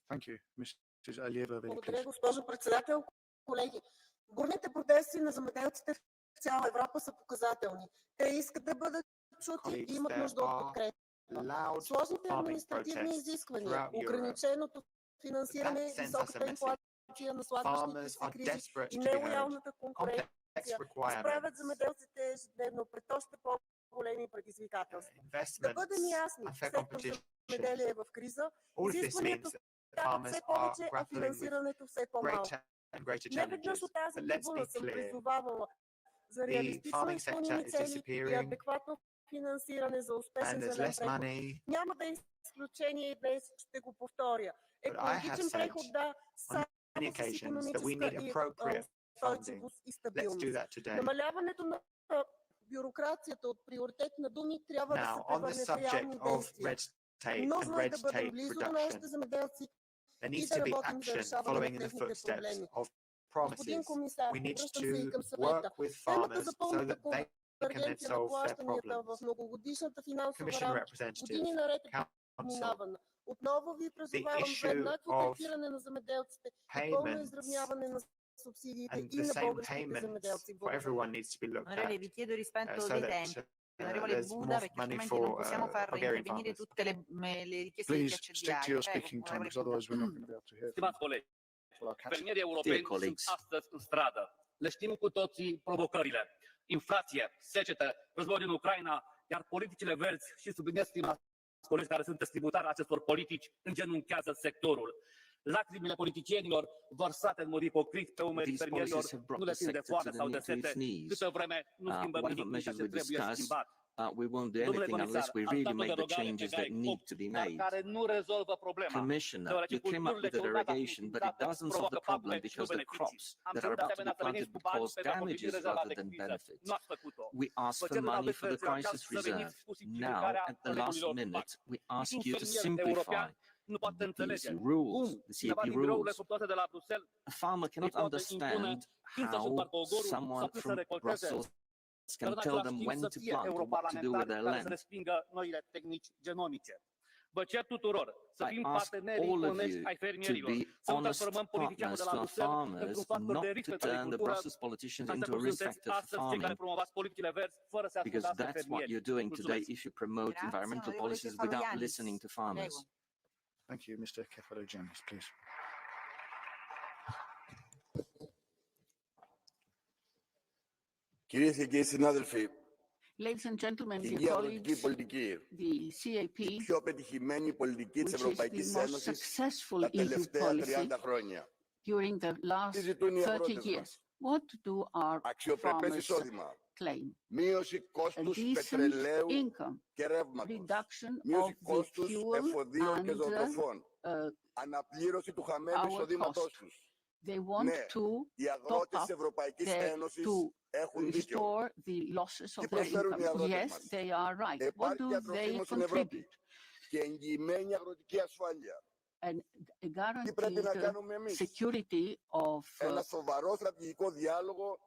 Speaker 2: Thank you. Mrs. Alieva Veli,
Speaker 20: Благодаря,
Speaker 2: please.
Speaker 20: госпожо председател. Колеги, бурните протести на земеделците в цяла Европа са показателни. Те искат да бъдат чути и имат нужда от подкрепа. Сложните административни изисквания, ограниченото финансиране, високата инфлация на слагащите се кризи и нелоялната конкуренция изправят земеделците ежедневно пред още по-големи предизвикателства. Да бъдем ясни, сектор земеделие е в криза, изискванията стават все повече, а финансирането все по-малко. Неведнъж от тази трибуна съм призовавала за реалистично изпълнени цели и адекватно финансиране за успешен зелен преход. Няма да е изключение и днес ще го повторя. Екологичен преход да, само с икономическа устойчивост и стабилност. Намаляването на бюрокрацията от приоритетни думи трябва да се превърне в реални действия. Нужно е да бъдем близо до нашите земеделци и да работим за решаване на техните проблеми. Господин комисар, връщам се и към съвета. Темата за пълната
Speaker 3: convергенция на плащанията в многогодишната финансова рамка години наред е минавана. Отново ви призовавам за еднакво третиране на земеделците и пълно изравняване на субсидиите и на българските земеделци.
Speaker 8: Onorevole, vi chiedo rispetto dei tempi. Onorevole Buda, perché altrimenti non possiamo far intervenire tutte le richieste di
Speaker 12: Stimați colegi, fermierii europeni sunt astăzi în stradă. Le știm cu toții provocările. Inflație, secetă, război din Ucraina, iar politicile verzi și subliniez, stimați colegi care sunt distributari acestor politici, îngenunchează sectorul. Lacrimile politicienilor vărsate în mod ipocrit pe umerii fermierilor nu le țin de foame sau de sete, câtă vreme nu schimbăm nimic din ceea ce trebuie schimbat.
Speaker 16: We won't do anything unless we really make the changes that need to be made. Commissioner, you came up with a derogation, but it doesn't solve the problem because the crops that are about to be planted would cause damages rather than benefits. We ask for money for the crisis reserve. Now, at the last minute, we ask you to simplify these rules, the CAP rules. A farmer cannot understand how someone from Brussels can tell them when to plant and what to do with their land.
Speaker 12: Vă cer tuturor să fim parteneri onești ai fermierilor, să nu transformăm politicianul de la Bruxelles într-un factor de risc pentru agricultură, ca să sunteți astăzi cei care promovați politicile verzi fără să ascultați pe fermieri.
Speaker 16: You're doing today if you promote environmental policies without listening to farmers.
Speaker 10: Thank you, Mr. Kefalogiannis, please.
Speaker 14: Κυρίες και κύριοι συνάδελφοι,
Speaker 23: Ladies and gentlemen,
Speaker 14: η
Speaker 23: dear
Speaker 14: αγροτική
Speaker 23: colleagues,
Speaker 14: πολιτική,
Speaker 23: the CAP,
Speaker 14: η πιο πετυχημένη πολιτική της
Speaker 23: which is the
Speaker 14: Ευρωπαϊκής
Speaker 23: most
Speaker 14: Ένωσης
Speaker 23: successful
Speaker 14: τα
Speaker 23: EU
Speaker 14: τελευταία
Speaker 23: policy
Speaker 14: 30 χρόνια.
Speaker 23: during the last 30 years. What do our
Speaker 14: Αξιοπρεπές
Speaker 23: farmers
Speaker 14: εισόδημα,
Speaker 23: claim?
Speaker 14: μείωση
Speaker 23: A
Speaker 14: κόστους
Speaker 23: decent
Speaker 14: πετρελαίου
Speaker 23: income,
Speaker 14: και ρεύματος,
Speaker 23: reduction of
Speaker 14: μείωση
Speaker 23: the
Speaker 14: κόστους
Speaker 23: fuel
Speaker 14: εφοδίων και
Speaker 23: and
Speaker 14: ζωοτροφών, αναπλήρωση του χαμένου
Speaker 23: our
Speaker 14: εισοδήματός
Speaker 23: cost.
Speaker 14: τους.
Speaker 23: They want
Speaker 14: Ναι,
Speaker 23: to
Speaker 14: οι
Speaker 23: top
Speaker 14: αγρότες
Speaker 23: up
Speaker 14: της Ευρωπαϊκής Ένωσης
Speaker 23: to
Speaker 14: έχουν δίκιο.
Speaker 23: restore the losses of
Speaker 14: Τι
Speaker 23: their
Speaker 14: προσφέρουν οι
Speaker 23: income.
Speaker 14: αγρότες
Speaker 23: Yes,
Speaker 14: μας?
Speaker 23: they are right. What
Speaker 14: Επάρκεια
Speaker 23: do they
Speaker 14: τροφίμων στην Ευρώπη
Speaker 23: contribute?
Speaker 14: και εγγυημένη αγροτική ασφάλεια.
Speaker 23: And a
Speaker 14: Τι πρέπει να
Speaker 23: guaranteed
Speaker 14: κάνουμε εμείς?
Speaker 23: security of
Speaker 14: Ένα σοβαρό στρατηγικό διάλογο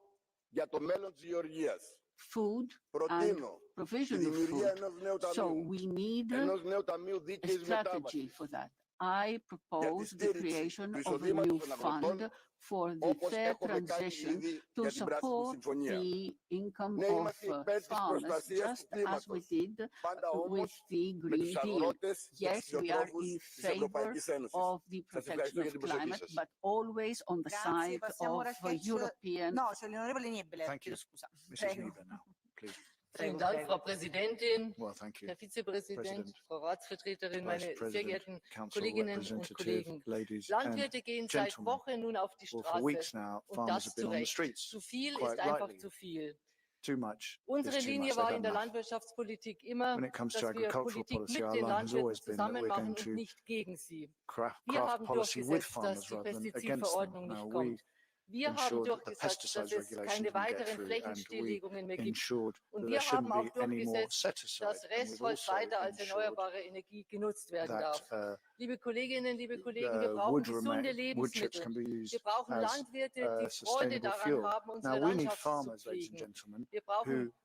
Speaker 14: για το μέλλον της γεωργίας.
Speaker 23: food and
Speaker 14: Προτείνω τη
Speaker 23: provision of
Speaker 14: δημιουργία
Speaker 23: food.
Speaker 14: ενός νέου
Speaker 23: So
Speaker 14: ταμείου,
Speaker 23: we need
Speaker 14: ενός νέου ταμείου
Speaker 23: a
Speaker 14: δίκαιης
Speaker 23: strategy
Speaker 14: μετάβασης
Speaker 23: for that. I propose the creation
Speaker 14: του
Speaker 23: of a
Speaker 14: εισοδήματος
Speaker 23: new
Speaker 14: των αγροτών,
Speaker 23: fund for the
Speaker 14: όπως
Speaker 23: fair
Speaker 14: έχουμε κάνει
Speaker 23: transition
Speaker 14: ήδη
Speaker 23: to
Speaker 14: για την Πράσινη
Speaker 23: support
Speaker 14: Συμφωνία.
Speaker 23: the income
Speaker 14: Ναι,
Speaker 23: of
Speaker 14: είμαστε υπέρ της
Speaker 23: farmers,
Speaker 14: προστασίας
Speaker 23: just
Speaker 14: του
Speaker 23: as we
Speaker 14: κλίματος.
Speaker 23: did
Speaker 14: Πάντα
Speaker 23: with
Speaker 14: όμως
Speaker 23: the
Speaker 14: με τους
Speaker 23: Green Deal.
Speaker 14: αγρότες και τους
Speaker 23: Yes, we are
Speaker 14: ιδιοτρόφους
Speaker 23: in
Speaker 14: της
Speaker 23: favor
Speaker 14: Ευρωπαϊκής Ένωσης.
Speaker 23: of the
Speaker 14: Σας
Speaker 23: protection
Speaker 14: ευχαριστώ για
Speaker 23: of
Speaker 14: την προσοχή
Speaker 23: climate,
Speaker 14: σας.
Speaker 23: but always on the
Speaker 8: Grazie,
Speaker 23: side
Speaker 8: passiamo
Speaker 23: of
Speaker 8: ora a sketch.
Speaker 23: European.
Speaker 8: No, c'è l'onorevole Niebler.
Speaker 10: Thank you.
Speaker 8: Chiedo scusa.
Speaker 10: Mrs.
Speaker 8: Prego.
Speaker 10: Niebuhr now, please.
Speaker 21: Vielen Dank, Frau Präsidentin,
Speaker 10: Well, thank you,
Speaker 21: Herr Vizepräsident,
Speaker 10: President,
Speaker 21: Frau Ratsvertreterin,
Speaker 10: Vice
Speaker 21: meine sehr
Speaker 10: President,
Speaker 21: geehrten
Speaker 10: Council
Speaker 21: Kolleginnen und
Speaker 10: Representative,
Speaker 21: Kollegen.
Speaker 10: ladies
Speaker 21: Landwirte
Speaker 10: and
Speaker 21: gehen seit
Speaker 10: gentlemen.
Speaker 21: Wochen nun auf die
Speaker 10: Well, for weeks
Speaker 21: Straße
Speaker 10: now,
Speaker 21: und
Speaker 10: farmers
Speaker 21: das
Speaker 10: have
Speaker 21: zu
Speaker 10: been on the
Speaker 21: Recht.
Speaker 10: streets.
Speaker 21: Zu viel
Speaker 10: Quite
Speaker 21: ist einfach
Speaker 10: rightly.
Speaker 21: zu viel.
Speaker 10: Too much
Speaker 21: Unsere
Speaker 10: is too
Speaker 21: Linie
Speaker 10: much.
Speaker 21: war
Speaker 10: They've
Speaker 21: in
Speaker 10: done
Speaker 21: der
Speaker 10: enough.
Speaker 21: Landwirtschaftspolitik immer,
Speaker 10: When it comes to
Speaker 21: dass wir
Speaker 10: agricultural
Speaker 21: Politik
Speaker 10: policy,
Speaker 21: mit
Speaker 10: our
Speaker 21: den
Speaker 10: line has
Speaker 21: Landwirten
Speaker 10: always been that
Speaker 21: zusammen
Speaker 10: we're
Speaker 21: machen
Speaker 10: going
Speaker 21: und
Speaker 10: to
Speaker 21: nicht gegen sie.
Speaker 10: craft
Speaker 21: Wir haben
Speaker 10: policy with
Speaker 21: durchgesetzt, dass
Speaker 10: farmers
Speaker 21: die
Speaker 10: rather than against them.
Speaker 21: Pestizidverordnung
Speaker 10: Now
Speaker 21: nicht
Speaker 10: we
Speaker 21: kommt. Wir haben
Speaker 10: ensured that the
Speaker 21: durchgesetzt, dass
Speaker 10: pesticides
Speaker 21: es
Speaker 10: regulation
Speaker 21: keine
Speaker 10: didn't get
Speaker 21: weiteren
Speaker 10: through, and we
Speaker 21: Flächenstilllegungen mehr gibt.
Speaker 10: ensured
Speaker 21: Und
Speaker 10: that there
Speaker 21: wir haben
Speaker 10: shouldn't
Speaker 21: auch
Speaker 10: be any more
Speaker 21: durchgesetzt,
Speaker 10: set aside.
Speaker 21: dass
Speaker 10: And we've
Speaker 21: Restholz
Speaker 10: also
Speaker 21: weiter als
Speaker 10: ensured
Speaker 21: erneuerbare Energie genutzt werden darf.
Speaker 10: that
Speaker 21: Liebe Kolleginnen, liebe Kollegen, wir brauchen
Speaker 10: wood
Speaker 21: gesunde
Speaker 10: wood chips
Speaker 21: Lebensmittel.
Speaker 10: can be used
Speaker 21: Wir brauchen
Speaker 10: as
Speaker 21: Landwirte, die Freude
Speaker 10: sustainable
Speaker 21: daran
Speaker 10: fuel.
Speaker 21: haben, unsere
Speaker 10: Now we need
Speaker 21: Landschaft zu
Speaker 10: farmers, ladies and
Speaker 21: pflegen.
Speaker 10: gentlemen,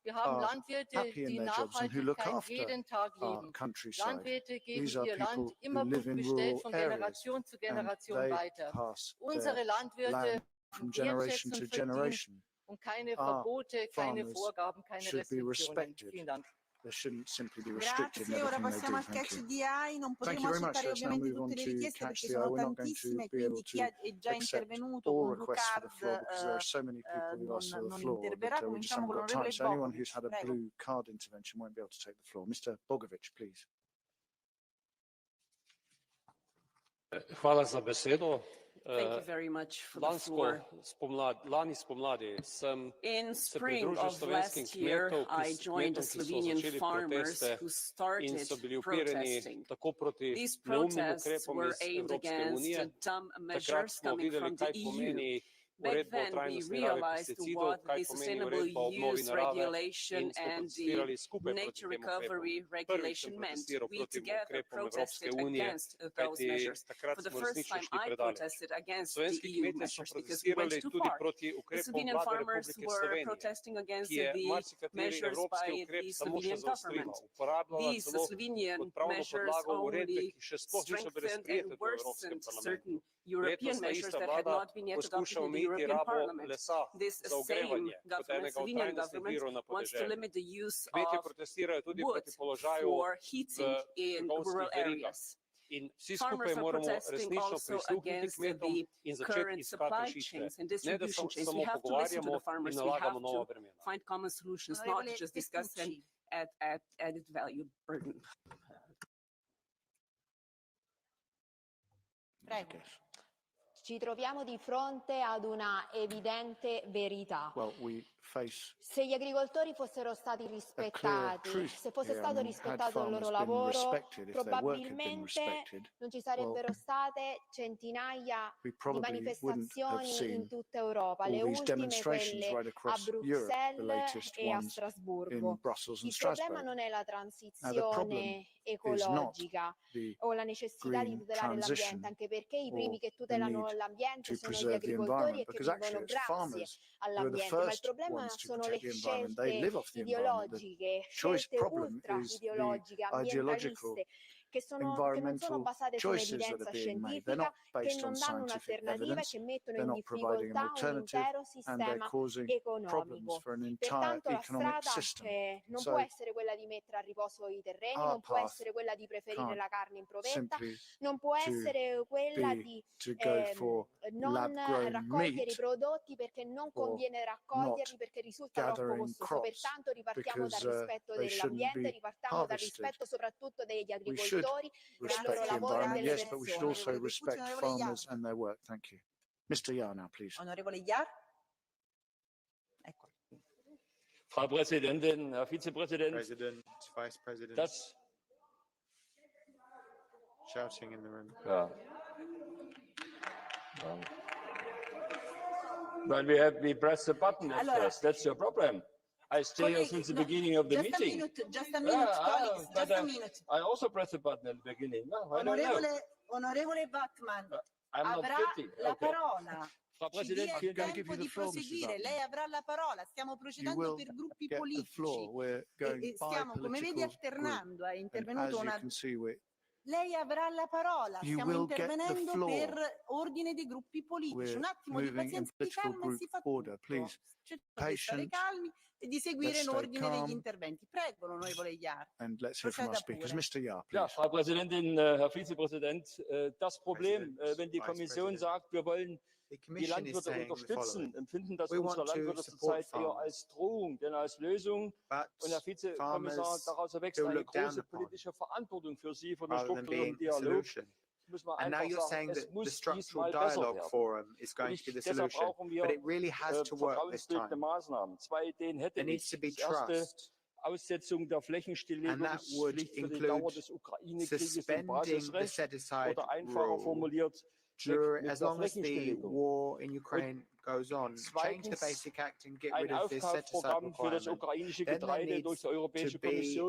Speaker 21: Wir haben
Speaker 10: are
Speaker 21: Landwirte,
Speaker 10: happy in
Speaker 21: die
Speaker 10: their jobs and who look
Speaker 21: Nachhaltigkeit
Speaker 10: after
Speaker 21: jeden Tag
Speaker 10: our
Speaker 21: leben.
Speaker 10: countryside.
Speaker 21: Landwirte geben
Speaker 10: These are
Speaker 21: ihr Land
Speaker 10: people who
Speaker 21: immer
Speaker 10: live
Speaker 21: gut
Speaker 10: in
Speaker 21: bestellt
Speaker 10: rural
Speaker 21: von
Speaker 10: areas,
Speaker 21: Generation zu
Speaker 10: and
Speaker 21: Generation
Speaker 10: they
Speaker 21: weiter.
Speaker 10: pass
Speaker 21: Unsere
Speaker 10: their
Speaker 21: Landwirte
Speaker 10: land from generation to
Speaker 21: Wertschätzung verdient
Speaker 10: generation.
Speaker 21: und keine
Speaker 10: Our
Speaker 21: Verbote, keine
Speaker 10: farmers
Speaker 21: Vorgaben, keine
Speaker 10: should be
Speaker 21: Restriktionen.
Speaker 10: respected.
Speaker 21: Vielen Dank.
Speaker 10: They shouldn't simply be restricted in
Speaker 8: Grazie, ora
Speaker 10: everything they
Speaker 8: passiamo
Speaker 10: do.
Speaker 8: al
Speaker 10: Thank
Speaker 8: catch
Speaker 10: you.
Speaker 8: DI, non
Speaker 10: Thank
Speaker 8: potremo
Speaker 10: you very much.
Speaker 8: accettare
Speaker 10: Let's now
Speaker 8: ovviamente
Speaker 10: move on
Speaker 8: tutte le
Speaker 10: to
Speaker 8: richieste
Speaker 10: catch
Speaker 8: perché
Speaker 10: the eye.
Speaker 8: sono
Speaker 10: We're not going to
Speaker 8: tantissime,
Speaker 10: be able
Speaker 8: quindi chi
Speaker 10: to
Speaker 8: è già
Speaker 10: accept
Speaker 8: intervenuto
Speaker 10: all
Speaker 8: con blue
Speaker 10: requests for the
Speaker 8: card
Speaker 10: floor because there are so many people who've asked for the
Speaker 8: non
Speaker 10: floor
Speaker 8: interverrà.
Speaker 10: that we just
Speaker 8: Cominciamo
Speaker 10: haven't
Speaker 8: con
Speaker 10: got time. So anyone
Speaker 8: l'onorevole
Speaker 10: who's had a
Speaker 8: Bogovic.
Speaker 10: blue card intervention won't be able to take the floor. Mr. Bogovic, please.
Speaker 24: Hvala za besedo.
Speaker 25: Thank you very much for the floor.
Speaker 24: Lani spomladi sem
Speaker 25: In
Speaker 24: se
Speaker 25: spring
Speaker 24: pridružil
Speaker 25: of
Speaker 24: slovenskim
Speaker 25: last year,
Speaker 24: kmetom,
Speaker 25: I joined the
Speaker 24: ki so
Speaker 25: Slovenian
Speaker 24: začeli
Speaker 25: farmers
Speaker 24: proteste
Speaker 25: who
Speaker 24: in
Speaker 25: started
Speaker 24: so bili upirjeni
Speaker 25: protesting.
Speaker 24: tako proti
Speaker 25: These
Speaker 24: neumnim
Speaker 25: protests
Speaker 24: ukrepom
Speaker 25: were
Speaker 24: iz
Speaker 25: aimed
Speaker 24: Evropske
Speaker 25: against
Speaker 24: unije.
Speaker 25: dumb
Speaker 24: Takrat
Speaker 25: measures
Speaker 24: smo
Speaker 25: coming
Speaker 24: videli,
Speaker 25: from the
Speaker 24: kaj
Speaker 25: EU.
Speaker 24: pomeni Back then, we realized what the sustainable use regulation and the nature recovery regulation meant. We together protested against those measures. For the first time, I protested against the EU measures because we went too far. The Slovenian farmers were protesting against the measures by the Slovenian government. These Slovenian measures only strengthened and worsened certain European measures that had not been yet adopted in the European Parliament. This same government, Slovenian government, wants to limit the use of wood for heating in rural areas. Farmers are protesting also against the current supply chains and distribution chains. We have to listen to the farmers. We have to find common solutions, not to just discuss them at added value burden.
Speaker 1: Prego. Ci troviamo di fronte ad una evidente verità. Se gli agricoltori fossero stati rispettati, se fosse stato rispettato il loro lavoro, probabilmente non ci sarebbero state centinaia di manifestazioni in tutta Europa, le ultime quelle a Bruxelles e a Strasburgo. Il problema non è la transizione ecologica o la necessità di tutelare l'ambiente, anche perché i primi che tutelano l'ambiente sono gli agricoltori e che vivono grazie all'ambiente, ma il problema sono le scelte ideologiche, scelte ultra ideologiche, ambientaliste, che non sono basate su un'evidenza scientifica, che non danno un'alternativa e che mettono in difficoltà un intero sistema economico. Pertanto la strada non può essere quella di mettere a riposo i terreni, non può essere quella di preferire la carne in provetta, non può essere quella di non raccogliere i prodotti perché non conviene raccoglierli, perché risulta troppo costoso. Pertanto ripartiamo dal rispetto dell'ambiente, ripartiamo dal rispetto soprattutto degli agricoltori, del loro lavoro e delle persone.
Speaker 10: But we should also respect farmers and their work. Thank you. Mr. Yar now, please.
Speaker 8: Onorevole Yar. Ecco.
Speaker 6: Frau Präsidentin, Herr Vizepräsident,
Speaker 3: President, Vice President.
Speaker 6: Das
Speaker 3: shouting in the room.
Speaker 6: Ja. Well, we press the button at first. That's your problem. I stay here since the beginning of the meeting.
Speaker 8: Just a minute, colleagues, just a minute.
Speaker 6: I also press the button at the beginning. No,
Speaker 8: Onorevole Bachmann, avrà la parola. Ci dia il tempo di proseguire, lei avrà la parola. Stiamo procedendo per gruppi politici. E stiamo, come vedi, alternando. È intervenuto una... Lei avrà la parola. Stiamo intervenendo per ordine dei gruppi politici. Un attimo di pazienza, di calma e si fa tutto. Cerchiamo di stare calmi e di seguire l'ordine degli interventi. Prego, onorevole Yar.
Speaker 6: Ja, Frau Präsidentin, Herr Vizepräsident, das Problem, wenn die Kommission sagt, wir wollen die Landwirte unterstützen, empfinden das unsere Landwirte zurzeit eher als Drohung, denn als Lösung. Und Herr Vizekommissar, daraus erwächst eine große politische Verantwortung für Sie, für den strukturellen Dialog.
Speaker 3: And now you're saying that the structural dialogue forum is going to be the solution, but it really has to work this time. There needs to be trust.
Speaker 6: Aussetzung der Flächenstilllegungspflicht für die Dauer des Ukraine-Krieges im Basisrecht oder einfacher formuliert,
Speaker 3: as long as the war in Ukraine goes on, change the basic act and get rid of this set-aside requirement. Then there needs to be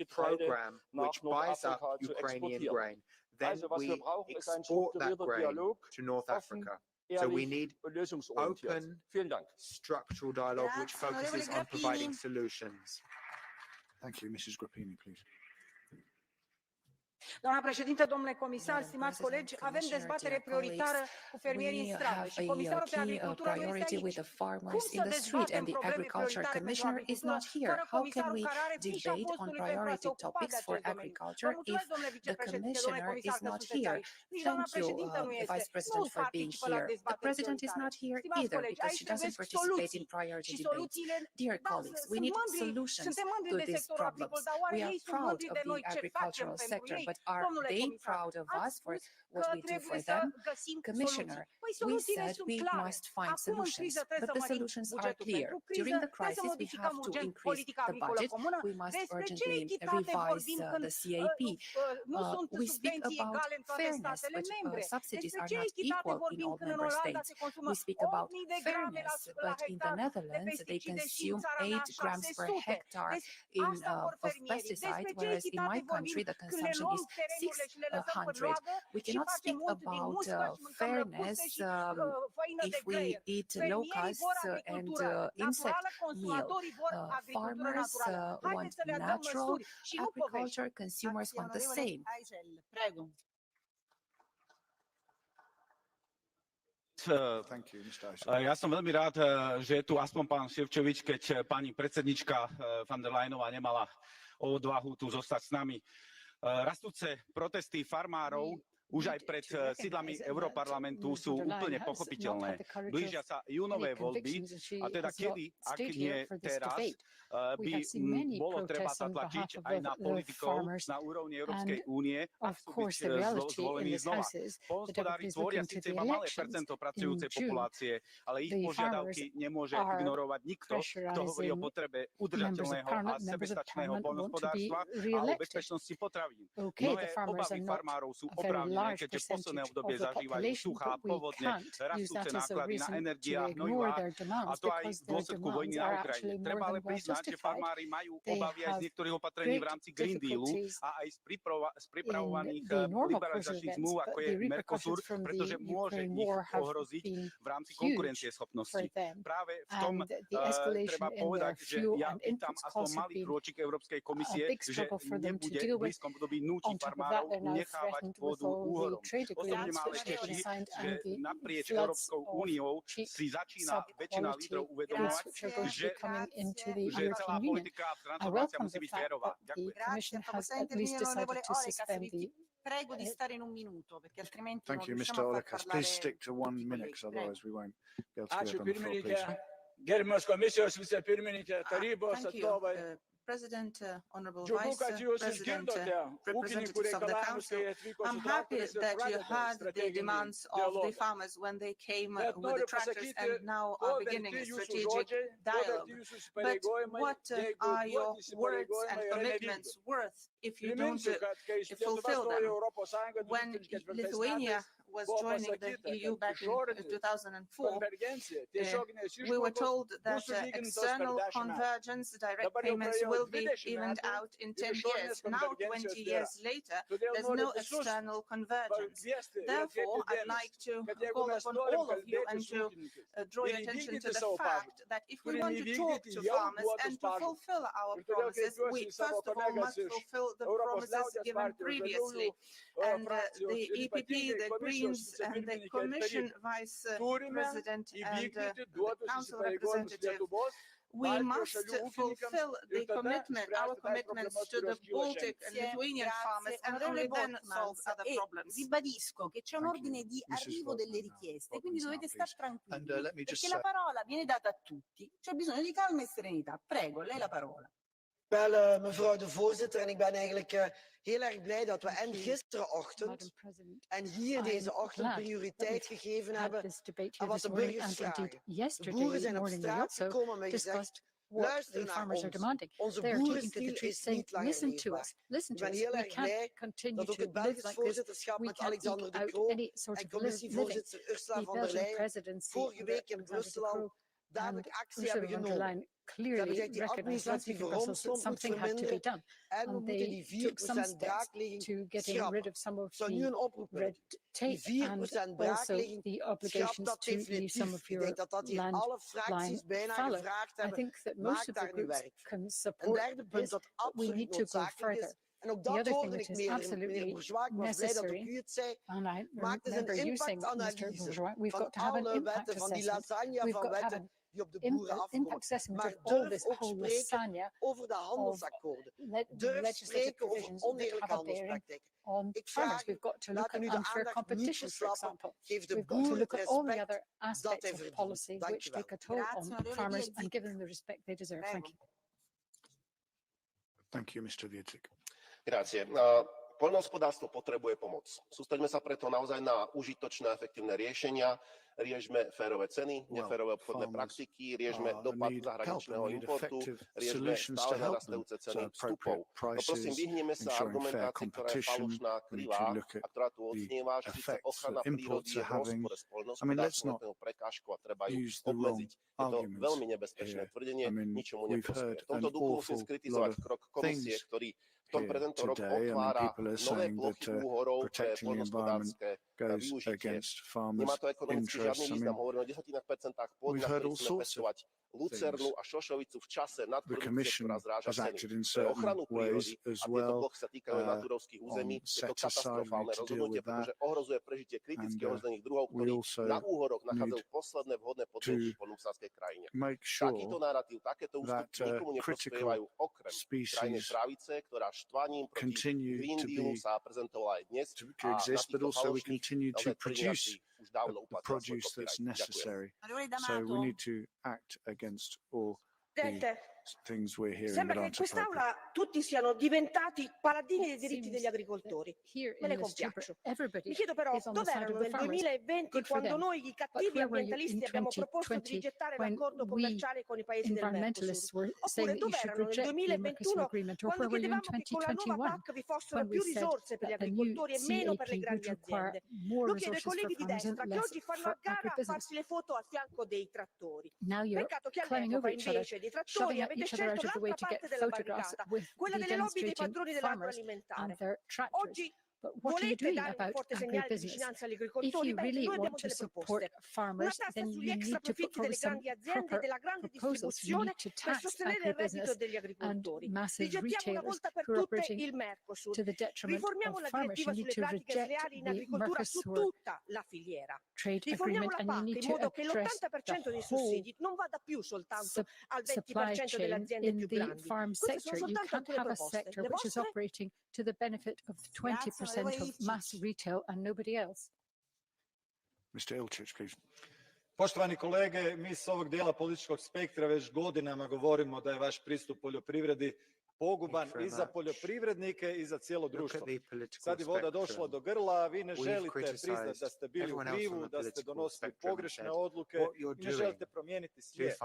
Speaker 3: a program which buys up Ukrainian grain. Then we export that grain to North Africa. So we need open structural dialogue which focuses on providing solutions.
Speaker 10: Thank you. Mrs. Grappini, please.
Speaker 11: Doamna președintă, domnule comisar, stimați colegi, avem dezbatere prioritară cu fermierii în stradă și comisarul pe agricultură nu este aici. Cum să dezbatem probleme prioritare pentru agricultură fără comisarul care are fișa postului pentru a se ocupa de acest domeniu? Vă mulțumesc, domnule vicepreședinte, domnule comisar, că sunteți aici. Nici doamna președintă nu este, nu participă la dezbatere prioritară. Stimați colegi, aici trebuie soluții și soluțiile, da, suntem mândri de sectorul agricol, dar oare ei sunt mândri de noi ce facem pentru ei? but are they proud of us for what we do for them? Commissioner, we said we must find solutions, but the solutions are clear. During the crisis, we have to increase the budget. We must urgently revise the CAP. We speak about fairness, but subsidies are not equal in all member states. We speak about fairness, but in the Netherlands, they consume 8 grams per hectare of pesticide, whereas in my country, the consumption is 600. We cannot speak about fairness if we eat locusts and insect meal. Farmers want natural agriculture, consumers want the same.
Speaker 10: Thank you, Mr. Eichel.
Speaker 12: Ja som veľmi rád, že je tu aspoň pán Šefčovič, keď pani predsednička van der Leyenová nemala odvahu tu zostať s nami. Rastúce protesty farmárov už aj pred sídlami Europarlamentu sú úplne pochopiteľné. Blížia sa júnové voľby a teda kedy, ak nie teraz, by bolo treba sa tlačiť aj na politikov na úrovni Európskej únie a vstúpiť zvolení znova. Poľnohospodári tvoria síce iba malé percento pracujúcej populácie, ale ich požiadavky nemôže ignorovať nikto, kto hovorí o potrebe udržateľného a sebestačného poľnohospodárstva a o bezpečnosti potravín. Mnohé obavy farmárov sú oprávnené, keďže posledné obdobie zažívajú suchá, povodne, rastúce náklady na energie a hnojivá, a to aj v dôsledku vojny na Ukrajine. Treba ale priznať, že farmári majú obavy aj z niektorých opatrení v rámci Green Dealu a aj z pripravovaných liberalizačných zmluv, ako je Mercosur, pretože môže ich ohroziť v rámci konkurencieschopnosti. Práve v tom treba povedať, že ja vítam aspoň malý krôčik Európskej komisie, že nebude v blízkom období nútiť farmárov nechávať pôdu úhorom. Osobne ma ale teší, že naprieč Európskou úniou si začína väčšina lídrov uvedomovať, že celá politika a transformácia musí byť férová. Ďakujem.
Speaker 8: Prego di stare in un minuto, perché altrimenti
Speaker 10: Thank you, Mr. Olekas. Please stick to 1 minute, otherwise we won't be able to get on the floor, please.
Speaker 6: Gerbiamas komisijos vicepirmininkė, tarybos atstovai.
Speaker 11: President, Honorable Vice President, representatives of the Council, I'm happy that you heard the demands of the farmers when they came with the tractors and now are beginning a strategic dialogue. But what are your words and commitments worth if you don't fulfill them? When Lithuania was joining the EU back in 2004, we were told that external convergence, direct payments will be evened out in 10 years. Now, 20 years later, there's no external convergence. Therefore, I'd like to call upon all of you and to draw your attention to the fact that if we want to talk to farmers and to fulfill our promises, we first of all must fulfill the promises given previously. And the EPP, the Greens, and the Commission Vice President and the Council representative, we must fulfill the commitment, our commitments to the Baltic and Lithuanian farmers, and only then solve other problems.
Speaker 8: Ribadisco che c'è un ordine di arrivo delle richieste, quindi dovete stare tranquilli, perché la parola viene data a tutti. C'è bisogno di calma e serenità. Prego, lei la parola.
Speaker 4: Wel, mevrouw de voorzitter, en ik ben eigenlijk heel erg blij dat we en gisterenochtend en hier deze ochtend prioriteit gegeven hebben aan wat de burgers vragen. De boeren zijn op straat gekomen met gezegd, luister naar ons. Onze boerenstil is niet langer leefbaar. Ik ben heel erg blij dat ook het Belgisch voorzitterschap met Alexander De Croo en commissievoorzitter Ursula von der Leyen vorige week in Brussel al dadelijk actie hebben genomen.
Speaker 5: Clearly recognized in Brussels that something had to be done, and they took some steps to getting rid of some of the red tape and also the obligations to leave some of your landline fallow. I think that most of the groups can support this, but we need to go further. The other thing which is absolutely necessary, and I remember you saying, Mr. Bourgeois, we've got to have an impact assessment. We've got to have an impact assessment of all this whole lasagna of legislative provisions that have a bearing on farmers. We've got to look at unfair competition, for example. We've got to look at all the other aspects of policy which take a toll on farmers and give them the respect they deserve. Thank you.
Speaker 10: Thank you, Mr. Wieczyk.
Speaker 13: Grazie.
Speaker 7: Poľnohospodárstvo potrebuje pomoc. Sústreďme sa preto naozaj na užitočné a efektívne riešenia, riežme férové ceny, neférové obchodné praktiky, riežme dopad zahraničného importu, riežme stále narastajúce ceny vstupov. No prosím, vyhneme sa argumentácii, ktorá je falošná, krivá a ktorá tu odznieva, že síce ochrana prírody je v rozpore s poľnohospodárstvom, je to prekážku a treba ju obmedziť. Je to veľmi nebezpečné tvrdenie, ničomu neprospieje. V tomto duchu musím skritizovať krok komisie, ktorý pre tento rok otvára nové plochy úhorov pre poľnohospodárske využitie. Nemá to ekonomicky žiadny význam, hovoríme o 10% pôdy, na ktorých chceme pestovať lucernu a šošovicu v čase nadprodukcie, ktorá zráža ceny. Pre ochranu prírody, a tieto plochy sa týkajú naturovských území, je to katastrofálne rozhodnutie, pretože ohrozuje prežitie kriticky ohrozených druhov, ktorí na úhoroch nachádzajú posledné vhodné podmienky v poľnohospodárskej krajine. Takýto narratív, takéto ústupky nikomu neprospievajú okrem krajnej právice, ktorá štvaním proti Green Dealu sa prezentovala aj dnes a na týchto falošných už dávno uplatila svoj copyright. Ďakujem.
Speaker 10: So we need to act against all the things we're hearing.
Speaker 20: Sembra che in quest'Aula tutti siano diventati paladini dei diritti degli agricoltori. Me ne compiaccio. Mi chiedo però dove erano nel 2020 quando noi, i cattivi ambientalisti, abbiamo proposto di rigettare l'accordo commerciale con i paesi del Mercosur? Oppure dove erano nel 2021 quando chiedevamo che con la nuova PAC vi fossero più risorse per gli agricoltori e meno per le grandi aziende? Lo chiedo ai colleghi di destra che oggi fanno a gara a farsi le foto a fianco dei trattori. Peccato che all'epoca invece dei trattori avete scelto l'altra parte della barricata, quella delle lobby dei padroni dell'agroalimentare. Oggi volete dare un forte segnale di vicinanza agli agricoltori? Beh, noi abbiamo delle proposte. Una tassa sugli extra profitti delle grandi aziende e della grande distribuzione per sostenere il reddito degli agricoltori. Rigettiamo una volta per tutte il Mercosur. Riformiamo la direttiva sulle pratiche sleali in agricoltura su tutta la filiera. Riformiamo la PAC in modo che l'80% dei sussidi non vada più soltanto al 20% delle aziende più grandi. Queste sono soltanto alcune proposte. Le vostre?
Speaker 5: To the benefit of 20% of mass retail and nobody else.
Speaker 10: Mr. Ilčić, please.
Speaker 13: Poštovani kolege, mi s ovog dijela političkog spektra već godinama govorimo da je vaš pristup poljoprivredi poguban i za poljoprivrednike i za cijelo društvo. Sad je voda došla do grla, a vi ne želite priznati da ste bili u krivu, da ste donosili pogrešne odluke i ne želite promijeniti svijet.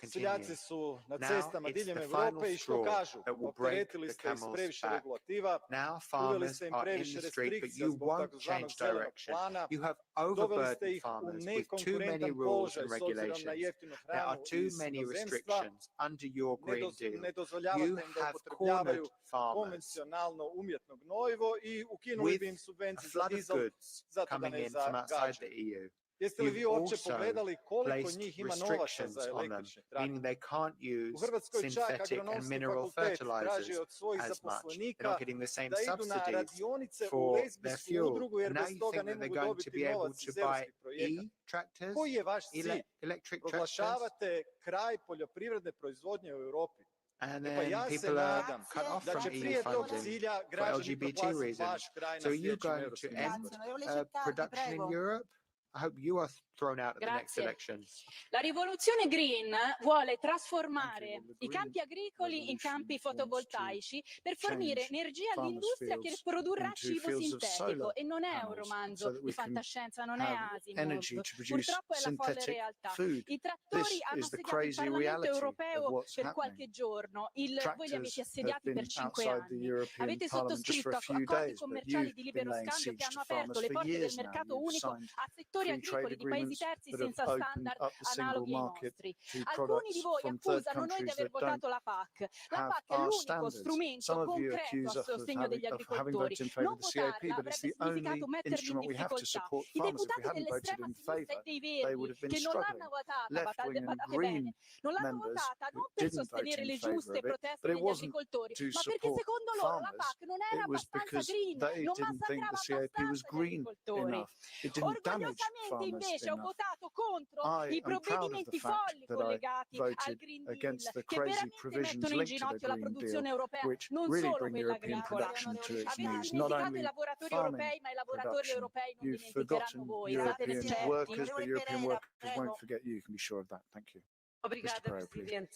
Speaker 13: Seljaci su na cestama diljem Europe i što kažu? Opteretili ste ih s previše regulativa, uveli ste im previše restrikcija zbog takozvanog zelenog plana, doveli ste ih u nekonkurentan položaj s obzirom na jeftinu hranu iz inozemstva, ne dozvoljavate im da upotrebljavaju konvencionalno umjetno gnojivo i ukinuli bi im subvencije za dizel zato da ne zagađaju. Jeste li vi uopće pogledali koliko njih ima novaca za električne trakcije? U Hrvatskoj čak agronomski fakultet traži od svojih zaposlenika da idu na radionice u lezbijsku udrugu jer bez toga ne mogu dobiti novac iz europskih projekata. Koji je vaš cilj? Proglašavate kraj poljoprivredne proizvodnje u Europi. Pa ja se nadam da će prije tog cilja građani proglasiti vaš kraj na sljedećim europskim izborima.
Speaker 3: I hope you are thrown out at the next elections.
Speaker 15: La rivoluzione green vuole trasformare i campi agricoli in campi fotovoltaici per fornire energia all'industria che produrrà cibo sintetico e non è un romanzo di fantascienza, non è Asimov. Purtroppo è la folle realtà. I trattori hanno assediato il Parlamento europeo per qualche giorno, voi li avete assediati per 5 anni. Avete sottoscritto accordi commerciali di libero scambio che hanno aperto le porte del mercato unico a settori agricoli di paesi terzi senza standard analoghi ai nostri. Alcuni di voi accusano noi di aver votato la PAC. La PAC è l'unico strumento concreto a sostegno degli agricoltori. Non votarla avrebbe significato metterli in difficoltà. I deputati dell'estrema sinistra e dei Verdi che non l'hanno votata, badate bene, non l'hanno votata non per sostenere le giuste proteste degli agricoltori, ma perché secondo loro la PAC non era abbastanza green, non massacrava abbastanza gli agricoltori. Orgogliosamente invece ho votato contro i provvedimenti folli collegati al Green Deal che veramente mettono in ginocchio la produzione europea, non solo quella agricola. Avete dimenticato i lavoratori europei, ma i lavoratori europei non dimenticheranno voi, state certi.
Speaker 10: Obrigada, Presidente.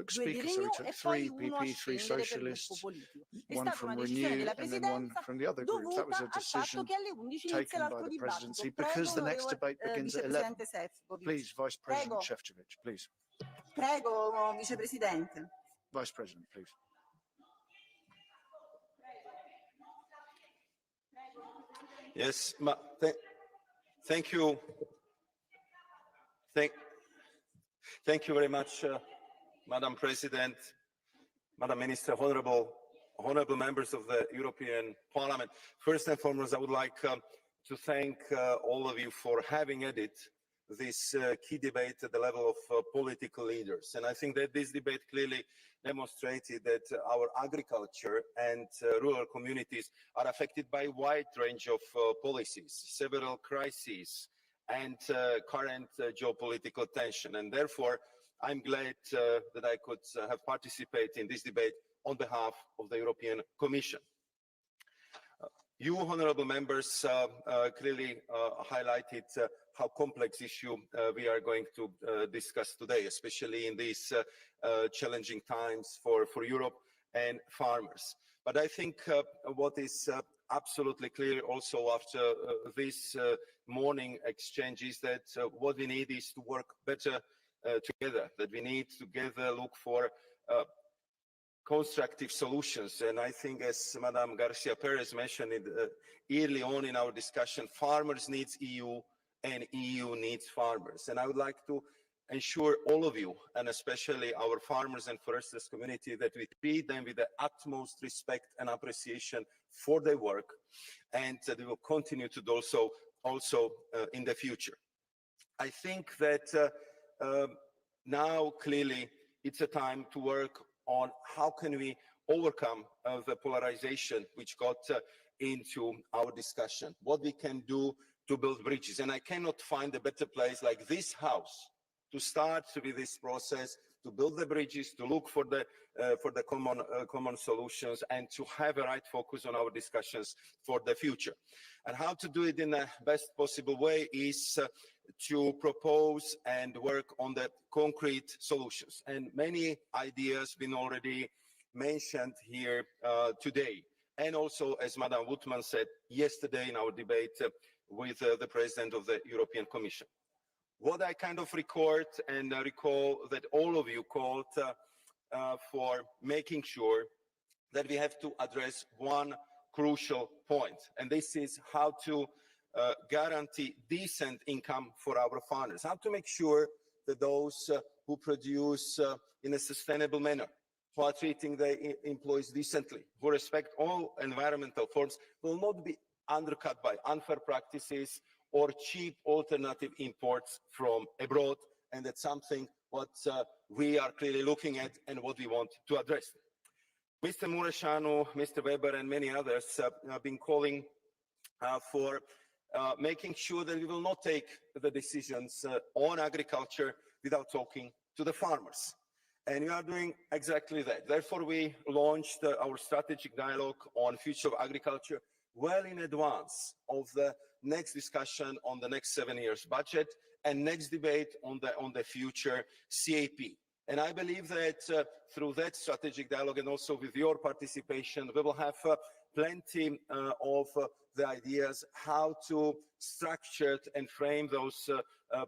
Speaker 10: took speakers, so we took 3 PP, 3 Socialists, 1 from Renew, and then 1 from the other groups. That was a decision taken by the presidency because the next debate begins at 11. Please, Vice President Šefčovič, please.
Speaker 8: Prego, Vicepresidente.
Speaker 10: Vice President, please.
Speaker 2: Yes, thank you. Thank you very much, Madam President, Madam Minister, honorable members of the European Parliament. First and foremost, I would like to thank all of you for having added this key debate at the level of political leaders. And I think that this debate clearly demonstrated that our agriculture and rural communities are affected by a wide range of policies, several crises, and current geopolitical tension. And therefore, I'm glad that I could have participated in this debate on behalf of the European Commission. You, honourable members, clearly highlighted how complex issue we are going to discuss today, especially in these challenging times for Europe and farmers. But I think what is absolutely clear also after this morning exchange is that what we need is to work better together, that we need together look for constructive solutions. And I think, as Madame Garcia Perez mentioned it early on in our discussion, farmers need EU and EU needs farmers. And I would like to ensure all of you, and especially our farmers and foresters community, that we treat them with the utmost respect and appreciation for their work, and that we will continue to do so also in the future. I think that now clearly it's a time to work on how can we overcome the polarization which got into our discussion, what we can do to build bridges. And I cannot find a better place like this house to start with this process, to build the bridges, to look for the common solutions, and to have a right focus on our discussions for the future. And how to do it in the best possible way is to propose and work on the concrete solutions. And many ideas been already mentioned here today. And also, as Madame Woodman said yesterday in our debate with the President of the European Commission. What I kind of record and recall that all of you called for making sure that we have to address one crucial point, and this is how to guarantee decent income for our farmers, how to make sure that those who produce in a sustainable manner, who are treating their employees decently, who respect all environmental forms, will not be undercut by unfair practices or cheap alternative imports from abroad. And that's something what we are clearly looking at and what we want to address. Mr. Mureșanu, Mr. Weber, and many others have been calling for making sure that we will not take the decisions on agriculture without talking to the farmers. And we are doing exactly that. Therefore, we launched our strategic dialogue on future of agriculture well in advance of the next discussion on the next 7 years budget and next debate on the future CAP. And I believe that through that strategic dialogue and also with your participation, we will have plenty of the ideas how to structure and frame those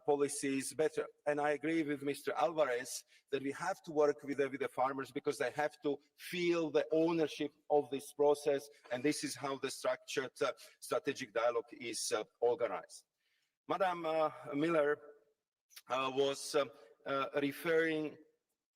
Speaker 2: policies better. And I agree with Mr. Alvarez that we have to work with the farmers because they have to feel the ownership of this process, and this is how the structured strategic dialogue is organized. Madam Miller was referring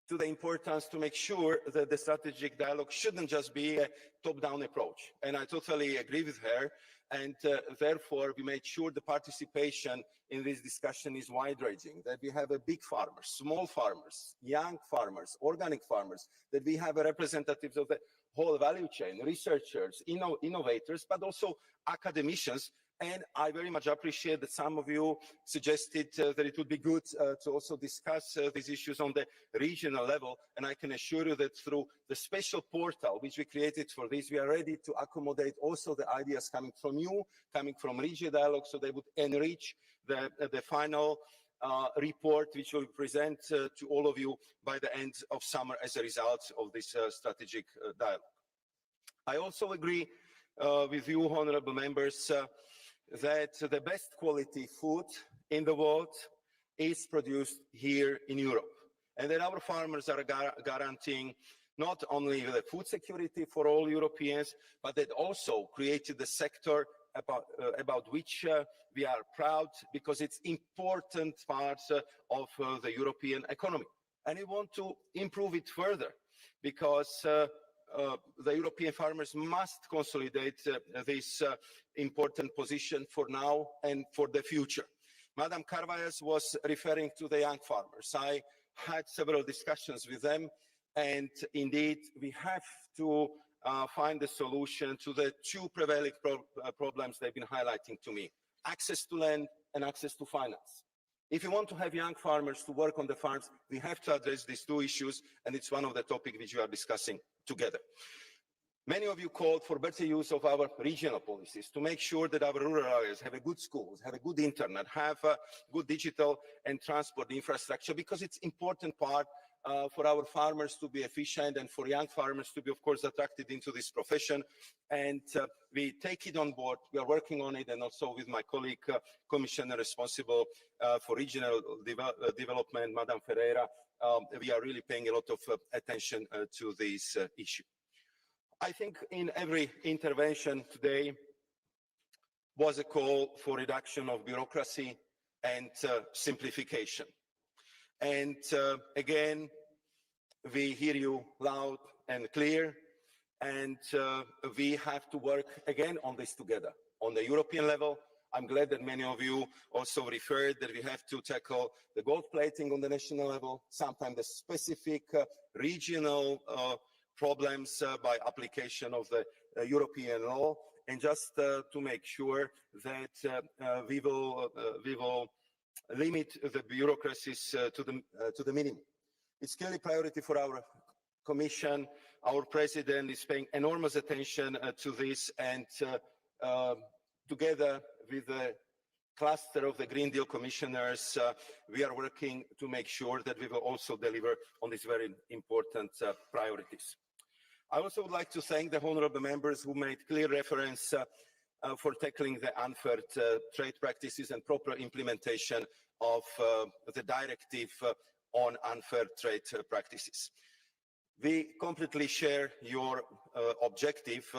Speaker 2: to the importance to make sure that the strategic dialogue shouldn't just be a top-down approach. And I totally agree with her. And therefore, we made sure the participation in this discussion is wide-ranging, that we have a big farmers, small farmers, young farmers, organic farmers, that we have representatives of the whole value chain, researchers, innovators, but also academicians. And I very much appreciate that some of you suggested that it would be good to also discuss these issues on the regional level. And I can assure you that through the special portal which we created for this, we are ready to accommodate also the ideas coming from you, coming from regional dialogue, so they would enrich the final report which we will present to all of you by the end of summer as a result of this strategic dialogue. I also agree with you, honourable members, that the best quality food in the world is produced here in Europe, and that our farmers are guaranteeing not only the food security for all Europeans, but that also created the sector about which we are proud because it's important part of the European economy. And we want to improve it further because the European farmers must consolidate this important position for now and for the future. Madam Carvalhas was referring to the young farmers. I had several discussions with them, and indeed we have to find a solution to the two prevailing problems they've been highlighting to me: access to land and access to finance. If you want to have young farmers to work on the farms, we have to address these two issues, and it's one of the topics which we are discussing together. Many of you called for better use of our regional policies to make sure that our rural areas have a good schools, have a good internet, have a good digital and transport infrastructure, because it's an important part for our farmers to be efficient and for young farmers to be, of course, attracted into this profession. And we take it on board. We are working on it, and also with my colleague, Commissioner responsible for regional development, Madam Ferreira, we are really paying a lot of attention to this issue. I think in every intervention today was a call for reduction of bureaucracy and simplification. And again, we hear you loud and clear, and we have to work again on this together. On the European level, I'm glad that many of you also referred that we have to tackle the gold plating on the national level, sometimes the specific regional problems by application of the European law, and just to make sure that we will limit the bureaucracies to the minimum. It's clearly a priority for our Commission. Our President is paying enormous attention to this, and together with the cluster of the Green Deal Commissioners, we are working to make sure that we will also deliver on these very important priorities. I also would like to thank the honourable members who made clear reference for tackling the unfair trade practices and proper implementation of the directive on unfair trade practices. We completely share your objective,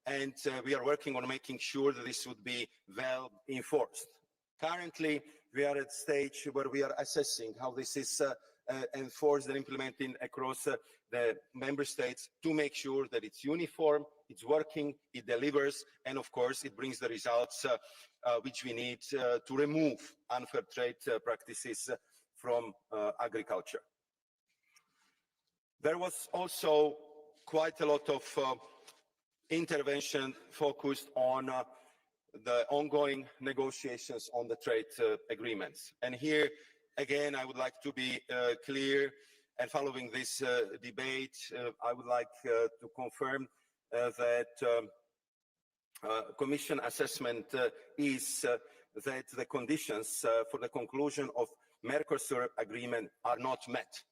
Speaker 2: and we are working on making sure that this would be well enforced. Currently, we are at a stage where we are assessing how this is enforced and implemented across the member states to make sure that it's uniform, it's working, it delivers, and of course it brings the results which we need to remove unfair trade practices from agriculture. There was also quite a lot of intervention focused on the ongoing negotiations on the trade agreements. And here, again, I would like to be clear, and following this debate, I would like to confirm that Commission assessment is that the conditions for the conclusion of Mercosur agreement are not met.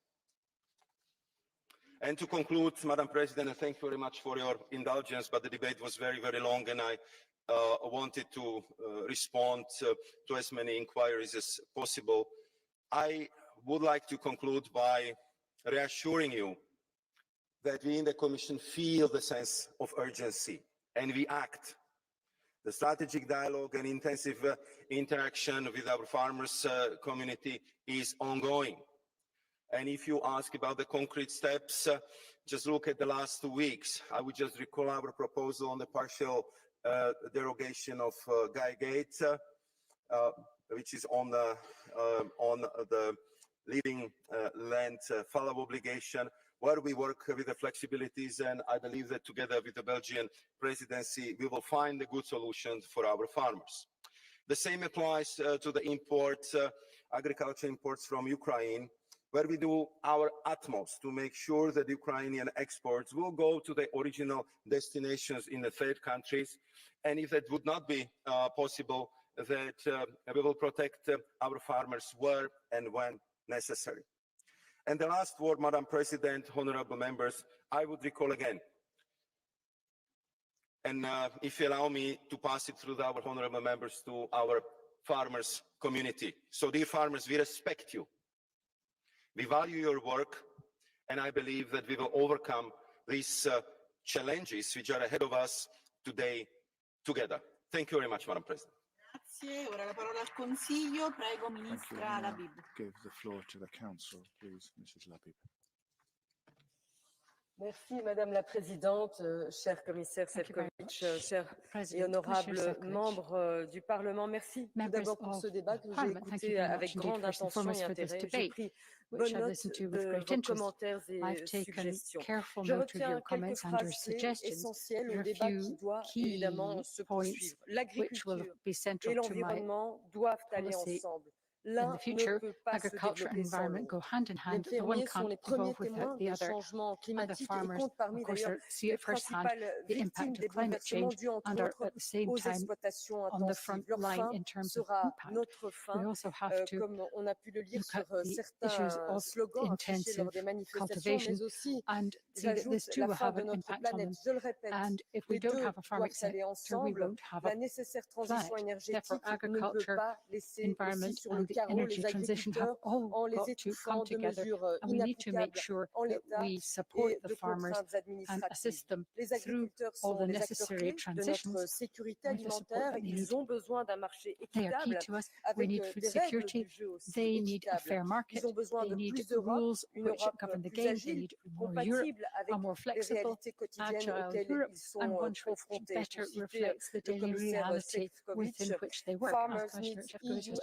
Speaker 2: And to conclude, Madam President, and thank you very much for your indulgence, but the debate was very, very long, and I wanted to respond to as many inquiries as possible. I would like to conclude by reassuring you that we in the Commission feel the sense of urgency, and we act. The strategic dialogue and intensive interaction with our farmers community is ongoing. And if you ask about the concrete steps, just look at the last 2 weeks. I would just recall our proposal on the partial derogation of Guy Gate, which is on the living land fallow obligation, where we work with the flexibilities, and I believe that together with the Belgian presidency, we will find a good solution for our farmers. The same applies to the imports, agriculture imports from Ukraine, where we do our utmost to make sure that Ukrainian exports will go to the original destinations in the third countries. And if that would not be possible, that we will protect our farmers where and when necessary. And the last word, Madam President, honourable members, I would recall again, and if you allow me to pass it through our honourable members to our farmers community. So dear farmers, we respect you. We value your work, and I believe that we will overcome these challenges which are ahead of us today together. Thank you very much, Madam President.
Speaker 8: Grazie. Ora la parola al Consiglio. Prego, Ministra Labib.
Speaker 10: Give the floor to the Council, please, Mrs. Labib.
Speaker 17: Merci Madame la Présidente, cher commissaire Šefčovič, chers et honorables membres du Parlement. Merci tout d'abord pour ce débat que j'ai écouté avec grande attention et intérêt. J'ai pris bonne note de vos commentaires et suggestions. Je retiens quelques phrases clés essentielles au débat qui doit évidemment se poursuivre. L'agriculture et l'environnement doivent aller ensemble. L'un ne peut pas se développer sans l'autre. Les fermiers sont les premiers témoins des changements climatiques et comptent parmi d'ailleurs les principales victimes des bouleversements dus entre autres aux exploitations intensives. Leur fin sera notre fin, comme on a pu le lire sur certains slogans affichés lors des manifestations, mais aussi, j'ajoute, la fin de notre planète. Je le répète, les deux doivent aller ensemble. La nécessaire transition énergétique ne peut pas laisser aussi sur le carreau les agriculteurs en les étouffant de mesures inapplicables en l'état et de contraintes administratives. Les agriculteurs sont les acteurs clés de notre sécurité alimentaire. Ils ont besoin d'un marché équitable avec des règles du jeu aussi équitables. Ils ont besoin de plus d'Europe, une Europe plus agile, plus compatible avec les réalités quotidiennes auxquelles ils sont confrontés. Pour citer le commissaire Šefčovič,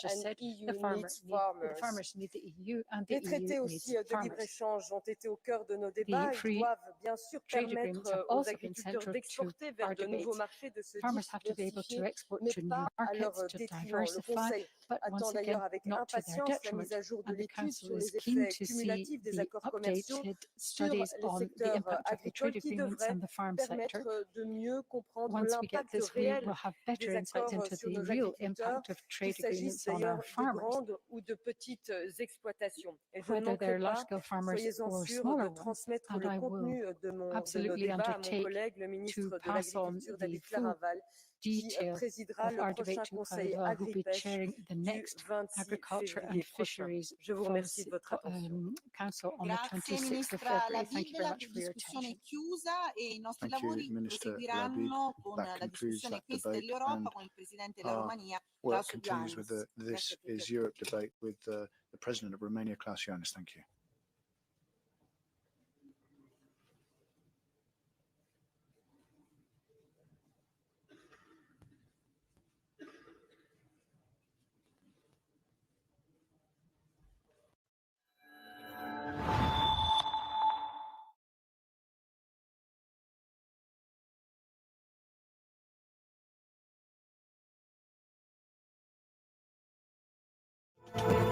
Speaker 17: farmers need EU and EU needs farmers. Les traités aussi de libre-échange ont été au cœur de nos débats. Ils doivent bien sûr permettre aux agriculteurs d'exporter vers de nouveaux marchés, de se diversifier, mais pas à leur détriment. Le Conseil attend d'ailleurs avec impatience la mise à jour de l'étude sur les effets cumulatifs des accords commerciaux sur les secteurs agricoles qui devraient permettre de mieux comprendre l'impact réel des accords sur nos agriculteurs, qu'il s'agisse d'ailleurs de grandes ou de petites exploitations. Et je ne manquerai pas, soyez-en sûrs, de transmettre le contenu de nos débats à mon collègue, le ministre de l'Agriculture, David Clarinval, qui présidera le prochain Conseil Agri-Pêche du 26 février prochain. Je vous remercie de votre attention.
Speaker 14: Grazie Ministra Labib, la discussione è chiusa e i nostri lavori proseguiranno con la discussione Questa è l'Europa con il Presidente della Romania,
Speaker 10: Work continues with the This is Europe debate with the President of Romania, Klaus Ioannis. Thank you.
Speaker 14: Grazie.